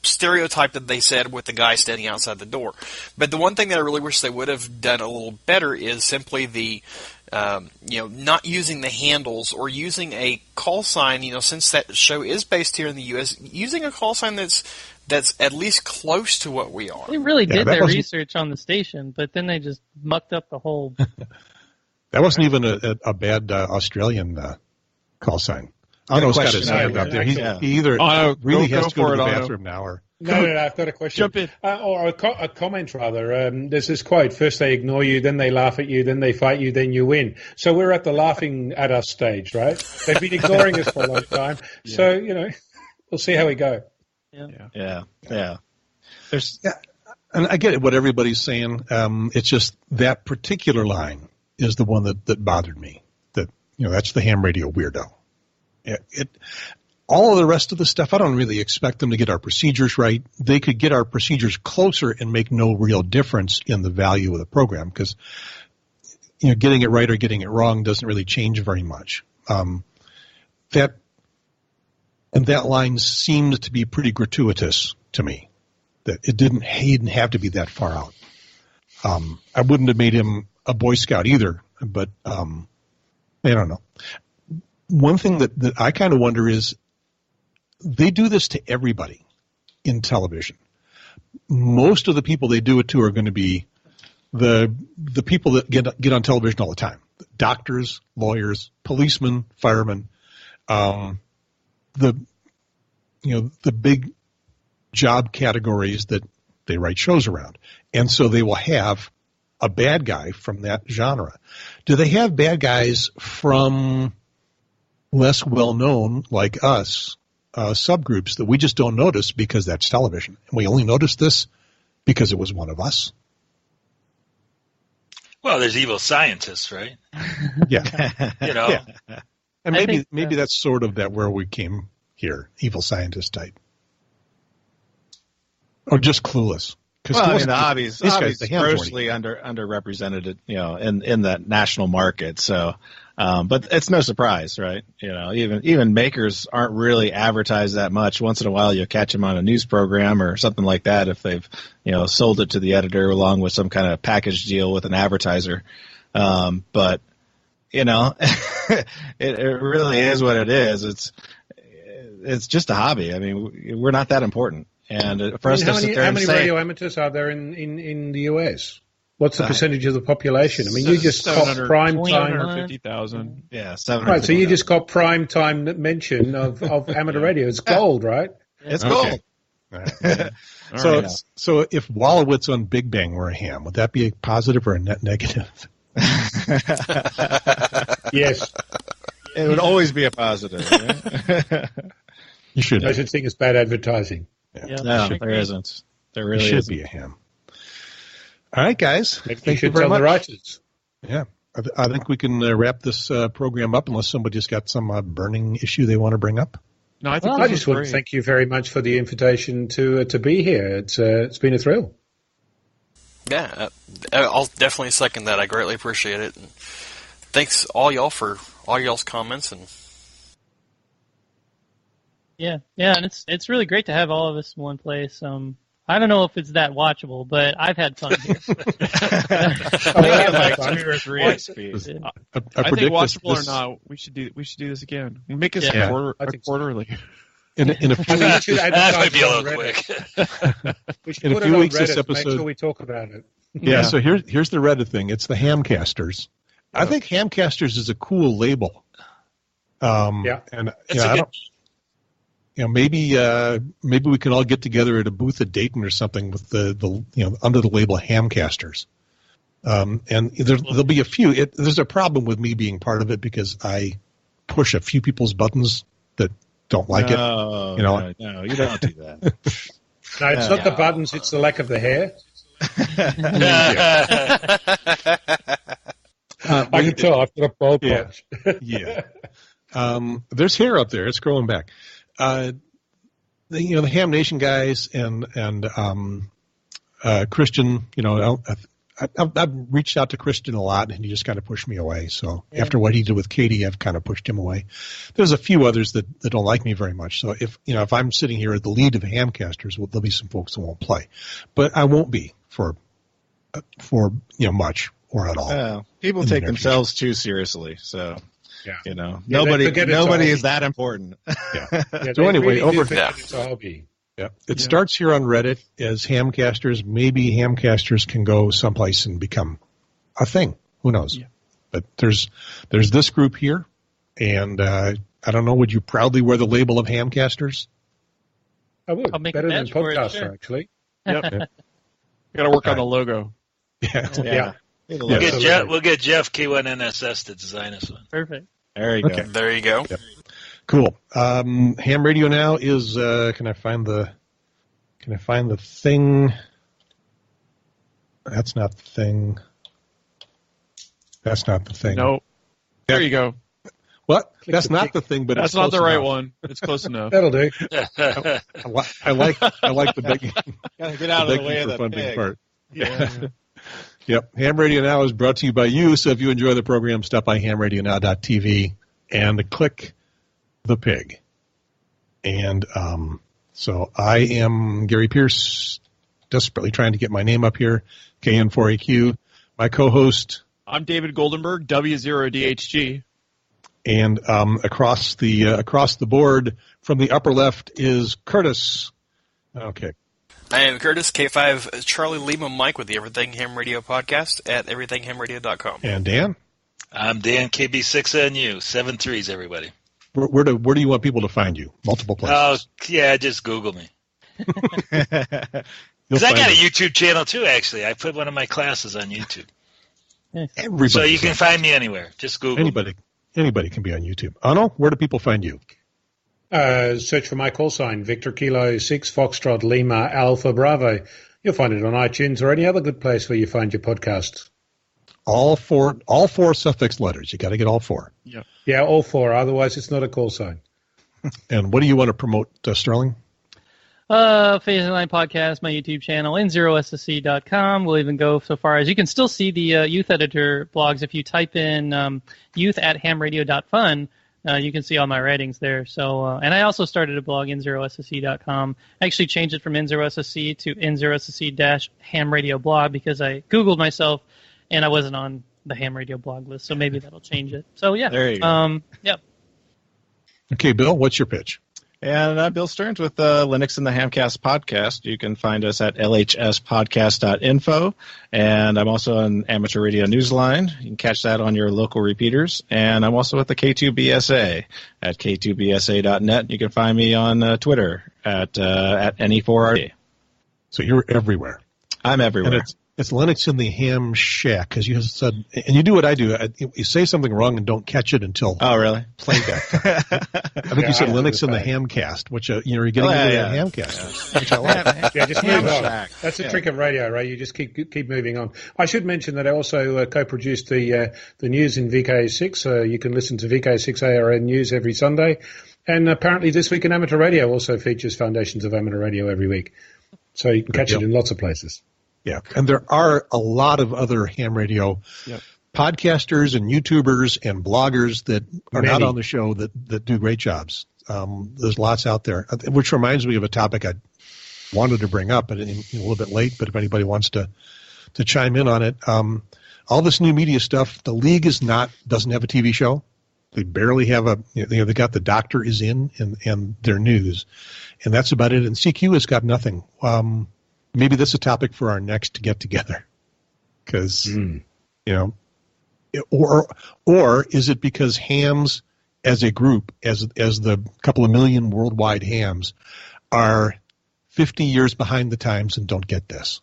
stereotype that they said with the guy standing outside the door. But the one thing that I really wish they would have done a little better is simply the not using the handles or using a call sign, since that show is based here in the U.S., using a call sign that's at least close to what we are. They really did their research on the station, but then they just mucked up the whole... That wasn't even a bad Australian call sign. Otto's got his hand up there. He either really has to go to the bathroom now or... No, I've got a question. Jump in. Or a comment, rather. There's this quote, first they ignore you, then they laugh at you, then they fight you, then you win. So we're at the laughing at us stage, right? They've been ignoring us for a long time. Yeah. So, we'll see how we go. Yeah. And I get what everybody's saying. It's just that particular line is the one that bothered me. That's the ham radio weirdo. All of the rest of the stuff, I don't really expect them to get our procedures right. They could get our procedures closer and make no real difference in the value of the program because, getting it right or getting it wrong doesn't really change very much. That line seemed to be pretty gratuitous to me. That he didn't have to be that far out. I wouldn't have made him a Boy Scout either, but I don't know. One thing that I kind of wonder is they do this to everybody in television. Most of the people they do it to are going to be the people that get on television all the time. Doctors, lawyers, policemen, firemen, the big job categories that they write shows around. And so they will have a bad guy from that genre. Do they have bad guys from less well-known, like us, subgroups that we just don't notice because that's television? And we only notice this because it was one of us? Well, there's evil scientists, right? Yeah. Yeah. And maybe that's sort of that where we came here, evil scientist type. Or just clueless. Well, I mean, the hobby's grossly underrepresented, in that national market. So, but it's no surprise, right? Even makers aren't really advertised that much. Once in a while, you'll catch them on a news program or something like that if they've, sold it to the editor along with some kind of package deal with an advertiser. But it really is what it is. It's just a hobby. I mean, we're not that important. And for us to sit there how and many say, radio amateurs are there in the US? What's the percentage of the population? I mean, you just got prime time. 750,000. Yeah, 750,000. Right, so you just got prime time mention of amateur radio. It's gold, right? It's gold. Okay. So if Wallowitz on Big Bang were a ham, would that be a positive or a net negative? Yes. It would always be a positive. Yeah? You should. No such thing as bad advertising. Yeah. No, there isn't. There really should isn't. be a ham. All right, guys. Thank you very much. The writers. Yeah. I think we can wrap this program up unless somebody's got some burning issue they want to bring up. No, I think I just want to thank you very much for the invitation to be here. It's been a thrill. Yeah, I'll definitely second that. I greatly appreciate it. And thanks all y'all for all y'all's comments and. Yeah, and it's really great to have all of us in one place. I don't know if it's that watchable, but I've had fun here. Like 2 or 3 XP. I think watchable or not, we should do this again. We'll make this a quarterly. In a few weeks, that might be a little quick. We should put it on Reddit, this episode, make sure we talk about it. Yeah. So here's the Reddit thing. It's the HamCasters. I think HamCasters is a cool label. And I don't. Maybe we can all get together at a booth at Dayton or something with the under the label HamCasters. And there'll be a few. There's a problem with me being part of it because I push a few people's buttons that don't like it. No, you don't do that. No, it's not the buttons; it's the lack of the hair. I can tell. I've got a bald patch. Yeah. There's hair up there. It's growing back. The Ham Nation guys and Christian, I've reached out to Christian a lot, and he just kind of pushed me away. So after what he did with Katie, I've kind of pushed him away. There's a few others that don't like me very much. So if I'm sitting here at the lead of HamCasters, well, there'll be some folks that won't play, but I won't be for much or at all. People take themselves too seriously, so. Yeah. Nobody is that important. Yeah. So anyway, it's a hobby. Yeah. It starts here on Reddit as HamCasters. Maybe HamCasters can go someplace and become a thing. Who knows? Yeah. But there's this group here, and I don't know. Would you proudly wear the label of HamCasters? I would. I'll make better a than badge for it, podcaster, sure. actually. Yep. Got to work on the logo. Yeah. We'll get Jeff K1NSS to design us one. Perfect. There you go. Okay. There you go. Yep. Cool. Ham Radio Now is. Can I find the thing? That's not the thing. That's not the thing. Nope. There you go. What? That's not the thing, but that's it's not the right enough. one. It's close enough. That'll do. I like the begging. Gotta get out of the way of the pig. Part. Yeah. Yep. Ham Radio Now is brought to you by you. So if you enjoy the program, stop by HamRadioNow.tv and click the pig. And so I am Gary Pierce, desperately trying to get my name up here, KN4AQ. My co-host. I'm David Goldenberg, W0DHG. And across the board from the upper left is Curtis. Okay. I am Curtis, K5 Charlie Lima Mike with the Everything Ham Radio podcast at everythinghamradio.com. And Dan? I'm Dan, KB6NU, 7-3s, everybody. Where do you want people to find you? Multiple places. Oh, yeah, just Google me. Because I got a YouTube channel, too, actually. I put one of my classes on YouTube. So you can find me anywhere. Just Google. Anybody can be on YouTube. Arno, where do people find you? Search for my call sign, Victor Kilo 6 Foxtrot Lima Alpha Bravo. You'll find it on iTunes or any other good place where you find your podcasts. All four suffix letters. You got to get all four. Yeah, all four. Otherwise, it's not a call sign. And what do you want to promote, Sterling? Phase Line Podcast, my YouTube channel, n0ssc.com. We'll even go so far as you can still see the youth editor blogs. If you type in youth@hamradio.fun, you can see all my writings there. So, and I also started a blog, n0ssc.com. I actually changed it from n0ssc to n0ssc-ham radio blog because I Googled myself and I wasn't on the Ham Radio blog list. So maybe that'll change it. So, yeah. There you go. Yep. Okay, Bill, what's your pitch? And Bill Stearns with Linux and the Hamcast podcast. You can find us at lhspodcast.info. And I'm also on Amateur Radio Newsline. You can catch that on your local repeaters. And I'm also at the K2BSA at k2bsa.net. You can find me on Twitter at NE4RD. So you're everywhere. I'm everywhere. And it's Linux in the Ham Shack, because you said, and you do what I do. You say something wrong and don't catch it until playback time. I think you said Linux in the Hamcast, which you're getting into the Hamcast. Which I like. Yeah, just move on. That's the trick of radio, right? You just keep moving on. I should mention that I also co-produced the news in VK6. You can listen to VK6 ARN news every Sunday, and apparently This Week in Amateur Radio also features Foundations of Amateur Radio every week. So you can catch it in lots of places. Yeah, and there are a lot of other ham radio podcasters and YouTubers and bloggers that are not on the show that do great jobs. There's lots out there, which reminds me of a topic I wanted to bring up, and a little bit late, but if anybody wants to chime in on it, all this new media stuff, the league doesn't have a TV show. They barely have they got The Doctor is in and their news, and that's about it. And CQ has got nothing. Maybe that's a topic for our next get-together, because or is it because hams as a group, as the couple of million worldwide hams, are 50 years behind the times and don't get this?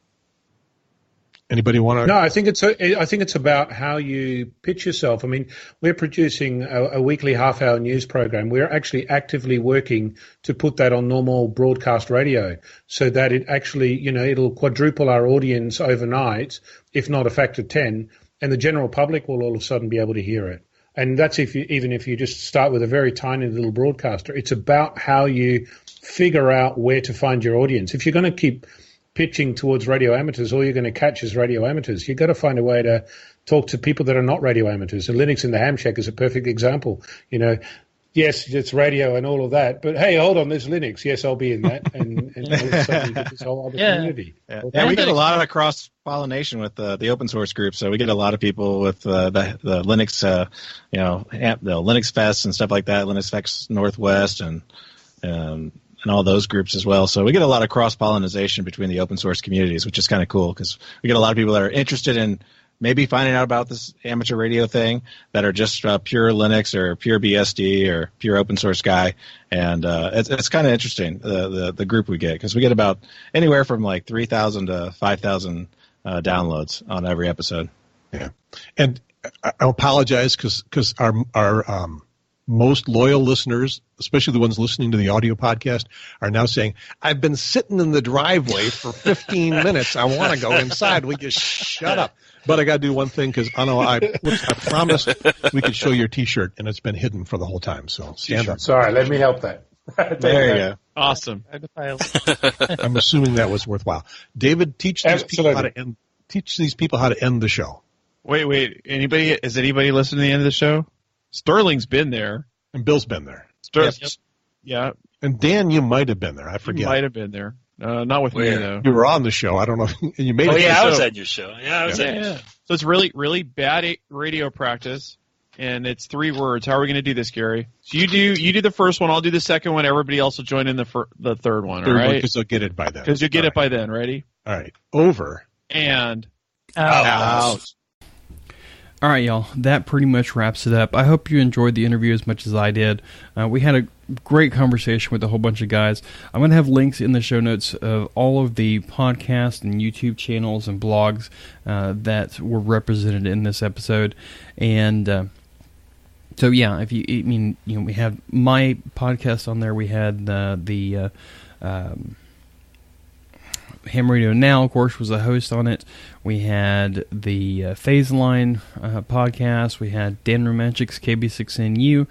Anybody want to? No, I think it's about how you pitch yourself. I mean, we're producing a weekly half-hour news program. We're actually actively working to put that on normal broadcast radio, so that it actually, it'll quadruple our audience overnight, if not a factor 10, and the general public will all of a sudden be able to hear it. And that's even if you just start with a very tiny little broadcaster. It's about how you figure out where to find your audience. If you're going to keep pitching towards radio amateurs, all you're going to catch is radio amateurs. You've got to find a way to talk to people that are not radio amateurs. And Linux in the Ham Shack is a perfect example. Yes, it's radio and all of that, but hey, hold on, there's Linux. Yes, I'll be in that. And all of a sudden you get this whole other community. Yeah, we get a lot of cross-pollination with the open source group. So we get a lot of people with the Linux, the Linux Fest and stuff like that, Linux Fest Northwest and all those groups as well. So we get a lot of cross-pollination between the open source communities, which is kind of cool, because we get a lot of people that are interested in maybe finding out about this amateur radio thing that are just pure Linux or pure BSD or pure open source guy. And it's kind of interesting, the group we get, because we get about anywhere from like 3,000 to 5,000 downloads on every episode. Yeah. And I apologize because our most loyal listeners, especially the ones listening to the audio podcast, are now saying, I've been sitting in the driveway for 15 minutes. I want to go inside. We just shut up. But I got to do one thing, because I promised we could show your T-shirt, and it's been hidden for the whole time. So stand up. Sorry, let me help that. There you go. Awesome. I'm assuming that was worthwhile. David, teach these people how to end the show. Wait. Is anybody listening to the end of the show? Sterling's been there. And Bill's been there. Yeah. And Dan, you might have been there. I forget. You might have been there. Not with me though. You were on the show. I don't know. And you made it. Oh yeah, I was on your show. Yeah, I was on your show. So it's really, really bad radio practice, and it's 3 words. How are we going to do this, Gary? So you do the first one. I'll do the second one. Everybody else will join in the third one. All right? Because they'll get it by then. Because you'll get it by then. Ready? All right. Over. And out. All right, y'all. That pretty much wraps it up. I hope you enjoyed the interview as much as I did. We had a great conversation with a whole bunch of guys. I'm going to have links in the show notes of all of the podcast and YouTube channels and blogs that were represented in this episode. And so, yeah, we have my podcast on there. We had the Ham Radio Now, of course, was the host on it. We had the Phase Line podcast. We had Dan Romanchik's KB6NU,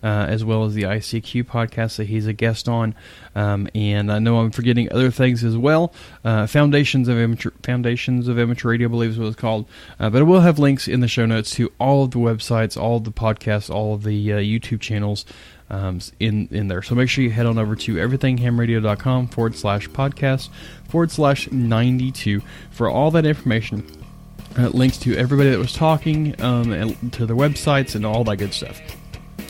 as well as the ICQ podcast that he's a guest on. And I know I'm forgetting other things as well. Foundations of Amateur Radio, I believe is what it's called. But I will have links in the show notes to all of the websites, all of the podcasts, all of the YouTube channels in there. So make sure you head on over to everythinghamradio.com/podcast/92 for all that information. Links to everybody that was talking, and to their websites and all that good stuff.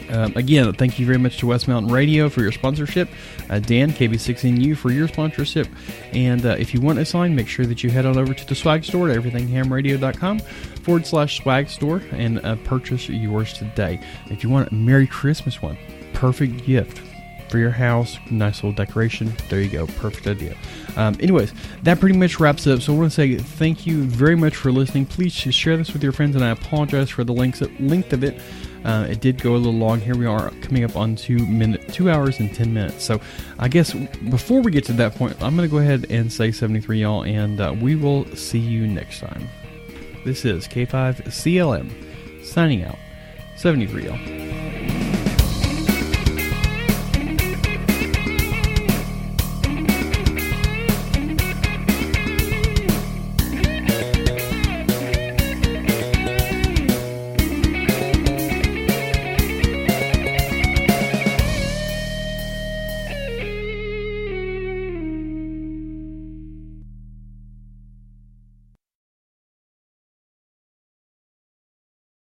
Again, thank you very much to West Mountain Radio for your sponsorship. Dan, KB6NU, for your sponsorship. And if you want a sign, make sure that you head on over to the swag store at everythinghamradio.com/swag store and purchase yours today. If you want a Merry Christmas one, perfect gift for your house, nice little decoration. There you go, perfect idea. Anyways, that pretty much wraps it up. So I want to say thank you very much for listening. Please share this with your friends, and I apologize for the length of it. It did go a little long. Here we are coming up on 2 hours and 10 minutes. So I guess before we get to that point, I'm going to go ahead and say 73, y'all, and we will see you next time. This is K5CLM signing out. 73, y'all.